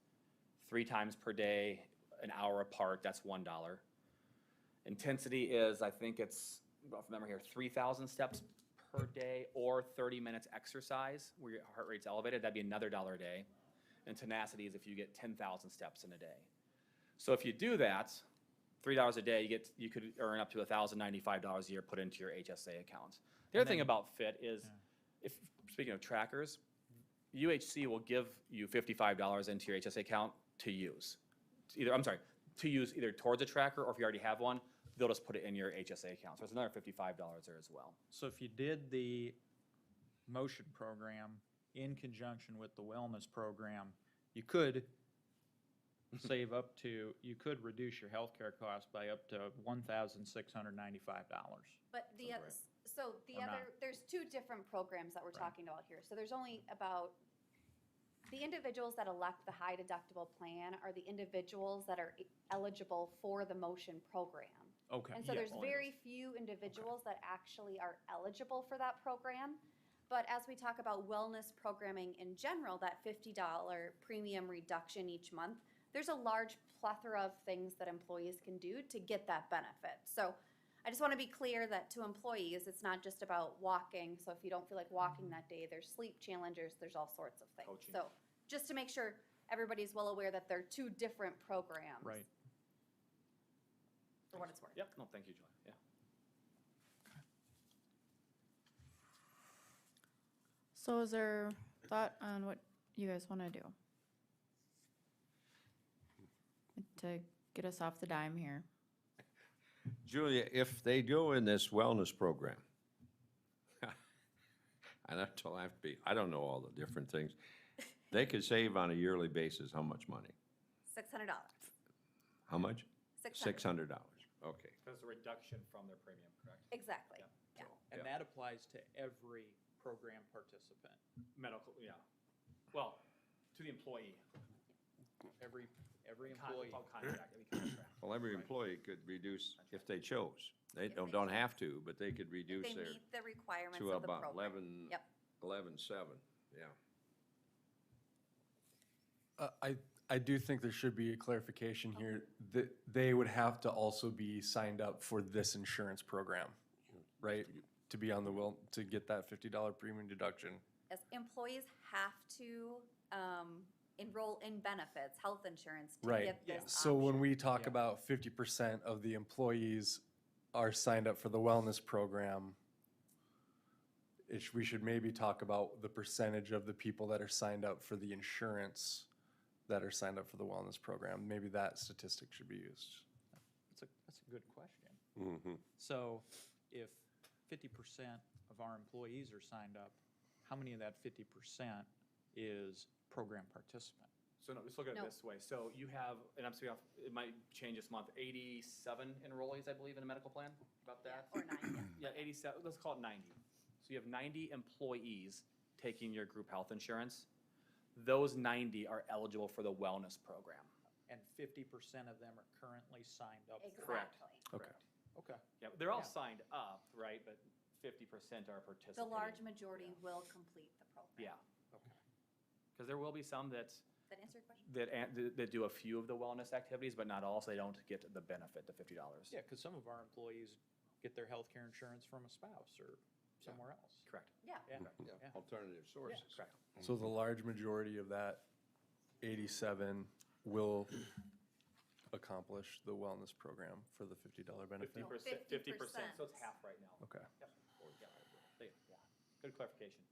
Speaker 14: 3 times per day, an hour apart, that's $1. Intensity is, I think it's, off memory here, 3,000 steps per day or 30 minutes exercise where your heart rate's elevated, that'd be another $1 a day. And tenacity is if you get 10,000 steps in a day. So if you do that, $3 a day, you could earn up to $1,095 a year put into your HSA account. The other thing about FIT is, speaking of trackers, UHC will give you $55 into your HSA account to use. To use either towards a tracker, or if you already have one, they'll just put it in your HSA account. So it's another $55 there as well.
Speaker 9: So if you did the motion program in conjunction with the wellness program, you could save up to, you could reduce your healthcare costs by up to $1,695.
Speaker 13: But there's 2 different programs that we're talking about here. So there's only about, the individuals that elect the high deductible plan are the individuals that are eligible for the motion program.
Speaker 9: Okay.
Speaker 13: And so there's very few individuals that actually are eligible for that program. But as we talk about wellness programming in general, that $50 premium reduction each month, there's a large plethora of things that employees can do to get that benefit. So I just want to be clear that to employees, it's not just about walking. So if you don't feel like walking that day, there's sleep challenges, there's all sorts of things.
Speaker 14: Coaching.
Speaker 13: So just to make sure everybody's well aware that they're 2 different programs.
Speaker 9: Right.
Speaker 13: For what it's worth.
Speaker 14: Yep, no, thank you, Julie, yeah.
Speaker 1: So is there thought on what you guys want to do? To get us off the dime here.
Speaker 2: Julia, if they go in this wellness program, and I don't know all the different things, they could save on a yearly basis how much money?
Speaker 13: $600.
Speaker 2: How much? $600. Okay.
Speaker 14: That's a reduction from their premium, correct?
Speaker 13: Exactly. Yeah.
Speaker 9: And that applies to every program participant.
Speaker 14: Medical, yeah. Well, to the employee.
Speaker 9: Every employee.
Speaker 14: Contract, any contract.
Speaker 2: Well, every employee could reduce if they chose. They don't have to, but they could reduce
Speaker 13: They
Speaker 2: their,
Speaker 13: meet the requirements
Speaker 2: to
Speaker 13: of the
Speaker 2: about
Speaker 13: program. Yep.
Speaker 2: 11.7, yeah.
Speaker 3: I do think there should be a clarification here that they would have to also be signed up for this insurance program, right? To be on the to get that $50 premium deduction.
Speaker 13: As employees have to enroll in benefits, health insurance to
Speaker 3: Right.
Speaker 13: get this
Speaker 3: So when
Speaker 13: option.
Speaker 3: we talk about 50% of the employees are signed up for the wellness program, we should maybe talk about the percentage of the people that are signed up for the insurance that are signed up for the wellness program. Maybe that statistic should be used.
Speaker 9: That's a good question. So if 50% of our employees are signed up, how many of that 50% is program participant?
Speaker 14: So no, let's look at it this way. So you have, and I'm speaking off, it might change this month, 87 enrollees, I believe, in a medical plan, about that?
Speaker 13: Or 90.
Speaker 14: Yeah, 87, let's call it 90. So you have 90 employees taking your group health insurance. Those 90 are eligible for the wellness program.
Speaker 9: And 50% of them are currently signed up.
Speaker 13: Exactly.
Speaker 3: Okay.
Speaker 9: Okay.
Speaker 14: Yeah, they're all signed up, right, but 50% are participating.
Speaker 13: The large majority will complete the program.
Speaker 14: Yeah. Okay. Because there will be some that
Speaker 13: Does that answer your question?
Speaker 14: that do a few of the wellness activities, but not all, so they don't get the benefit, the $50.
Speaker 9: Yeah, because some of our employees get their health care insurance from a spouse or somewhere else.
Speaker 14: Correct.
Speaker 13: Yeah.
Speaker 9: Yeah.
Speaker 2: Alternative sources.
Speaker 14: Correct.
Speaker 3: So the large majority of that 87 will accomplish the wellness program for the $50 benefit?
Speaker 14: 50%, so it's half right now.
Speaker 3: Okay.
Speaker 14: Yep. Yeah. Good clarification.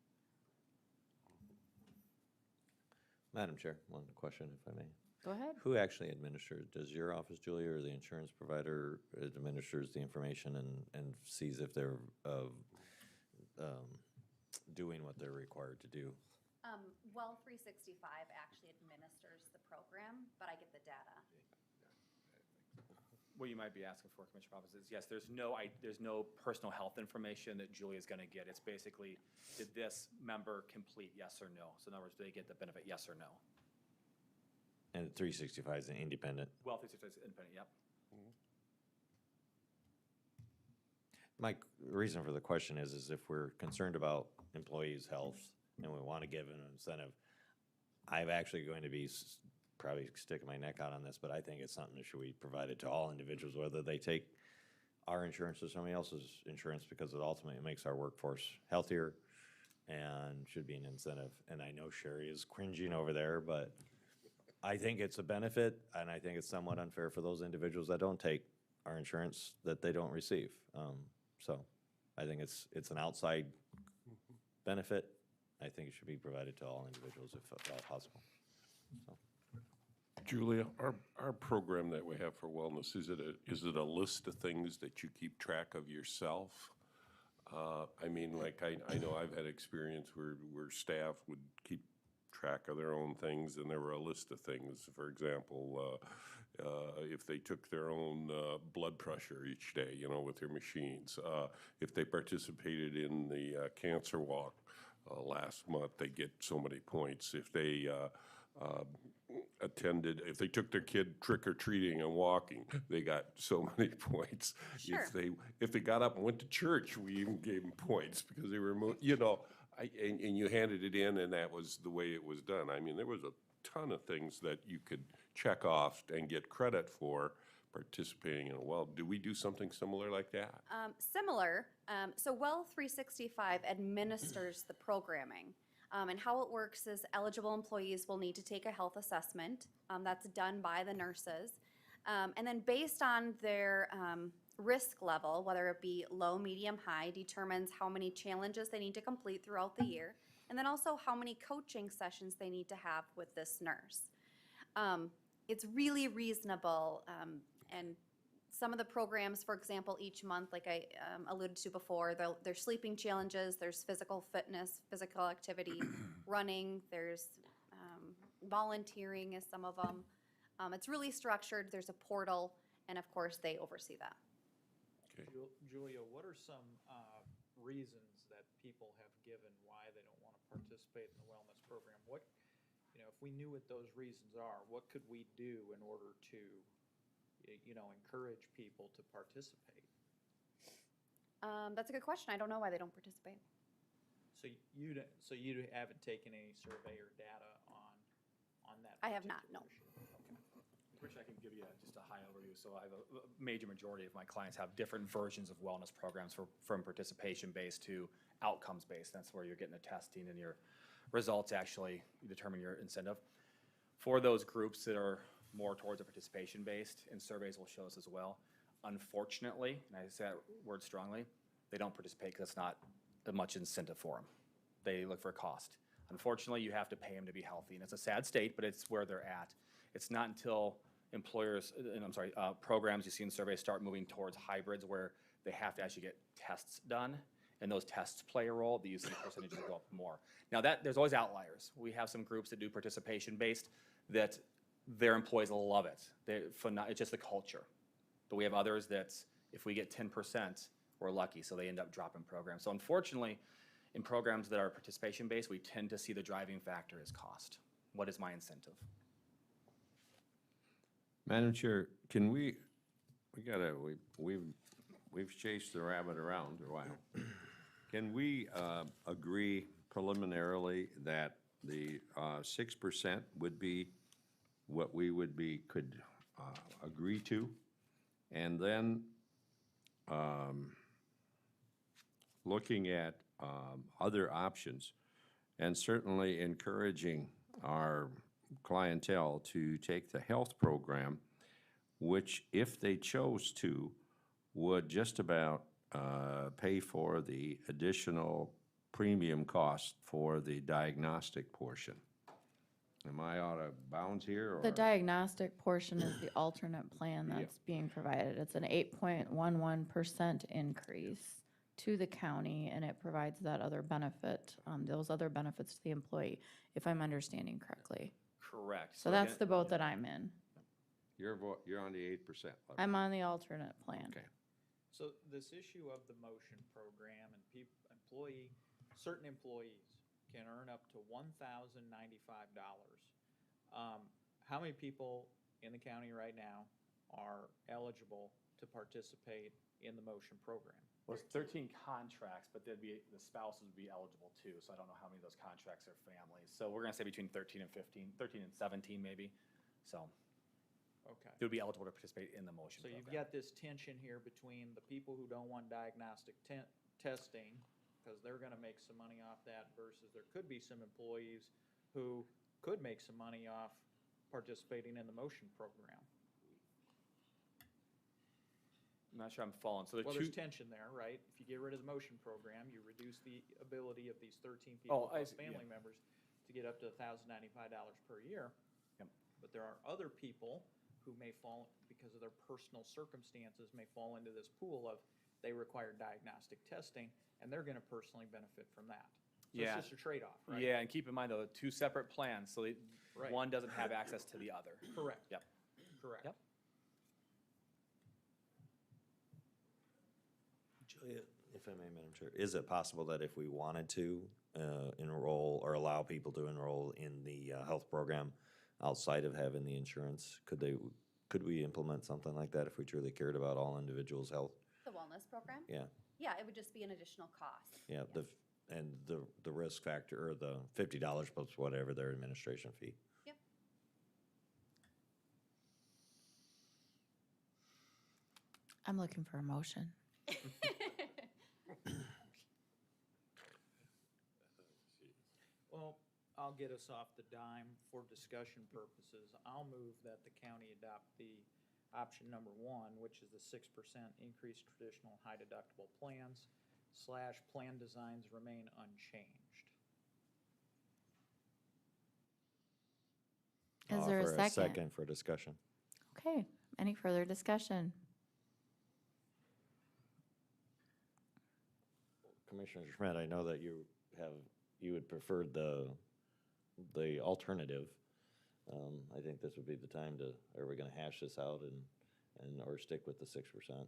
Speaker 11: Madam Chair, one question, if I may.
Speaker 1: Go ahead.
Speaker 11: Who actually administers? Does your office, Julia, or the insurance provider administers the information and sees if they're doing what they're required to do?
Speaker 13: Well, 365 actually administers the program, but I get the data.
Speaker 14: what you might be asking for, Commissioner Poppins, is yes, there's no personal health information that Julia's gonna get. It's basically, did this member complete, yes or no? So in other words, do they get the benefit, yes or no?
Speaker 11: And 365 is an independent.
Speaker 14: Well, 365 is independent, yep.
Speaker 11: My reason for the question is if we're concerned about employees' health and we want to give an incentive, I'm actually going to be probably sticking my neck out on this, but I think it's something that should be provided to all individuals, whether they take our insurance or somebody else's insurance, because it ultimately makes our workforce healthier and should be an incentive. And I know Sherry is cringing over there, but I think it's a benefit, and I think it's somewhat unfair for those individuals that don't take our insurance that they don't receive. So I think it's an outside benefit. I think it should be provided to all individuals if at all possible. So.
Speaker 12: Julia, our program that we have for wellness, is it a list of things that you keep track of yourself? I mean, like I know I've had experience where staff would keep track of their own things, and there were a list of things. For example, if they took their own blood pressure each day, with their machines. If they participated in the cancer walk last month, they get so many points. If they if they took their kid trick-or-treating and walking, they got so many points.
Speaker 13: Sure.
Speaker 12: If they got up and went to church, we even gave them points because they were, and you handed it in, and that was the way it was done. I mean, there was a ton of things that you could check off and get credit for participating in a well. Do we do something similar like that?
Speaker 13: Similar. So Well 365 administers the programming. And how it works is eligible employees will need to take a health assessment. That's done by the nurses. And then based on their risk level, whether it be low, medium, high, determines how many challenges they need to complete throughout the year, and then also how many coaching sessions they need to have with this nurse. It's really reasonable, and some of the programs, for example, each month, like I alluded to before, there's sleeping challenges, there's physical fitness, physical activity, running, there's volunteering is some of them. It's really structured, there's a portal, and of course, they oversee that.
Speaker 12: Okay.
Speaker 5: Julia, what are some reasons that people have given why they don't want to participate in the wellness program? What, if we knew what those reasons are, what could we do in order to encourage people to participate?
Speaker 13: That's a good question. I don't know why they don't participate.
Speaker 5: So you haven't taken any survey or data on that?
Speaker 13: I have not, no.
Speaker 14: Rich, I can give you just a high overview. So I have a major majority of my clients have different versions of wellness programs from participation-based to outcomes-based. That's where you're getting the testing and your results actually determine your incentive. For those groups that are more towards a participation-based, and surveys will show us as well, unfortunately, and I say that word strongly, they don't participate because it's not much incentive for them. They look for a cost. Unfortunately, you have to pay them to be healthy, and it's a sad state, but it's where they're at. It's not until programs you see in surveys start moving towards hybrids where they have to actually get tests done, and those tests play a role, that you see percentages go up more. Now there's always outliers. We have some groups that do participation-based that their employees love it. It's just the culture. But we have others that if we get 10%, we're lucky, so they end up dropping programs. So unfortunately, in programs that are participation-based, we tend to see the driving factor is cost. What is my incentive?
Speaker 2: Madam Chair, can we've chased the rabbit around a while. Can we agree preliminarily that the 6% would be what we could agree to? And then looking at other options, and certainly encouraging our clientele to take the health program, which, if they chose to, would just about pay for the additional premium cost for the diagnostic portion. Am I out of bounds here? Or?
Speaker 1: The diagnostic portion is the alternate plan that's being provided. It's an 8.11% increase to the county, and it provides that other benefit, those other benefits to the employee, if I'm understanding correctly.
Speaker 14: Correct.
Speaker 1: So that's the boat that I'm in.
Speaker 2: You're on the 8% level.
Speaker 1: I'm on the alternate plan.
Speaker 2: Okay.
Speaker 5: So this issue of the motion program and certain employees can earn up to $1,095. How many people in the county right now are eligible to participate in the motion program?
Speaker 14: Well, it's 13 contracts, but the spouses would be eligible too, so I don't know how many of those contracts are families. So we're gonna say between 13 and 15, 13 and 17 maybe, so.
Speaker 5: Okay.
Speaker 14: They would be eligible to participate in the motion
Speaker 5: So
Speaker 14: program.
Speaker 5: you've got this tension here between the people who don't want diagnostic testing, because they're gonna make some money off that, versus there could be some employees who could make some money off participating in the motion program.
Speaker 14: I'm not sure I'm following. So
Speaker 5: Well, there's tension there, right? If you get rid of the motion program, you reduce the ability of these 13 people
Speaker 14: I
Speaker 5: plus
Speaker 14: see,
Speaker 5: family
Speaker 14: yeah.
Speaker 5: members to get up to $1,095 per year.
Speaker 14: Yep.
Speaker 5: But there are other people who may fall, because of their personal circumstances, may fall into this pool of they require diagnostic testing, and they're gonna personally benefit from that. So
Speaker 14: Yeah.
Speaker 5: it's just a trade-off, right?
Speaker 14: Yeah, and keep in mind though, two separate plans, so
Speaker 5: Right.
Speaker 14: one doesn't have access to the other.
Speaker 5: Correct.
Speaker 14: Yep.
Speaker 5: Correct.
Speaker 14: Yep.
Speaker 11: Julia, if I may, Madam Chair, is it possible that if we wanted to enroll or allow people to enroll in the health program outside of having the insurance, could we implement something like that if we truly cared about all individuals' health?
Speaker 13: The wellness program?
Speaker 11: Yeah,
Speaker 13: Yeah, it would just be an additional cost.
Speaker 11: yeah,
Speaker 13: Yes.
Speaker 11: the risk factor, or the $50 plus whatever their administration fee.
Speaker 13: Yep.
Speaker 1: I'm looking for a motion.
Speaker 5: Well, I'll get us off the dime for discussion purposes. I'll move that the county adopt the option number 1, which is the 6% increased traditional high deductible plans / plan designs remain unchanged.
Speaker 1: Is there a
Speaker 11: Offer
Speaker 1: second?
Speaker 11: for discussion.
Speaker 1: Okay, any further discussion?
Speaker 11: Commissioner Schmidt, I know that you would prefer the alternative. I think this would be the time are we gonna hash this out or stick with the 6%?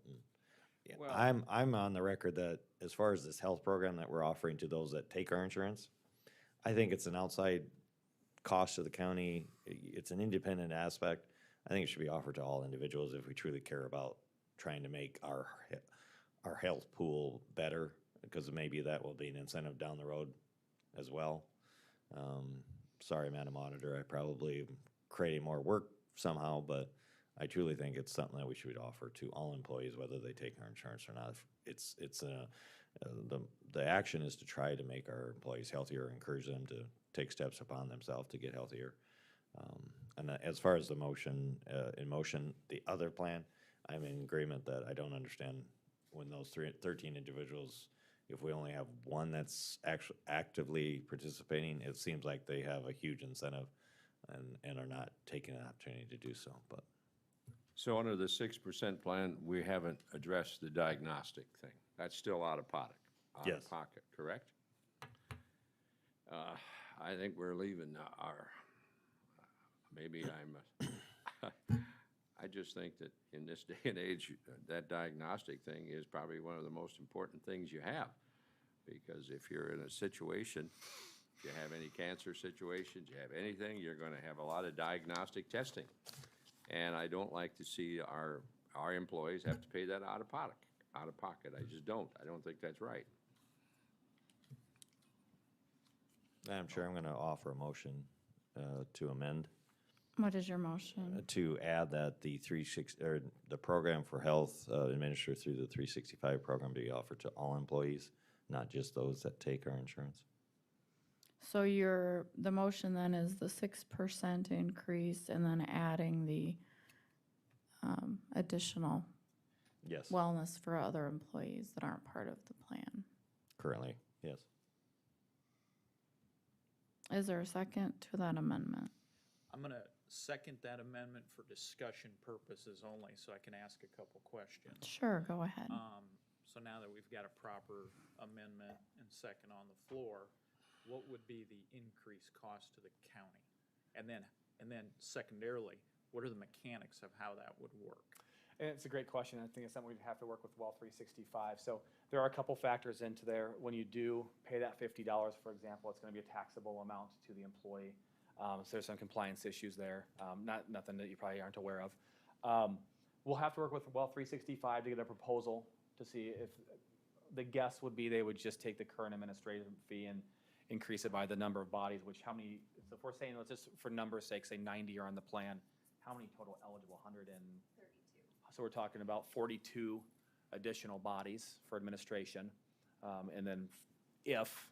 Speaker 11: Yeah,
Speaker 5: Well-
Speaker 11: I'm on the record that as far as this health program that we're offering to those that take our insurance, I think it's an outside cost to the county. It's an independent aspect. I think it should be offered to all individuals if we truly care about trying to make our health pool better, because maybe that will be an incentive down the road as well. Sorry, Madam Auditor, I probably am creating more work somehow, but I truly think it's something that we should offer to all employees, whether they take our insurance or not. The action is to try to make our employees healthier, encourage them to take steps upon themselves to get healthier. And as far as the motion, the other plan, I'm in agreement that I don't understand when those 13 individuals, if we only have one that's actually actively participating, it seems like they have a huge incentive and are not taking an opportunity to do so, but.
Speaker 2: So under the 6% plan, we haven't addressed the diagnostic thing. That's still out of pocket.
Speaker 11: Yes.
Speaker 2: Correct? I think we're leaving maybe I just think that in this day and age, that diagnostic thing is probably one of the most important things you have. Because if you're in a situation, if you have any cancer situations, you have anything, you're gonna have a lot of diagnostic testing. And I don't like to see our employees have to pay that out of pocket. I just don't. I don't think that's right.
Speaker 11: Madam Chair, I'm going to offer a motion to amend,
Speaker 1: What is your motion?
Speaker 11: to add that the the program for health administered through the 365 program be offered to all employees, not just those that take our insurance.
Speaker 1: So the motion then is the 6% increase and then adding the additional
Speaker 11: Yes,
Speaker 1: wellness for other employees that aren't part of the plan.
Speaker 11: currently, yes.
Speaker 1: Is there a second to that amendment?
Speaker 5: I'm gonna second that amendment for discussion purposes only, so I can ask a couple questions.
Speaker 1: Sure, go ahead.
Speaker 5: So now that we've got a proper amendment and second on the floor, what would be the increased cost to the county? And then secondarily,
Speaker 9: what are the mechanics of how that would work?
Speaker 14: And it's a great question. I think it's something we'd have to work with Well 365. So there are a couple factors into there. When you do pay that $50, for example, it's going to be a taxable amount to the employee. So there's some compliance issues there. Nothing that you probably aren't aware of. We'll have to work with Well 365 to get a proposal to see if the guess would be they would just take the current administrative fee and increase it by the number of bodies, which how many, so if we're saying, let's just for number's sake, say 90 are on the plan, how many total eligible? 132. So we're talking about 42 additional bodies for administration. And then if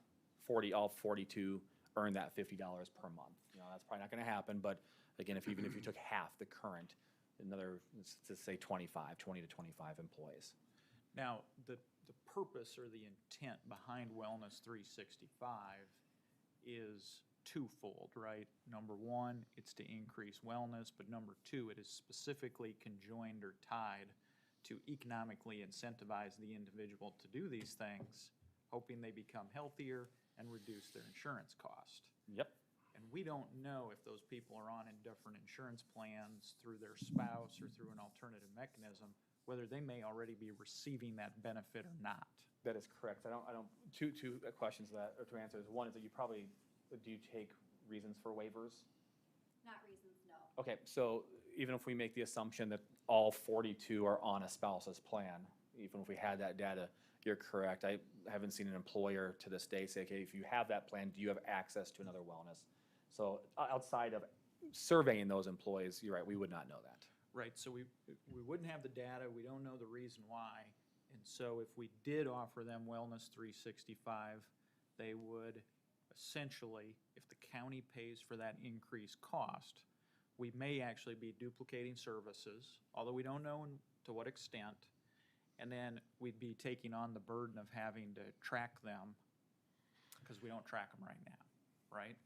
Speaker 14: all 42 earn that $50 per month, that's probably not going to happen. But again, even if you took half the current, another, let's say 20 to 25 employees.
Speaker 9: Now, the purpose or the intent behind Wellness 365 is twofold, right? Number one, it's to increase wellness, but number two, it is specifically conjoined or tied to economically incentivize the individual to do these things, hoping they become healthier and reduce their insurance cost.
Speaker 14: Yep.
Speaker 9: And we don't know if those people are on in different insurance plans through their spouse or through an alternative mechanism, whether they may already be receiving that benefit or not.
Speaker 14: That is correct. Two questions to that, or two answers. One is that you probably, do you take reasons for waivers?
Speaker 13: Not reasons, no.
Speaker 14: Okay, so even if we make the assumption that all 42 are on a spouse's plan, even if we had that data, you're correct. I haven't seen an employer to this day say, okay, if you have that plan, do you have access to another wellness? So outside of surveying those employees, you're right, we would not know that.
Speaker 9: Right, so we wouldn't have the data, we don't know the reason why. And so if we did offer them Wellness 365, they would essentially, if the county pays for that increased cost, we may actually be duplicating services, although we don't know to what extent. And then we'd be taking on the burden of having to track them, because we don't track them right now, right?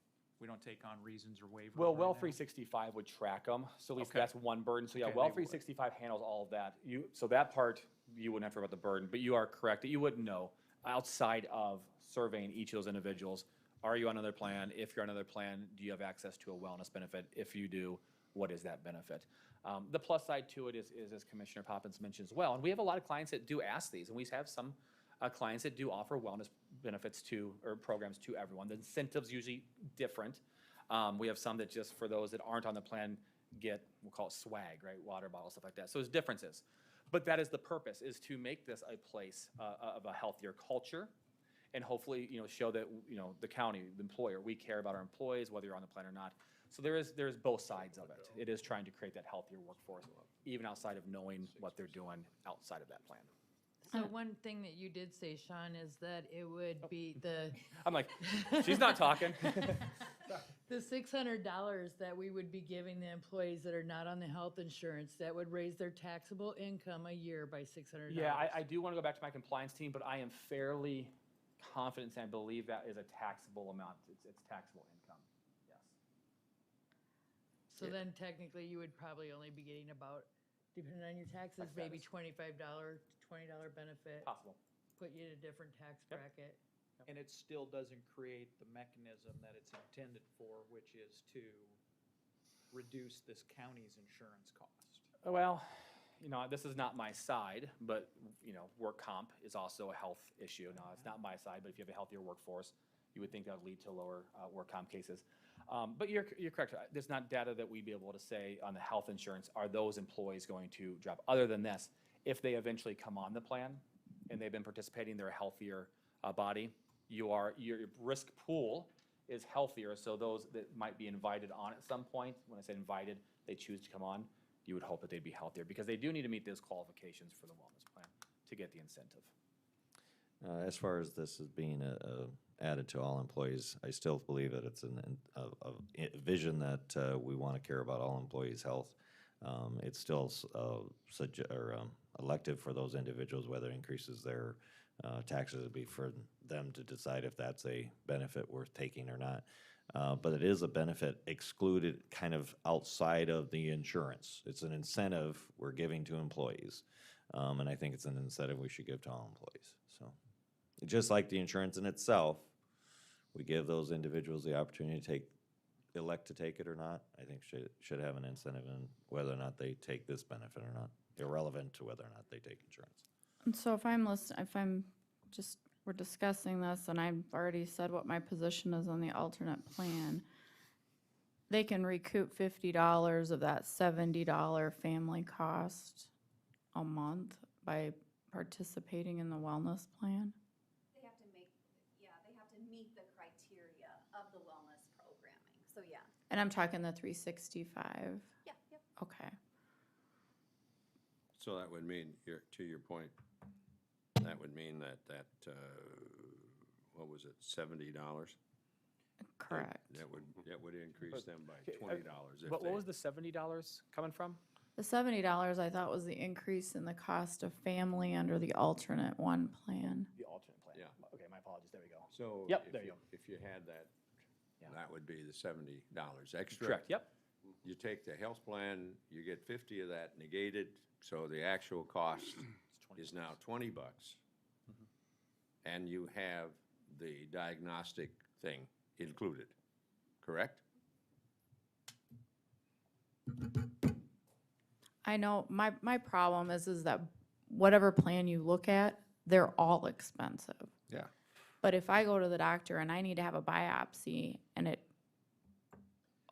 Speaker 9: We don't take on reasons or waivers.
Speaker 14: Well,
Speaker 9: right
Speaker 14: Well
Speaker 9: now.
Speaker 14: 365 would track them, so at least
Speaker 9: Okay.
Speaker 14: that's one burden. So yeah,
Speaker 9: Okay,
Speaker 14: Well
Speaker 9: they would.
Speaker 14: 365 handles all of that. So that part, you wouldn't have to worry about the burden, but you are correct that you wouldn't know outside of surveying each of those individuals. Are you on another plan? If you're on another plan, do you have access to a wellness benefit? If you do, what is that benefit? The plus side to it is, as Commissioner Poppins mentioned as well, and we have a lot of clients that do ask these, and we have some clients that do offer wellness benefits to, or programs to everyone. The incentive's usually different. We have some that just for those that aren't on the plan get, we'll call it swag, right? Water bottles, stuff like that. So there's differences. But that is the purpose, is to make this a place of a healthier culture, and hopefully, show that, the county, the employer, we care about our employees, whether you're on the plan or not. So there's both sides of it. It is trying to create that healthier workforce, even outside of knowing what they're doing outside of that plan.
Speaker 7: So one thing that you did say, Sean, is that it would be the.
Speaker 14: I'm like, she's not talking.
Speaker 7: The $600 that we would be giving the employees that are not on the health insurance, that would raise their taxable income a year by $600.
Speaker 14: Yeah, I do want to go back to my compliance team, but I am fairly confident and I believe that is a taxable amount. It's taxable income, yes.
Speaker 7: So then technically you would probably only be getting about, depending on your taxes, maybe $25, $20 benefit.
Speaker 14: Possible.
Speaker 7: Put you in a different tax bracket.
Speaker 9: And it still doesn't create the mechanism that it's intended for, which is to reduce this county's insurance cost.
Speaker 14: Well, this is not my side, but, work comp is also a health issue. Now, it's not my side, but if you have a healthier workforce, you would think that would lead to lower work comp cases. But you're correct. There's not data that we'd be able to say on the health insurance, are those employees going to drop? Other than this, if they eventually come on the plan and they've been participating, they're a healthier body, your risk pool is healthier. So those that might be invited on at some point, when I say invited, they choose to come on, you would hope that they'd be healthier, because they do need to meet those qualifications for the wellness plan to get the incentive.
Speaker 11: As far as this is being added to all employees, I still believe that it's a vision that we want to care about all employees' health. It's still elective for those individuals, whether it increases their taxes. Would be for them to decide if that's a benefit worth taking or not. But it is a benefit excluded kind of outside of the insurance. It's an incentive we're giving to employees. And I think it's an incentive we should give to all employees. So just like the insurance in itself, we give those individuals the opportunity to take elect to take it or not, I think should have an incentive in whether or not they take this benefit or not, irrelevant to whether or not they take insurance.
Speaker 1: And so we're discussing this, and I've already said what my position is on the alternate plan. They can recoup $50 of that $70 family cost a month by participating in the wellness plan.
Speaker 13: They have to meet the criteria of the wellness programming, so yeah.
Speaker 1: And I'm talking the 365.
Speaker 13: Yeah, yep.
Speaker 1: Okay.
Speaker 2: So that would mean, to your point, that would mean that what was it, $70?
Speaker 1: Correct.
Speaker 2: That would increase them by $20.
Speaker 14: What was the $70 coming from?
Speaker 1: The $70 I thought was the increase in the cost of family under the alternate one plan.
Speaker 14: The alternate plan.
Speaker 2: Yeah.
Speaker 14: Okay, my apologies, there we go.
Speaker 2: So
Speaker 14: Yep,
Speaker 2: if
Speaker 14: there you go.
Speaker 2: If you had that,
Speaker 14: Yeah.
Speaker 2: that would be the $70 extra.
Speaker 14: Correct, yep.
Speaker 2: You take the health plan, you get 50 of that negated, so the actual cost is now $20. And you have the diagnostic thing included, correct?
Speaker 1: I know my problem is that whatever plan you look at, they're all expensive.
Speaker 2: Yeah.
Speaker 1: But if I go to the doctor and I need to have a biopsy and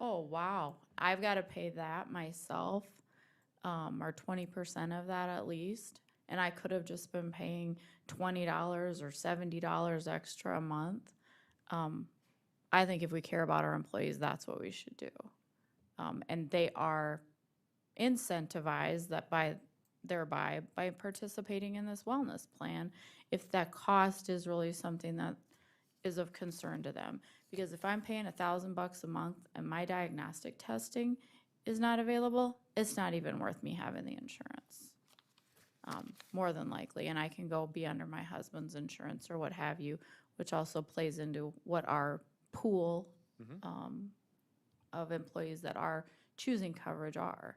Speaker 1: oh wow, I've got to pay that myself, or 20% of that at least. And I could have just been paying $20 or $70 extra a month. I think if we care about our employees, that's what we should do. And they are incentivized thereby by participating in this wellness plan, if that cost is really something that is of concern to them. Because if I'm paying $1,000 a month and my diagnostic testing is not available, it's not even worth me having the insurance. More than likely, and I can go be under my husband's insurance or what have you, which also plays into what our pool of employees that are choosing coverage are.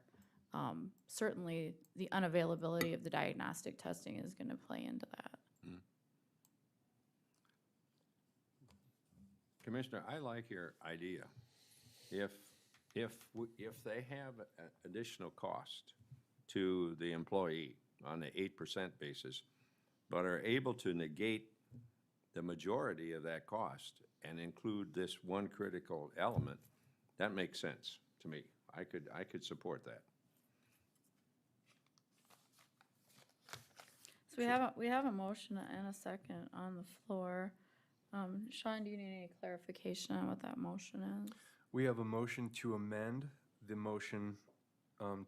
Speaker 1: Certainly, the unavailability of the diagnostic testing is going to play into that.
Speaker 2: Commissioner, I like your idea. If they have additional cost to the employee on the 8% basis, but are able to negate the majority of that cost and include this one critical element, that makes sense to me. I could support that.
Speaker 1: So we have a motion and a second on the floor. Sean, do you need any clarification on what that motion is?
Speaker 3: We have a motion to amend the motion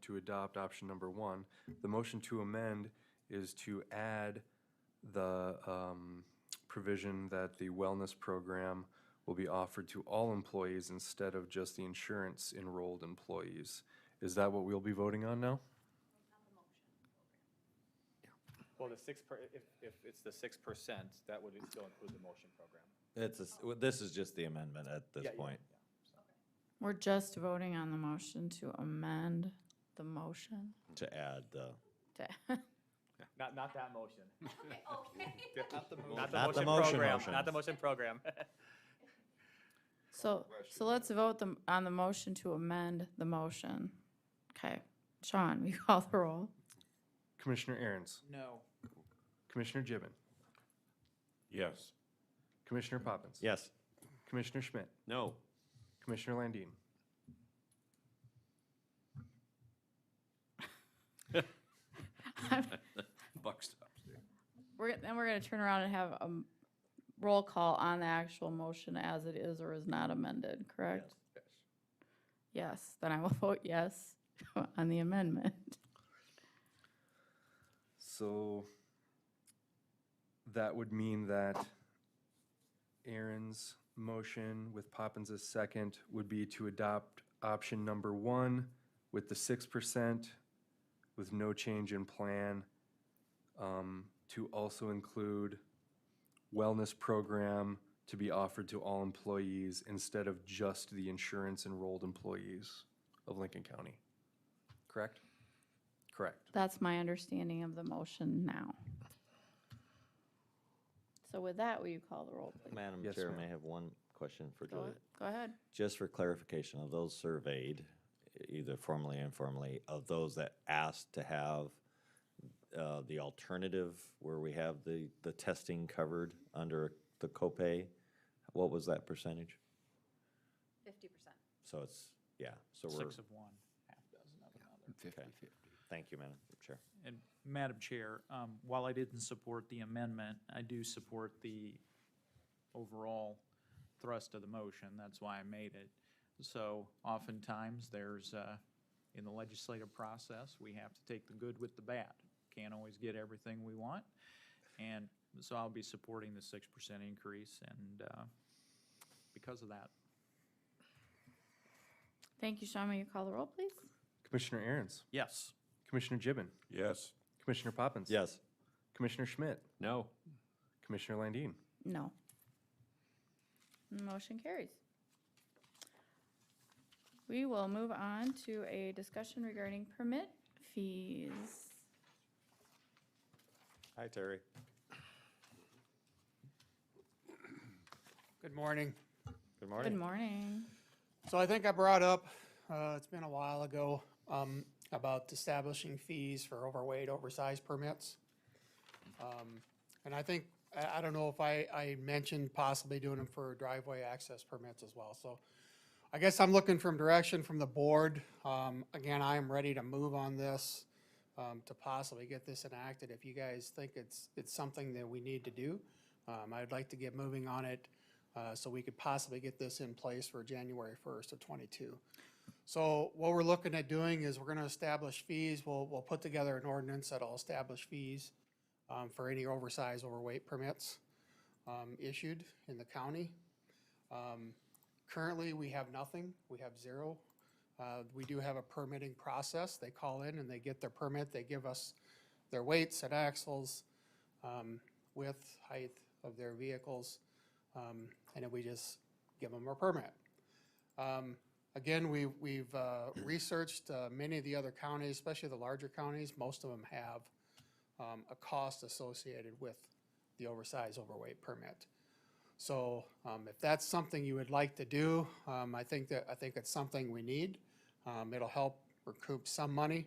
Speaker 3: to adopt option number 1. The motion to amend is to add the provision that the wellness program will be offered to all employees instead of just the insurance enrolled employees. Is that what we'll be voting on now?
Speaker 14: Well, if it's the 6%, that would still include the motion program.
Speaker 11: This is just the amendment at this point.
Speaker 1: We're just voting on the motion to amend the motion.
Speaker 11: To add the.
Speaker 14: Not that motion.
Speaker 13: Okay.
Speaker 14: Not the motion program. Not the motion program.
Speaker 1: So let's vote on the motion to amend the motion. Okay. Sean, you call the roll.
Speaker 3: Commissioner Aaron's.
Speaker 5: No.
Speaker 3: Commissioner Gibbon.
Speaker 12: Yes.
Speaker 3: Commissioner Poppins.
Speaker 11: Yes.
Speaker 3: Commissioner Schmidt.
Speaker 2: No.
Speaker 3: Commissioner Landine.
Speaker 2: Buck stops there.
Speaker 1: We're going to turn around and have a roll call on the actual motion as it is or is not amended, correct?
Speaker 2: Yes.
Speaker 1: Yes, then I will vote yes on the amendment.
Speaker 3: So that would mean that Aaron's motion with Poppins' second would be to adopt option number 1 with the 6% with no change in plan, to also include wellness program to be offered to all employees instead of just the insurance enrolled employees of Lincoln County. Correct? Correct.
Speaker 1: That's my understanding of the motion now. So with that, will you call the roll, please?
Speaker 11: Madam
Speaker 3: Yes,
Speaker 11: Chair,
Speaker 3: ma'am.
Speaker 11: may I have one question for Julia?
Speaker 1: Go ahead.
Speaker 11: Just for clarification, of those surveyed, either formally or informally, of those that asked to have the alternative where we have the testing covered under the copay, what was that percentage?
Speaker 13: 50%.
Speaker 11: So it's, yeah, so we're.
Speaker 5: 6 of one, half dozen of another.
Speaker 11: 50-50. Thank you, Madam Chair.
Speaker 5: And Madam Chair, while I didn't support the amendment, I do support the overall thrust of the motion. That's why I made it. So oftentimes there's, in the legislative process, we have to take the good with the bad. Can't always get everything we want. And so I'll be supporting the 6% increase and because of that.
Speaker 1: Thank you, Sean. Will you call the roll, please?
Speaker 3: Commissioner Aaron's,
Speaker 5: Yes.
Speaker 3: Commissioner Gibbon,
Speaker 12: Yes.
Speaker 3: Commissioner Poppins.
Speaker 11: Yes.
Speaker 3: Commissioner Schmidt,
Speaker 9: No.
Speaker 3: Commissioner Landine.
Speaker 1: No. Motion carries. We will move on to a discussion regarding permit fees.
Speaker 11: Hi, Terry.
Speaker 15: Good morning.
Speaker 11: Good morning.
Speaker 1: Good morning.
Speaker 15: So I think I brought up, it's been a while ago, about establishing fees for overweight, oversized permits. And I think, I don't know if I mentioned possibly doing them for driveway access permits as well. So I guess I'm looking for direction from the board. Again, I am ready to move on this, to possibly get this enacted. If you guys think it's something that we need to do, I'd like to get moving on it, so we could possibly get this in place for January 1st of '22. So what we're looking at doing is we're gonna establish fees. We'll put together an ordinance that'll establish fees for any oversized, overweight permits issued in the county. Currently, we have nothing. We have zero. We do have a permitting process. They call in and they get their permit. They give us their weights and axles, width, height of their vehicles, and then we just give them a permit. Again, we've researched many of the other counties, especially the larger counties. Most of them have a cost associated with the oversized, overweight permit. So if that's something you would like to do, I think it's something we need. It'll help recoup some money.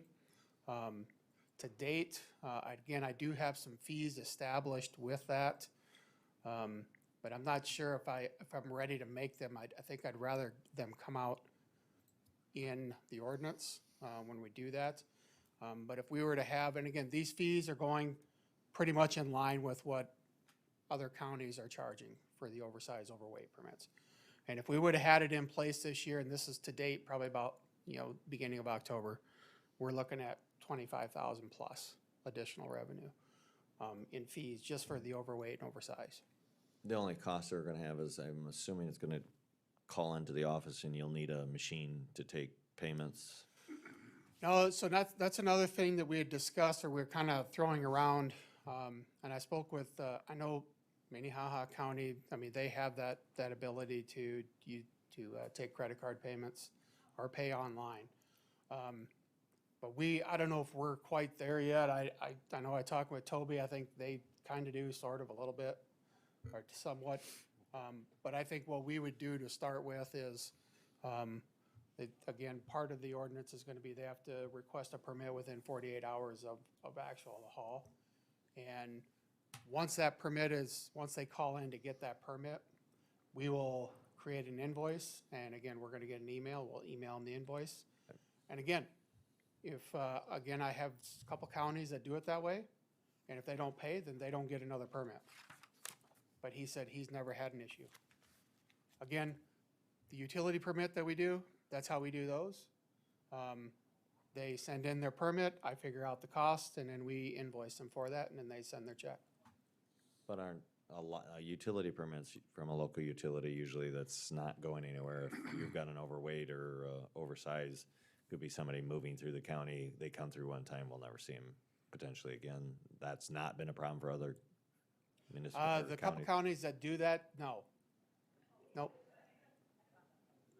Speaker 15: To date, again, I do have some fees established with that, but I'm not sure if I'm ready to make them. I think I'd rather them come out in the ordinance when we do that. But if we were to have, and again, these fees are going pretty much in line with what other counties are charging for the oversized, overweight permits. And if we would have had it in place this year, and this is to date, probably about, beginning of October, we're looking at 25,000 plus additional revenue in fees just for the overweight and oversized.
Speaker 11: The only cost they're gonna have is, I'm assuming it's gonna call into the office and you'll need a machine to take payments.
Speaker 15: No, so that's another thing that we had discussed, or we're kind of throwing around. And I spoke with, I know Minnehaha County, they have that ability to take credit card payments or pay online. But I don't know if we're quite there yet. I know I talked with Toby. I think they kind of do sort of a little bit or somewhat. But I think what we would do to start with is, again, part of the ordinance is going to be they have to request a permit within 48 hours of actual haul. And once they call in to get that permit, we will create an invoice. And again, we're going to get an email. We'll email them the invoice. And again, again, I have a couple counties that do it that way. And if they don't pay, then they don't get another permit. But he said he's never had an issue. Again, the utility permit that we do, that's how we do those. They send in their permit, I figure out the cost, and then we invoice them for that, and then they send their check.
Speaker 11: But aren't utility permits from a local utility, usually that's not going anywhere. If you've got an overweight or oversized, could be somebody moving through the county, they come through one time, we'll never see them potentially again. That's not been a problem for other municipalities?
Speaker 15: The couple counties that do that, no. Nope.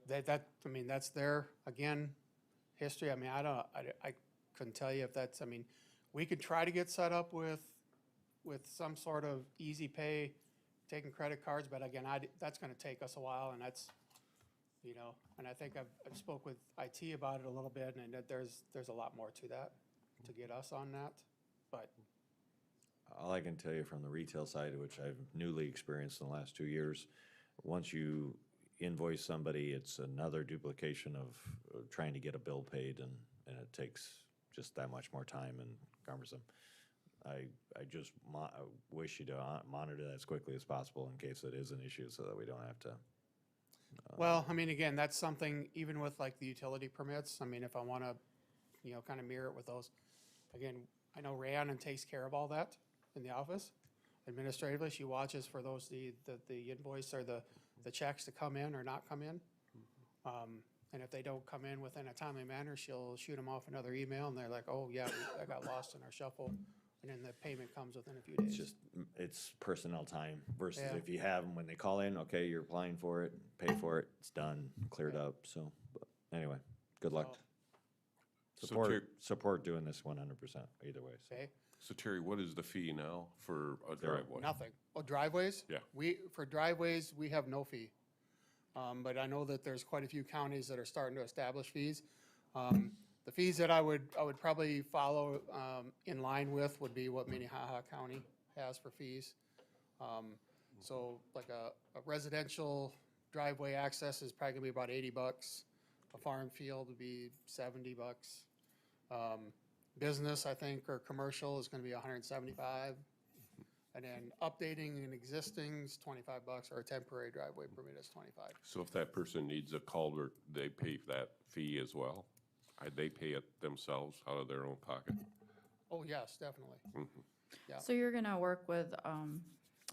Speaker 15: That's their, again, history. I couldn't tell you if that's, we could try to get set up with some sort of easy pay taking credit cards, but again, that's gonna take us a while, and that's, you know, and I think I've spoke with IT about it a little bit, and that there's a lot more to that, to get us on that, but
Speaker 11: All I can tell you from the retail side, which I've newly experienced in the last 2 years, once you invoice somebody, it's another duplication of trying to get a bill paid, and it takes just that much more time and cumbersome. I just I wish you to monitor that as quickly as possible in case it is an issue, so that we don't have to.
Speaker 15: well, I mean, again, that's something, even with like the utility permits, I mean, if I wanna, you know, kind of mirror it with those, again, I know Rhiannon takes care of all that in the office. Administratively, she watches for those, the invoice or the checks to come in or not come in. And if they don't come in within a timely manner, she'll shoot them off another email, and they're like, oh, yeah, that got lost in our shuffle, and then the payment comes within a few days.
Speaker 11: It's just, it's personnel time versus
Speaker 15: Yeah.
Speaker 11: if you have them when they call in, okay, you're applying for it, pay for it, it's done, cleared up, so, but anyway, good luck.
Speaker 12: So
Speaker 11: Support doing this 100% either way. So.
Speaker 15: Okay,
Speaker 12: So Terry, what is the fee now for a driveway?
Speaker 15: nothing. Oh, driveways?
Speaker 12: Yeah.
Speaker 15: For driveways, we have no fee. But I know that there's quite a few counties that are starting to establish fees. The fees that I would probably follow in line with would be what Minnehaha County has for fees. So like a residential driveway access is probably gonna be about $80. A farm field would be $70. Business, I think, or commercial is gonna be $175. And then updating an existing is $25, or a temporary driveway permit is $25.
Speaker 12: So if that person needs a culvert, they pay that fee as well? They pay it themselves out of their own pocket?
Speaker 15: Oh, yes, definitely. Yeah.
Speaker 1: So you're gonna work with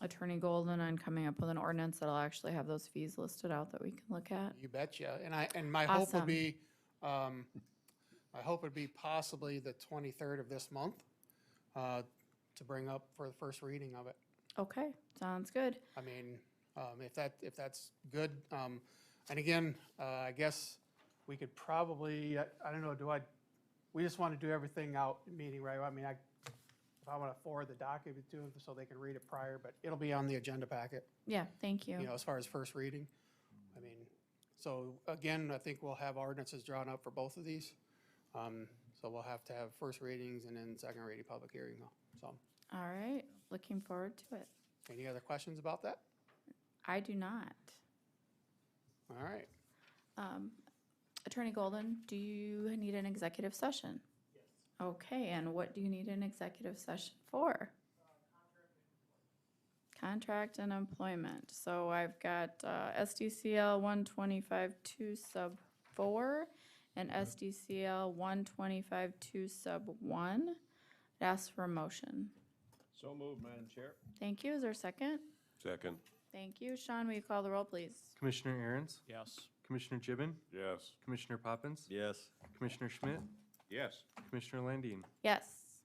Speaker 1: Attorney Golden on coming up with an ordinance that'll actually have those fees listed out that we can look at?
Speaker 15: You betcha. And my hope would
Speaker 1: Awesome.
Speaker 15: be, possibly the 23rd of this month, to bring up for the first reading of it.
Speaker 1: Okay, sounds good.
Speaker 15: I mean, if that's good, and again, I guess we could probably, I don't know, we just want to do everything out in meeting, right? I mean, if I want to forward the document to them so they can read it prior, but it'll be on the agenda packet,
Speaker 1: Yeah, thank you.
Speaker 15: you know, as far as first reading. I mean, so again, I think we'll have ordinances drawn up for both of these. So we'll have to have first readings and then second reading, public hearing, so.
Speaker 1: All right, looking forward to it.
Speaker 15: Any other questions about that?
Speaker 1: I do not.
Speaker 15: All right.
Speaker 1: Attorney Golden, do you need an executive session? Yes. Okay, and what do you need an executive session for? Contract and employment. So I've got SDCL 125-2 sub 4 and SDCL 125-2 sub 1. Ask for a motion.
Speaker 2: So moved, Madam Chair.
Speaker 1: Thank you. Is there a second?
Speaker 12: Second.
Speaker 1: Thank you. Sean, will you call the roll, please?
Speaker 3: Commissioner Aaron's,
Speaker 9: Yes.
Speaker 3: Commissioner Gibbon,
Speaker 12: Yes.
Speaker 3: Commissioner Poppins,
Speaker 11: Yes.
Speaker 3: Commissioner Schmidt,
Speaker 2: Yes.
Speaker 3: Commissioner Landine.
Speaker 1: Yes.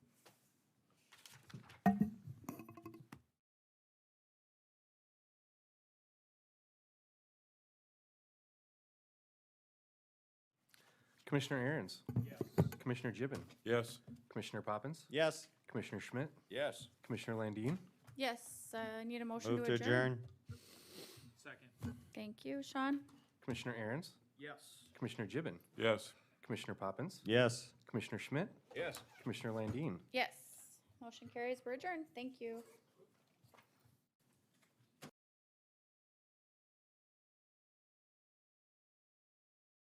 Speaker 3: Commissioner Aaron's. Yes. Commissioner Gibbon,
Speaker 12: Yes.
Speaker 3: Commissioner Poppins,
Speaker 11: Yes.
Speaker 3: Commissioner Schmidt,
Speaker 2: Yes.
Speaker 3: Commissioner Landine.
Speaker 1: Yes, I need a motion
Speaker 11: Move
Speaker 1: to
Speaker 11: to
Speaker 1: adjourn.
Speaker 11: adjourn.
Speaker 9: Second.
Speaker 1: Thank you. Sean?
Speaker 3: Commissioner Aaron's,
Speaker 9: Yes.
Speaker 3: Commissioner Gibbon,
Speaker 12: Yes.
Speaker 3: Commissioner Poppins,
Speaker 11: Yes.
Speaker 3: Commissioner Schmidt,
Speaker 2: Yes.
Speaker 3: Commissioner Landine.
Speaker 1: Yes. Motion carries. We're adjourned. Thank you.